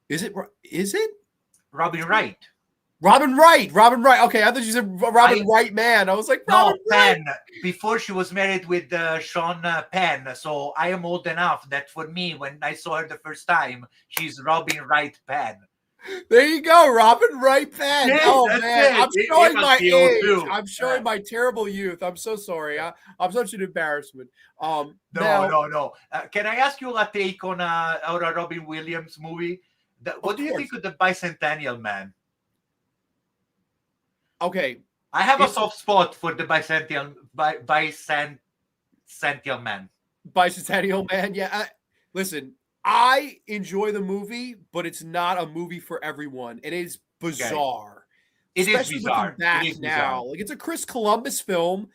Is it? Robin Wright. Robin Wright. Okay, I thought you said Robin Wright man. I was like, Robin Penn. Before she was married with Sean Penn. So I am old enough that for me, when I saw her the first time, she's Robin Wright Penn. There you go, Robin Wright Penn. Yeah, oh man, I'm showing my age. Too. I'm showing my terrible youth. I'm so sorry. I'm such an embarrassment. No. Can I ask you a take on a Robin Williams movie? What do you think of the Bicentennial Man? Okay, I have a soft spot for the Bicentennial Man. Bicentennial Man, yeah. Listen, I enjoy the movie, but it's not a movie for everyone. It is bizarre. It is bizarre. Like, it's a Chris Columbus film.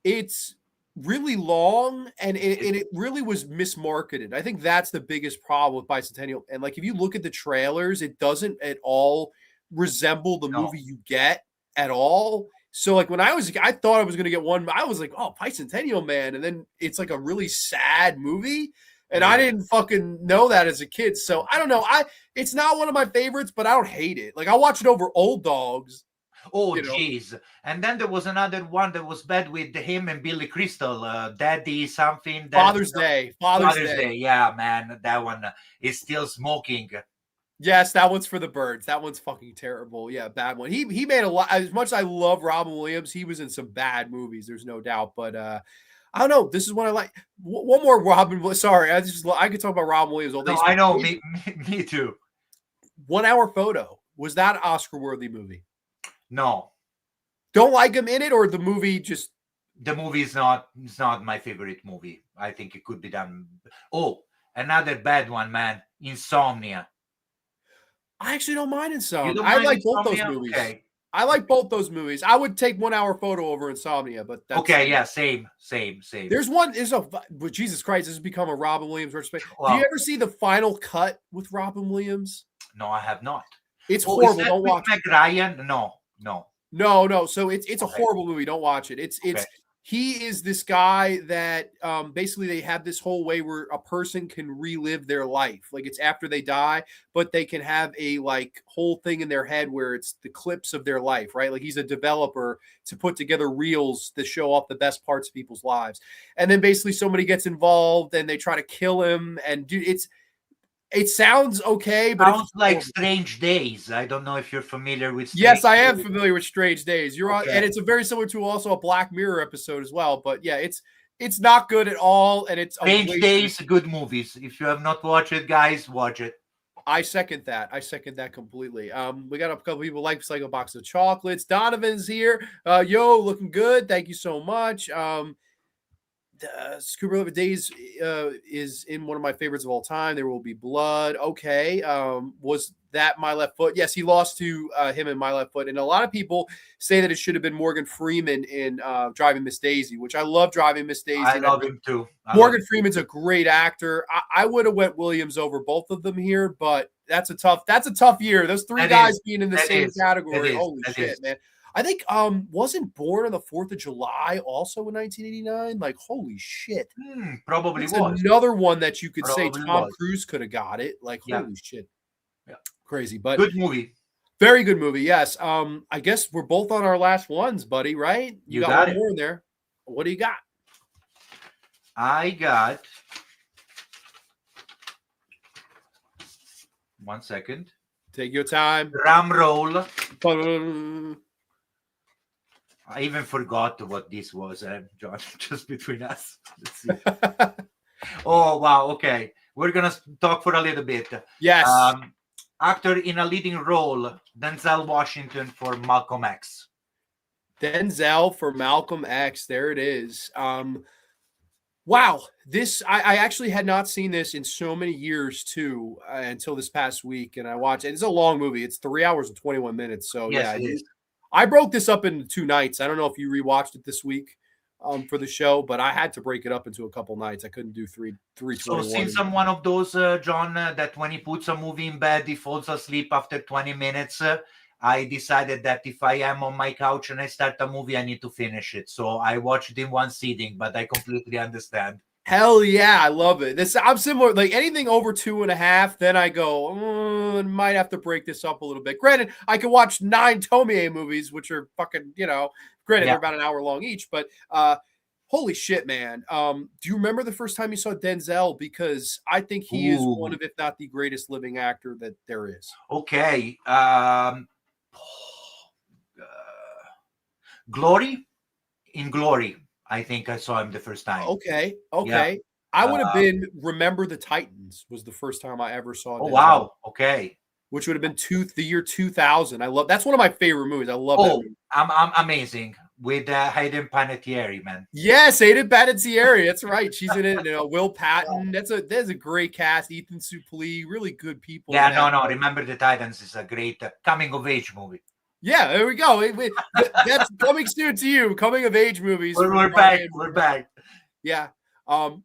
It's really long, and it really was mismarketed. I think that's the biggest problem with Bicentennial. And like, if you look at the trailers, it doesn't at all resemble the movie you get at all. So like, when I thought I was going to get one, I was like, oh, Bicentennial Man. And then it's like a really sad movie. And I didn't fucking know that as a kid. So I don't know. It's not one of my favorites, but I don't hate it. Like, I watch it over Old Dogs. Oh, jeez. And then there was another one that was bad with him and Billy Crystal, Daddy something. Father's Day. Father's Day. Yeah, man. That one is still smoking. Yes, that one's for the birds. That one's fucking terrible. Yeah, bad one. He made a lot. As much as I love Robin Williams, he was in some bad movies. There's no doubt. But I don't know. This is what I like. One more Robin. Sorry, I could talk about Robin Williams all day. No, I know. Me too. 1 Hour Photo. Was that an Oscar-worthy movie? No. Don't like him in it, or the movie just? The movie is not my favorite movie. I think it could be done. Oh, another bad one, man. Insomnia. I actually don't mind Insomnia. I like both those movies. Okay. I like both those movies. I would take 1 Hour Photo over Insomnia, but that's okay. Yeah, same. Jesus Christ, this has become a Robin Williams retrospective. Well, do you ever see the final cut with Robin Williams? No, I have not. It's horrible. Don't watch it. Ryan? No. So it's a horrible movie. Don't watch it. He is this guy that basically they have this whole way where a person can relive their life. Like, it's after they die, but they can have a like whole thing in their head where it's the clips of their life, right? Like, he's a developer to put together reels to show off the best parts of people's lives. And then basically somebody gets involved and they try to kill him. And dude, it sounds okay, but sounds like Strange Days. I don't know if you're familiar with Strange Yes, I am familiar with Strange Days. You're on, and it's a very similar to also a Black Mirror episode as well. But yeah, it's not good at all, and it's Strange Days, good movies. If you have not watched it, guys, watch it. I second that. Completely. We got a couple people like a box of chocolates. Donovan's here. Yo, looking good. Thank you so much. Scuba Liver Days is in one of my favorites of all time. There Will Be Blood. Okay. Was that My Left Foot. Yes, he lost to him in My Left Foot. And a lot of people say that it should have been Morgan Freeman in Driving Miss Daisy, which I love Driving Miss Daisy. I love him too. Morgan Freeman's a great actor. I would have went Williams over both of them here, but that's a tough year. Those three guys being in the same category. Holy shit, man. I think wasn't Born on the 4th of July also in 1989? Like, holy shit. Probably That's was. another one that you could Probably say Tom Cruise could have got it. Like, holy shit. Yeah. Crazy. But good movie. Very good movie, yes. I guess we're both on our last ones, buddy, right? You got one more in there. What do you got? I got 1 second. Take your time. Drum roll. I even forgot what this was, John, just between us. Let's see. Oh, wow. Okay. We're going to talk for a little bit. Yes. Actor in a leading role, Denzel Washington for Malcolm X. Denzel for Malcolm X. There it is. Wow. This, I actually had not seen this in so many years, too, until this past week. And I watched it. It's a long movie. It's 3 hours and 21 minutes. So, yes, yeah. It is. I broke this up into 2 nights. I don't know if you rewatched it this week for the show, but I had to break it up into a couple nights. I couldn't do three. So since I'm one of those, John, that when he puts a movie in bed, he falls asleep after 20 minutes, I decided that if I am on my couch and I start a movie, I need to finish it. So I watched it in one sitting, but I completely understand. Hell yeah, I love it. I'm similar. Like anything over 2.5, then I go, might have to break this up a little bit. Granted, I could watch 9 Tomie movies, which are fucking, granted they're about an hour long each. But holy shit, man! Do you remember the first time you saw Denzel? Because I think he is one of, if not the greatest living actor that there is. Okay, Glory. In Glory. I think I saw him the first time. Okay. Yeah. I would have been Remember the Titans was the first time I ever saw. Oh, wow. Okay. Which would have been the year 2000. That's one of my favorite movies. I love that movie. I'm amazing with Hayden Panettiere, man. Yes, Hayden Panettiere. That's right. She's in it. Will Patton. That's a great cast. Ethan Suplee. Really good people. Yeah, no. Remember the Titans is a great coming of age movie. Yeah, there we go. That's coming soon to you. Coming of age movies. We're back. We're back. Yeah. Do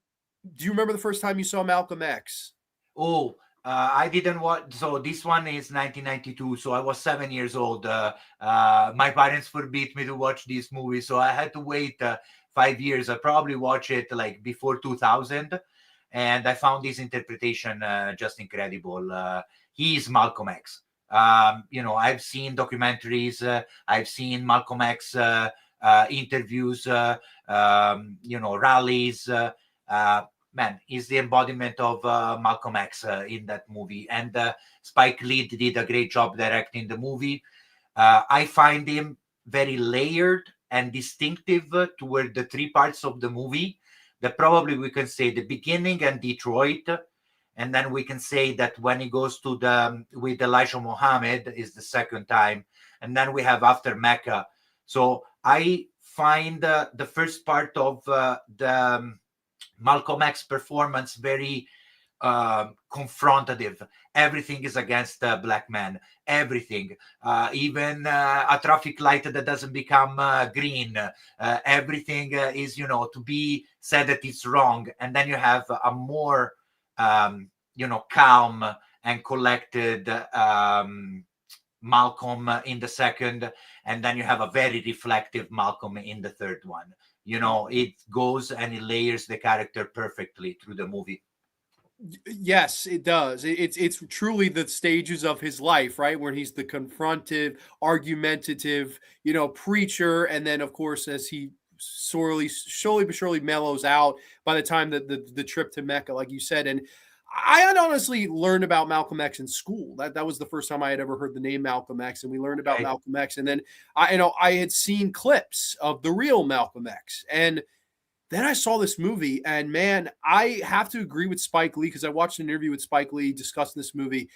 you remember the first time you saw Malcolm X? Oh, I didn't watch. So this one is 1992. So I was 7 years old. My parents forbid me to watch this movie, so I had to wait 5 years. I probably watched it like before 2000, and I found this interpretation just incredible. He is Malcolm X. I've seen documentaries, I've seen Malcolm X interviews, rallies. Man, he's the embodiment of Malcolm X in that movie. And Spike Lee did a great job directing the movie. I find him very layered and distinctive toward the 3 parts of the movie. That probably we can say the beginning and Detroit. And then we can say that when he goes with Elijah Muhammad is the second time. And then we have After Mecca. So I find the first part of the Malcolm X performance very confrontative. Everything is against black men. Everything. Even a traffic light that doesn't become green. Everything is, to be said that it's wrong. And then you have a more calm and collected Malcolm in the second, and then you have a very reflective Malcolm in the third one. It goes and it layers the character perfectly through the movie. Yes, it does. It's truly the stages of his life, right? Where he's the confrontive, argumentative, preacher, and then of course as he slowly but surely mellows out by the time that the trip to Mecca, like you said. And I had honestly learned about Malcolm X in school. That was the first time I had ever heard the name Malcolm X, and we learned about Malcolm X. And then I had seen clips of the real Malcolm X, and then I saw this movie, and man, I have to agree with Spike Lee, because I watched an interview with Spike Lee discussing this movie.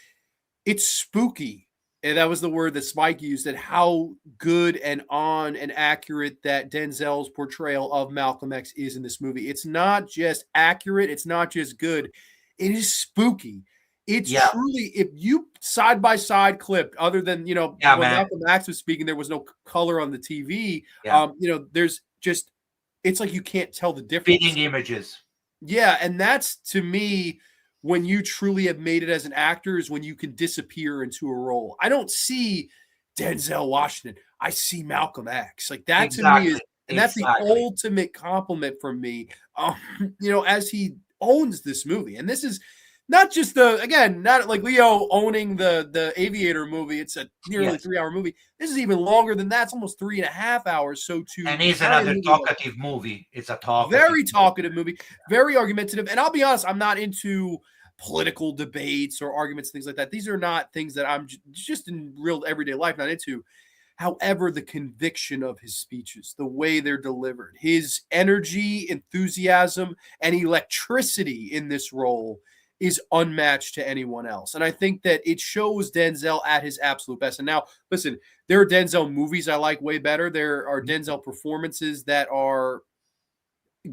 It's spooky. And that was the word that Spike used, and how good and on and accurate that Denzel's portrayal of Malcolm X is in this movie. It's not just accurate. It's not just good. It is spooky. It's truly, if you side by side clip, other than when Malcolm X was speaking, there was no color on the TV. There's just, it's like you can't tell the difference. Fitting images. Yeah, and that's, to me, when you truly have made it as an actor, is when you can disappear into a role. I don't see Denzel Washington. I see Malcolm X. Like that to me is, and that's the ultimate compliment from me. As he owns this movie, and this is not just not like Leo owning the Aviator movie. It's a nearly 3-hour movie. This is even longer than that. It's almost 3.5 hours. And it's another talkative movie. It's a very talkative movie, very argumentative. And I'll be honest, I'm not into political debates or arguments, things like that. These are not things that I'm just in real everyday life not into. However, the conviction of his speeches, the way they're delivered, his energy, enthusiasm, and electricity in this role is unmatched to anyone else. And I think that it shows Denzel at his absolute best. And now, listen, there are Denzel movies I like way better. There are Denzel performances that are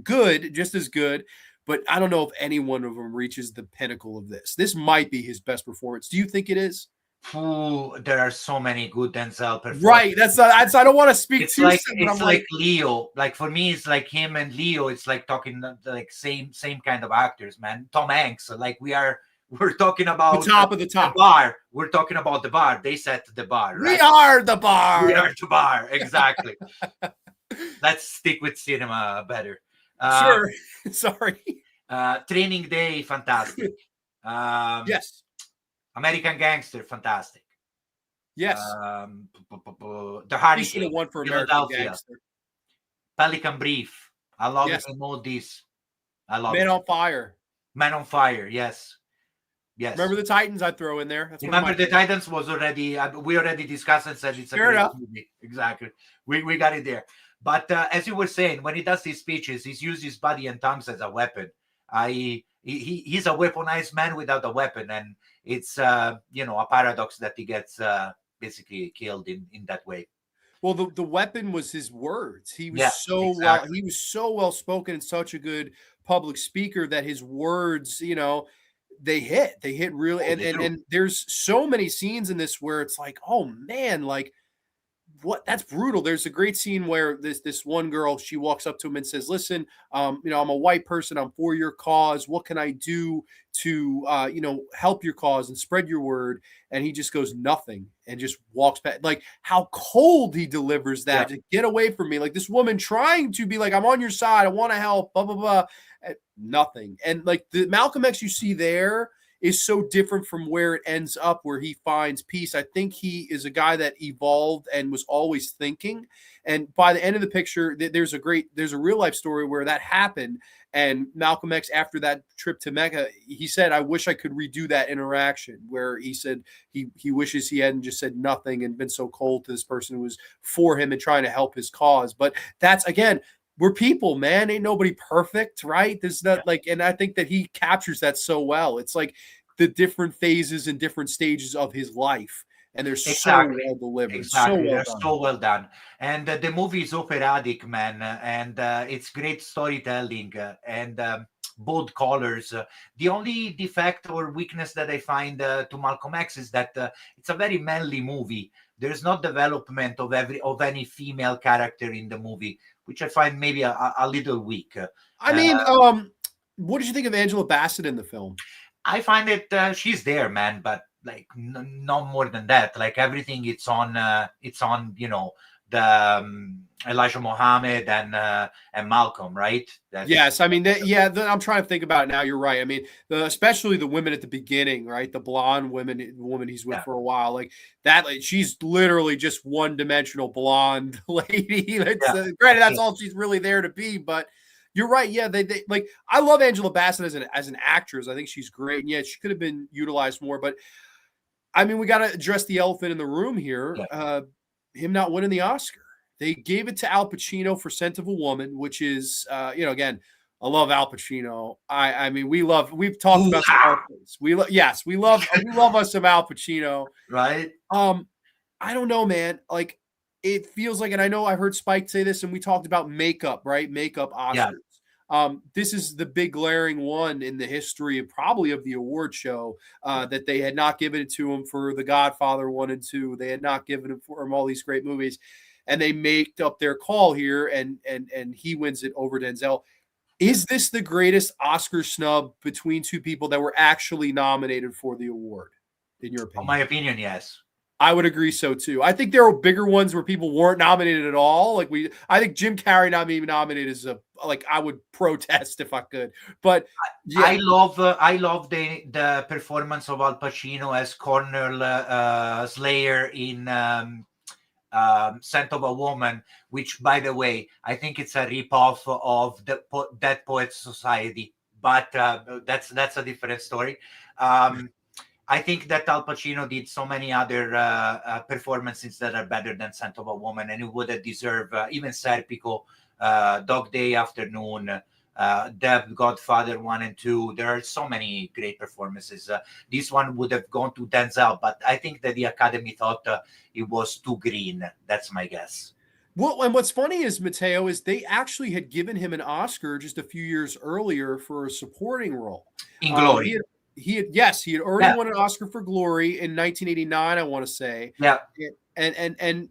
good, just as good. But I don't know if any one of them reaches the pinnacle of this. This might be his best performance. Do you think it is? There are so many good Denzel performances. Right. I don't want to speak it's too like soon, it's like Leo. Like for me, it's like him and Leo. It's like talking like same kind of actors, man. Tom Hanks. Like we're talking about the top of the top. The bar. We're talking about the bar. They set the bar. Right? We are the bar. We are the bar. Exactly. Let's stick with cinema better. Sure. Sorry. Training Day, fantastic. Yes. American Gangster, fantastic. Yes. The Hurricane, won for American Gangster. Pelican Brief. I love it in all these. I love Man on Fire. Man on Fire, yes. Yes. Remember the Titans I throw in there? That's Remember the Titans was already, we already discussed and said it's a great movie. Exactly. We got it there. But as you were saying, when he does his speeches, he uses his body and tongues as a weapon. He's a weaponized man without a weapon. And it's, a paradox that he gets basically killed in that way. Well, the weapon was his words. He was he was so well spoken and such a good public speaker that his words, they hit really. And there's so many scenes in this where it's like, oh man, like what, that's brutal. There's a great scene where this one girl, she walks up to him and says, listen, I'm a white person. I'm for your cause. What can I do to, help your cause and spread your word? And he just goes, nothing, and just walks back. Like how cold he delivers that to get away from me. Like this woman trying to be like, I'm on your side. I want to help, blah, blah, blah. Nothing. And like the Malcolm X you see there is so different from where it ends up, where he finds peace. I think he is a guy that evolved and was always thinking. And by the end of the picture, there's a real life story where that happened. And Malcolm X, after that trip to Mecca, he said, I wish I could redo that interaction, where he said he wishes he hadn't just said nothing and been so cold to this person who was for him and trying to help his cause. But that's, again, we're people, man. Ain't nobody perfect, right? There's not and I think that he captures that so well. It's like the different phases and different stages of his life, and they're so well delivered. Exactly, they're so well done. And the movie is operatic, man, and it's great storytelling and bold colors. The only defect or weakness that I find to Malcolm X is that it's a very manly movie. There's not development of any female character in the movie, which I find maybe a little weak. I mean, what did you think of Angela Bassett in the film? I find it she's there, man, but like no more than that. Like everything, it's on the Elijah Muhammad and Malcolm, right? Yes, I mean, I'm trying to think about it now. You're right. I mean, especially the women at the beginning, right? The blonde woman he's with for a while, like that. Like, she's literally just one-dimensional blonde lady. Granted, that's all she's really there to be, but. You're right. Yeah, they like. I love Angela Bassett as an actress. I think she's great. And yeah, she could have been utilized more. But I mean, we got to address the elephant in the room here. Yeah. Him not winning the Oscar. They gave it to Al Pacino for Scent of a Woman, which is, again, I love Al Pacino. I mean, we've talked about Scarface. We love us some Al Pacino. Right. I don't know, man. Like, it feels like, and I know I've heard Spike say this, and we talked about makeup, right? Makeup Oscars. Yeah. This is the big glaring one in the history of probably of the award show, that they had not given it to him for The Godfather 1 and 2. They had not given it for him all these great movies, and they make up their call here, and he wins it over Denzel. Is this the greatest Oscar snub between two people that were actually nominated for the award, in your opinion? In my opinion, yes. I would agree so too. I think there are bigger ones where people weren't nominated at all. I think Jim Carrey not being nominated is I would protest if I could. But yeah. I love the performance of Al Pacino as Colonel Slayer in Scent of a Woman, which, by the way, I think it's a ripoff of the Dead Poets Society, but that's a different story. I think that Al Pacino did so many other performances that are better than Scent of a Woman, and it would have deserved even Serpico, Dog Day Afternoon, The Godfather 1 and 2. There are so many great performances. This one would have gone to Denzel, but I think that the Academy thought it was too green. That's my guess. Well, and what's funny is, Matteo, is they actually had given him an Oscar just a few years earlier for a supporting role. In Glory. He had already won an Oscar for Glory in 1989, I want to say. Yeah. And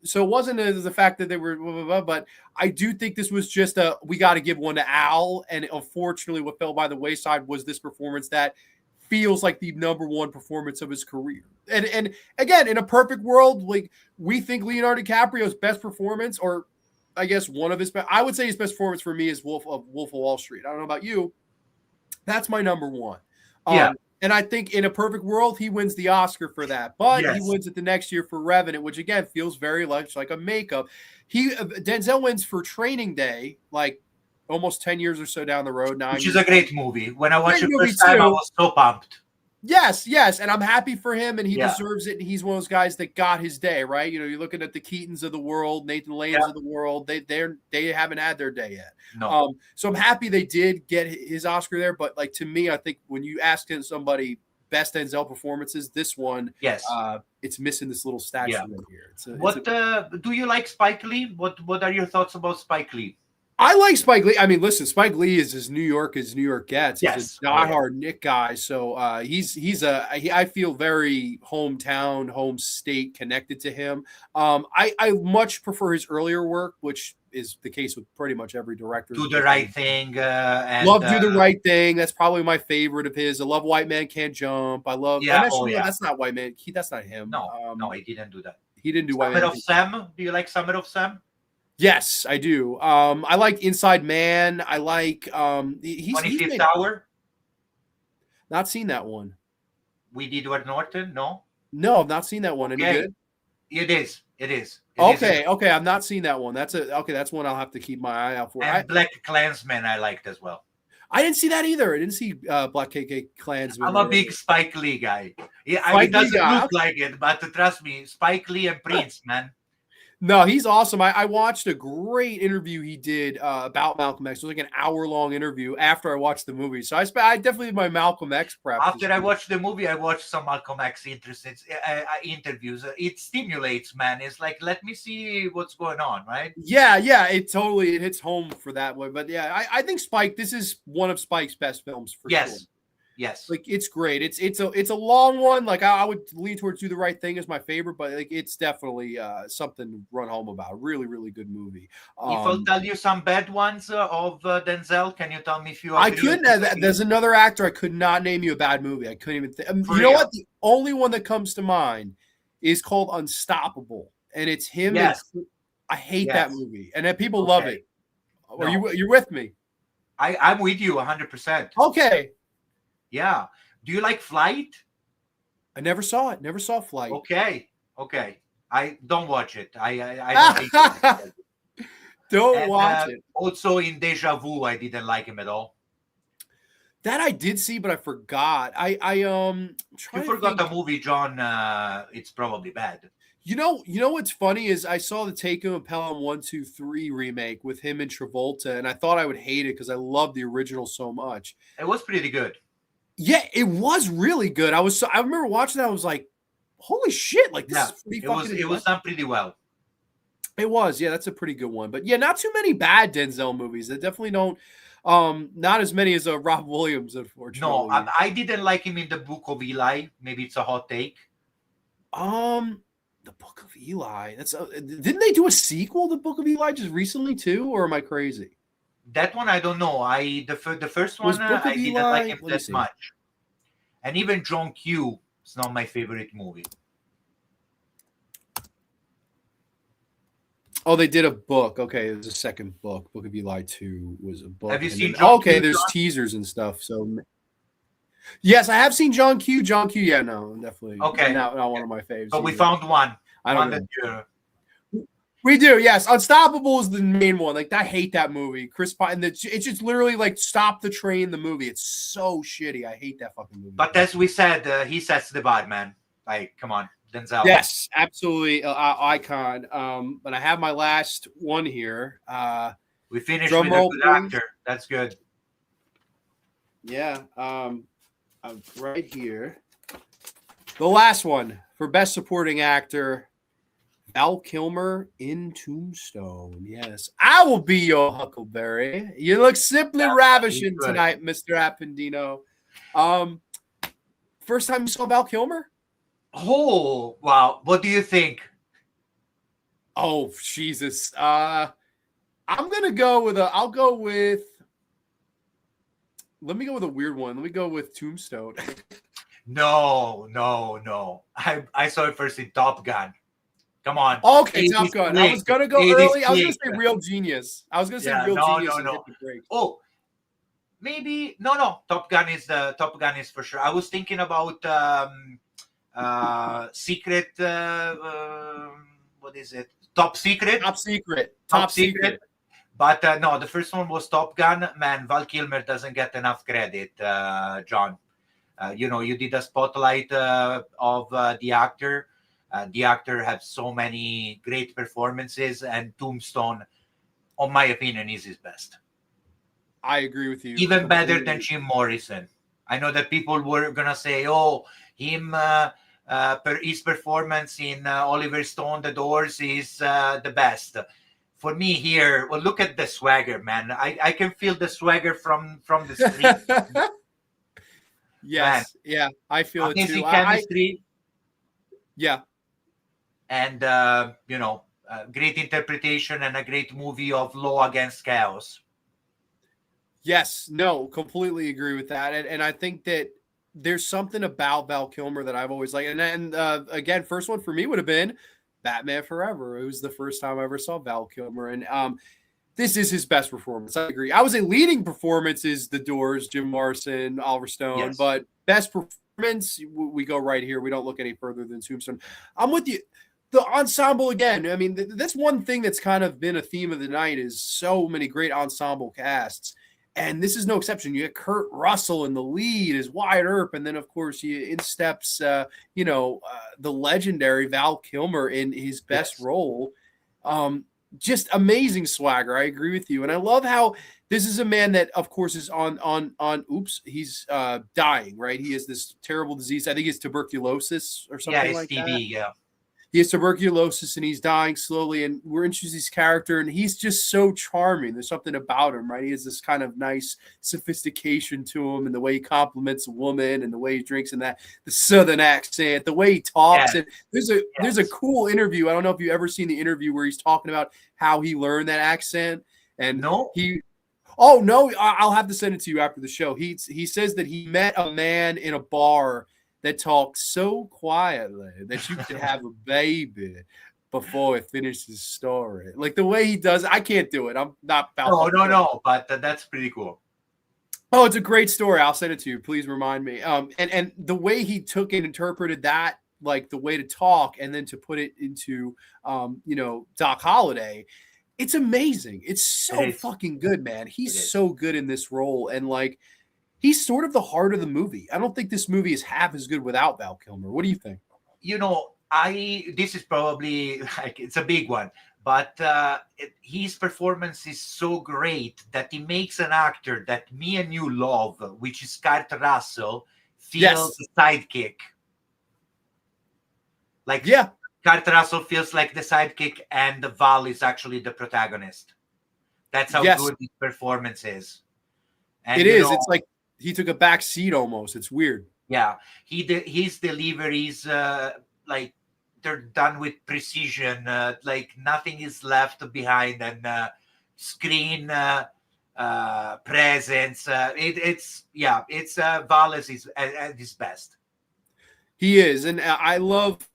so it wasn't the fact that they were blah, blah, blah, but I do think this was just we got to give one to Al, and unfortunately what fell by the wayside was this performance that feels like the number one performance of his career. And again, in a perfect world, we think Leonardo DiCaprio's best performance, or I guess one of his best, I would say his best performance for me is Wolf of Wall Street. I don't know about you. That's my number one. And I think in a perfect world, he wins the Oscar for that. But he wins it the next year for Revenant, which again feels very much like a makeup. Denzel wins for Training Day, almost 10 years or so down the road. Which is a great movie. When I watched it first time, I was so pumped. Yes, and I'm happy for him, and he deserves it. And he's one of those guys that got his day, right? You're looking at the Keatons of the world, Nathan Lanes of the world. They haven't had their day yet. No. So I'm happy they did get his Oscar there. But to me, I think when you ask somebody best Denzel performances, this one, it's missing this little statue right here. Do you like Spike Lee? What are your thoughts about Spike Lee? I like Spike Lee. I mean, listen, Spike Lee is as New York gets. He's a diehard Nick guy. So I feel very hometown, home state connected to him. I much prefer his earlier work, which is the case with pretty much every director. Do the Right Thing. Love Do the Right Thing. That's probably my favorite of his. I love White Man Can't Jump. I love. That's not White Man. That's not him. No, he didn't do that. He didn't do White Man. Summer of Sam. Do you like Summer of Sam? Yes, I do. I like Inside Man. I like 25th Hour. Not seen that one. With Edward Norton? No, I've not seen that one. Any good? It is. Okay. I've not seen that one. That's one I'll have to keep my eye out for. And Black Klansman I liked as well. I didn't see that either. I didn't see Black KK Klansman. I'm a big Spike Lee guy. Yeah, it doesn't look like it, but trust me, Spike Lee and Prince, man. No, he's awesome. I watched a great interview he did about Malcolm X. It was like an hour-long interview after I watched the movie. So I definitely did my Malcolm X prep. After I watched the movie, I watched some Malcolm X interviews. It stimulates, man. It's like, let me see what's going on, right? Yeah. It hits home for that way. But yeah, I think Spike, this is one of Spike's best films for sure. Yes. It's great. It's a long one. I would lean towards Do the Right Thing as my favorite, but it's definitely something to run home about. Really, really good movie. If I'll tell you some bad ones of Denzel, can you tell me if you? I couldn't. There's another actor. I could not name you a bad movie. I couldn't even think. You know what? The only one that comes to mind is called Unstoppable, and it's him. Yes. I hate that movie, and then people love it. No. You're with me? I'm with you 100%. Okay. Yeah. Do you like Flight? I never saw it. Never saw Flight. Okay. I don't watch it. I don't think don't watch it. Also in Deja Vu, I didn't like him at all. That I did see, but I forgot. You forgot the movie, John. It's probably bad. You know what's funny is I saw the Taken of Pelham 1, 2, 3 remake with him and Travolta, and I thought I would hate it because I love the original so much. It was pretty good. Yeah, it was really good. I remember watching that. I was like, "Holy shit!" Like this is pretty fucking. It was done pretty well. It was, yeah, that's a pretty good one. But yeah, not too many bad Denzel movies. They definitely don't. Not as many as Rob Williams, No, unfortunately. I didn't like him in the Book of Eli. Maybe it's a hot take. The Book of Eli. That's didn't they do a sequel to Book of Eli just recently too, or am I crazy? That one I don't know. The first Was one Book of I didn't like Eli? him Let me that see. much. And even John Q is not my favorite movie. Oh, they did a book. Okay, it was a second book. Book of Eli 2 was a book. Have you And seen then, John okay, Q, there's John? teasers and stuff. So yes, I have seen John Q. John Q. Yeah, no, definitely Okay. not one of my faves. So we either. found one. I don't One know. that We do, yes. Unstoppable is the main one. Like, I hate that movie. Chris Pine. It's just literally like Stop the Train. The movie. It's so shitty. I hate that fucking movie. But as we said, he sets the bar, man. Like, come on, Denzel. Yes, absolutely, icon. But I have my last one here. We finished drum with a roll, good please. actor. That's good. Yeah. Right here. The last one for Best Supporting Actor, Val Kilmer in Tombstone. Yes. I will be your Huckleberry. You look simply ravishing tonight, Mr. Appendino. First time you saw Val Kilmer? Oh, wow. What do you think? Oh, Jesus. I'm gonna go with I'll go with. Let me go with a weird one. Let me go with Tombstone. No. I saw it first in Top Gun. Come on. Okay, Top Gun. I was gonna go early. I was gonna say Real Genius. I was gonna say Real Genius and hit the brakes. Oh, maybe no. Top Gun is for sure. I was thinking about Secret. What is it? Top Secret. Top Secret. But no, the first one was Top Gun. Man, Val Kilmer doesn't get enough credit, John. You did a spotlight of the actor. The actor has so many great performances, and Tombstone, on my opinion, is his best. I agree with you. Even better than Jim Morrison. I know that people were gonna say, "Oh, his performance in Oliver Stone, The Doors, is the best." For me here, well, look at the swagger, man. I can feel the swagger from the screen. Yes, man. Yeah, I feel amazing it too. Chemistry. Yeah. And great interpretation and a great movie of Law Against Chaos. Yes, no, completely agree with that. And I think that there's something about Val Kilmer that I've always liked. And again, first one for me would have been Batman Forever. It was the first time I ever saw Val Kilmer. And this is his best performance. I agree. I would say leading performance is The Doors, Jim Morrison, Oliver Stone. Yes. But best performance, we go right here. We don't look any further than Tombstone. I'm with you. The ensemble, again, I mean, that's one thing that's kind of been a theme of the night is so many great ensemble casts. And this is no exception. You get Kurt Russell in the lead as Wyatt Earp. And then, of course, in steps, the legendary Val Kilmer in his best role. Just amazing swagger. I agree with you. And I love how this is a man that, of course, is he's dying, right? He has this terrible disease. I think it's tuberculosis or something like that. Yeah. He has tuberculosis and he's dying slowly. And we're introducing his character and he's just so charming. There's something about him, right? He has this kind of nice sophistication to him and the way he compliments a woman and the way he drinks and the Southern accent, the way he talks. And there's a cool interview. I don't know if you've ever seen the interview where he's talking about how he learned that accent. And oh no, I'll have to send it to you after the show. He says that he met a man in a bar that talks so quietly that you could have a baby before it finishes his story. Like the way he does, I can't do it. I'm not about No, but that's pretty cool. Oh, it's a great story. I'll send it to you. Please remind me. And the way he took and interpreted that, like the way to talk and then to put it into, Doc Holliday, it's amazing. It's so fucking good, man. He's so good in this role. And like, he's sort of the heart of the movie. I don't think this movie is half as good without Val Kilmer. What do you think? This is probably like it's a big one, but his performance is so great that he makes an actor that me and you love, which is Kurt Russell, feel the sidekick. Like Kurt Russell feels like the sidekick, and Val is actually the protagonist. That's how good his performance is. And it is. It's like he took a back seat almost. It's weird. Yeah, his deliveries, like they're done with precision. Like nothing is left behind, and screen presence. It's Val is at his best. He is, and I love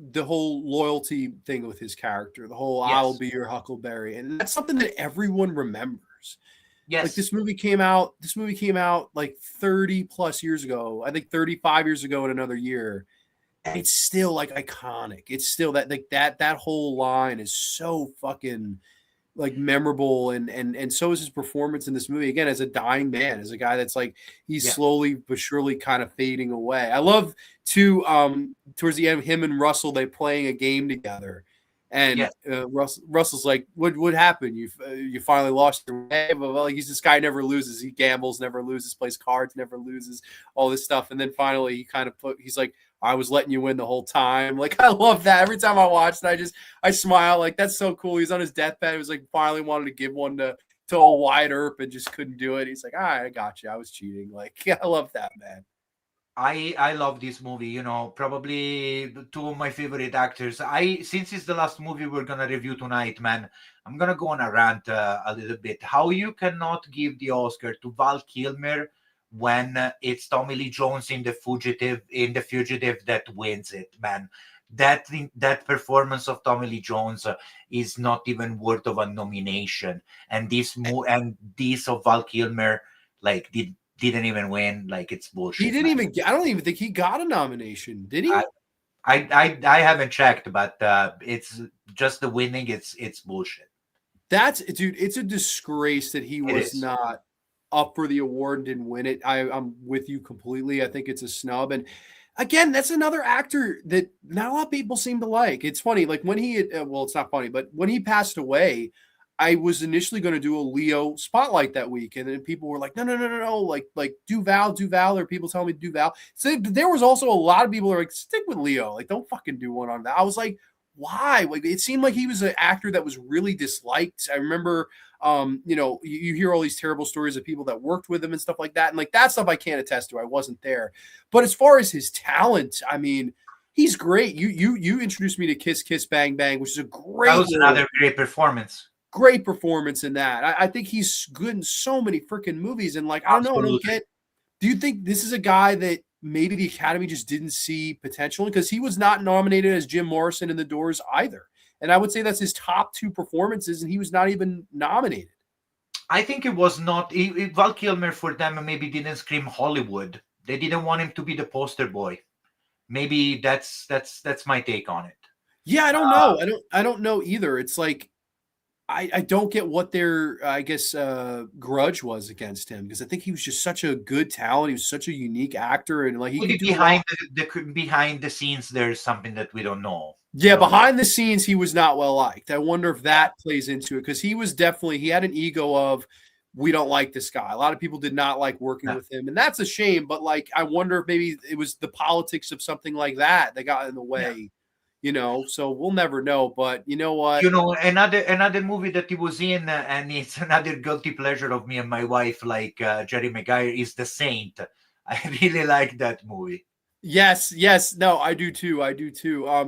the whole loyalty thing with his character. The whole "I'll be your Huckleberry," and that's something that everyone remembers. Yes, like this movie came out like 30 plus years ago. I think 35 years ago in another year. And it's still like iconic. It's still that whole line is so fucking like memorable, and so is his performance in this movie, again, as a dying man, as a guy that's like he's slowly but surely kind of fading away. I love too towards the end, him and Russell, they playing a game together, and Russell's like, what happened? You finally lost your way? Well, he's this guy never loses. He gambles, never loses, plays cards, never loses, all this stuff. And then finally he kind of he's like, I was letting you win the whole time. Like, I love that. Every time I watch it, I smile. Like, that's so cool. He's on his deathbed. He was like, finally wanted to give one to old Wyatt Earp and just couldn't do it. He's like, all right, I got you. I was cheating. Like, yeah, I love that, man. I love this movie. You know, probably two of my favorite actors. Since it's the last movie we're gonna review tonight, man, I'm gonna go on a rant a little bit. How you cannot give the Oscar to Val Kilmer when it's Tommy Lee Jones in The Fugitive that wins it, man. That performance of Tommy Lee Jones is not even worth of a nomination, and this of Val Kilmer like didn't even win. Like, it's bullshit. He didn't even I don't even think he got a nomination, did he? I haven't checked, but it's just the winning. It's bullshit. Dude, it's a disgrace that he was not up for the award and didn't win it. I'm with you completely. I think it's a snub. And again, that's another actor that not a lot of people seem to like. It's funny, like when he it's not funny, but when he passed away, I was initially going to do a Leo spotlight that week, and then people were like, no, like do Val, or people telling me to do Val. So there was also a lot of people who are like, stick with Leo, like don't fucking do one on that. I was like, why? Like, it seemed like he was an actor that was really disliked. I remember, you hear all these terrible stories of people that worked with him and stuff like that, and like that stuff I can't attest to. I wasn't there, but as far as his talent, I mean, he's great. You introduced me to Kiss Kiss Bang Bang, which is a great. That was another great performance. Great performance in that. I think he's good in so many freaking movies. And like, I don't know, I don't get. Do you think this is a guy that maybe the Academy just didn't see potential? Because he was not nominated as Jim Morrison in The Doors either. And I would say that's his top two performances, and he was not even nominated. I think it was not. Val Kilmer for them maybe didn't scream Hollywood. They didn't want him to be the poster boy. Maybe that's my take on it. Yeah, I don't know. I don't know either. It's like, I don't get what their, I guess, grudge was against him, because I think he was just such a good talent. He was such a unique actor, and like he could do behind the scenes. There's something that we don't know. Yeah, behind the scenes, he was not well liked. I wonder if that plays into it, because he had an ego of, we don't like this guy. A lot of people did not like working with him, and that's a shame. But like, I wonder if maybe it was the politics of something like that got in the way. Yeah. So we'll never know. But you know what? Another movie that he was in, and it's another guilty pleasure of me and my wife, like Jerry Maguire, is The Saint. I really like that movie. Yes. No, I do too.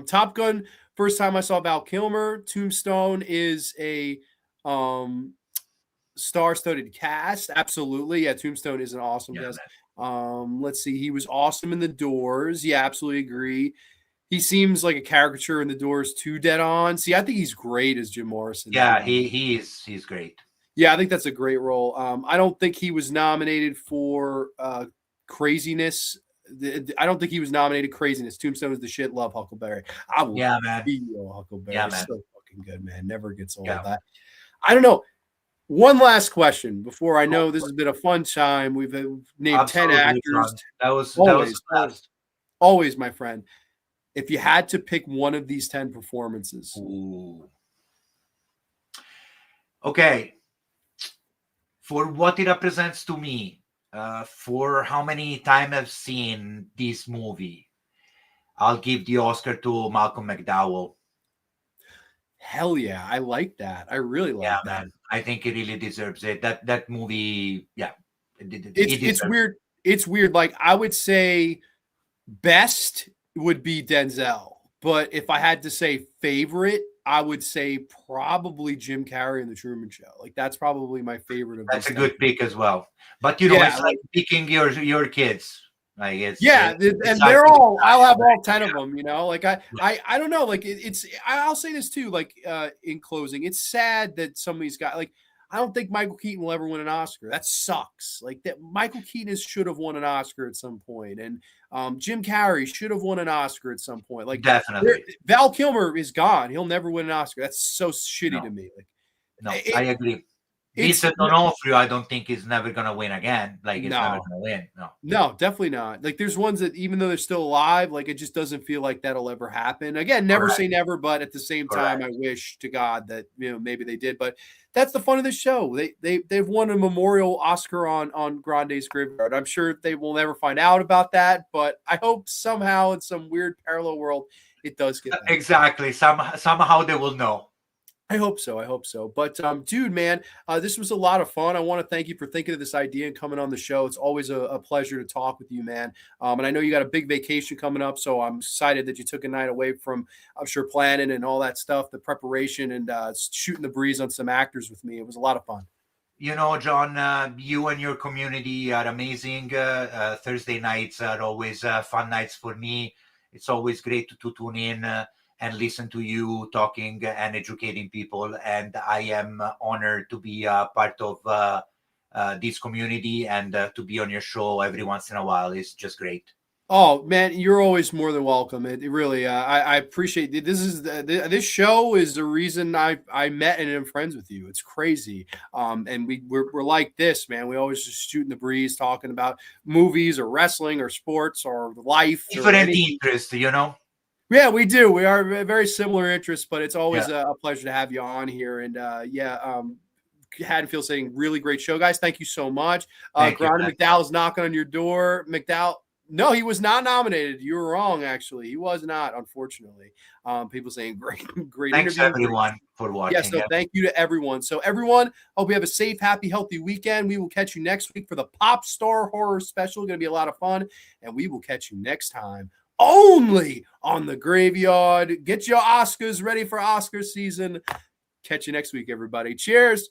Top Gun, first time I saw Val Kilmer. Tombstone is a star-studded cast. Absolutely. Yeah, Tombstone is an awesome cast. Let's see. He was awesome in The Doors. Yeah, absolutely agree. He seems like a caricature in The Doors too dead on. See, I think he's great as Jim Morrison. Yeah, he's great. Yeah, I think that's a great role. I don't think he was nominated for Craziness. I don't think he was nominated. Craziness. Tombstone is the shit. Love Huckleberry. I will be your Huckleberry. Yeah, man. So fucking good, man. Never gets old. That. I don't know. One last question before I know this has been a fun time. We've named 10 actors. That was fast. Always, my friend. If you had to pick one of these 10 performances. Ooh. Okay. For what it represents to me, for how many times I've seen this movie, I'll give the Oscar to Malcolm McDowell. Hell yeah, I like that. I really like Yeah, that. man, I think he really deserves it. That movie, yeah, It's weird. It's weird. Like I would say best would be Denzel, but if I had to say favorite, I would say probably Jim Carrey in The Truman Show. Like that's probably my favorite of That's this. a good pick as well. But Yeah, it's like picking your kids. Like yeah, it's and like they're all. I'll have all 10 yeah. of them. Like I don't know. Like it's. I'll say this too. Like in closing, it's sad that some of these guys. Like I don't think Michael Keaton will ever win an Oscar. That sucks. Like that Michael Keaton should have won an Oscar at some point, and Jim Carrey should have won an Oscar at some point. Like Definitely. Val Kilmer is gone. He'll never win an Oscar. That's so shitty to me. Like no, I agree. Vincent D'Onofrio, I don't think is never gonna win again. Like he's never gonna win. No, definitely not. Like there's ones that even though they're still alive, like it just doesn't feel like that'll ever happen. Again, never say never, but at the same time, I wish to God that maybe they did. But that's the fun of the show. They've won a memorial Oscar on Grande's Graveyard. I'm sure they will never find out about that, but I hope somehow in some weird parallel world it does get that. Exactly. Somehow they will know. I hope so. But dude, man, this was a lot of fun. I want to thank you for thinking of this idea and coming on the show. It's always a pleasure to talk with you, man. And I know you got a big vacation coming up, so I'm excited that you took a night away from, I'm sure, planning and all that stuff, the preparation and shooting the breeze on some actors with me. It was a lot of fun. John, you and your community are amazing. Thursday nights are always fun nights for me. It's always great to tune in and listen to you talking and educating people. And I am honored to be a part of this community and to be on your show every once in a while. It's just great. Oh man, you're always more than welcome. It really, I appreciate it. This show is the reason I met and am friends with you. It's crazy. And we're like this, man. We always just shooting the breeze, talking about movies or wrestling or sports or life. Different interests, Yeah, we do. We are very similar interests, but it's always a pleasure to have you on here. And Haddonfield saying really great show, guys. Thank you so much. Grande McDowell's knocking on your door. McDowell. No, he was not nominated. You were wrong, actually. He was not, unfortunately. People saying great Thanks, everyone, for watching. Yeah, so thank you to everyone. So, everyone, hope you have a safe, happy, healthy weekend. We will catch you next week for the Pop Star Horror Special. Going to be a lot of fun. And we will catch you next time only on the Graveyard. Get your Oscars ready for Oscar season. Catch you next week, everybody. Cheers.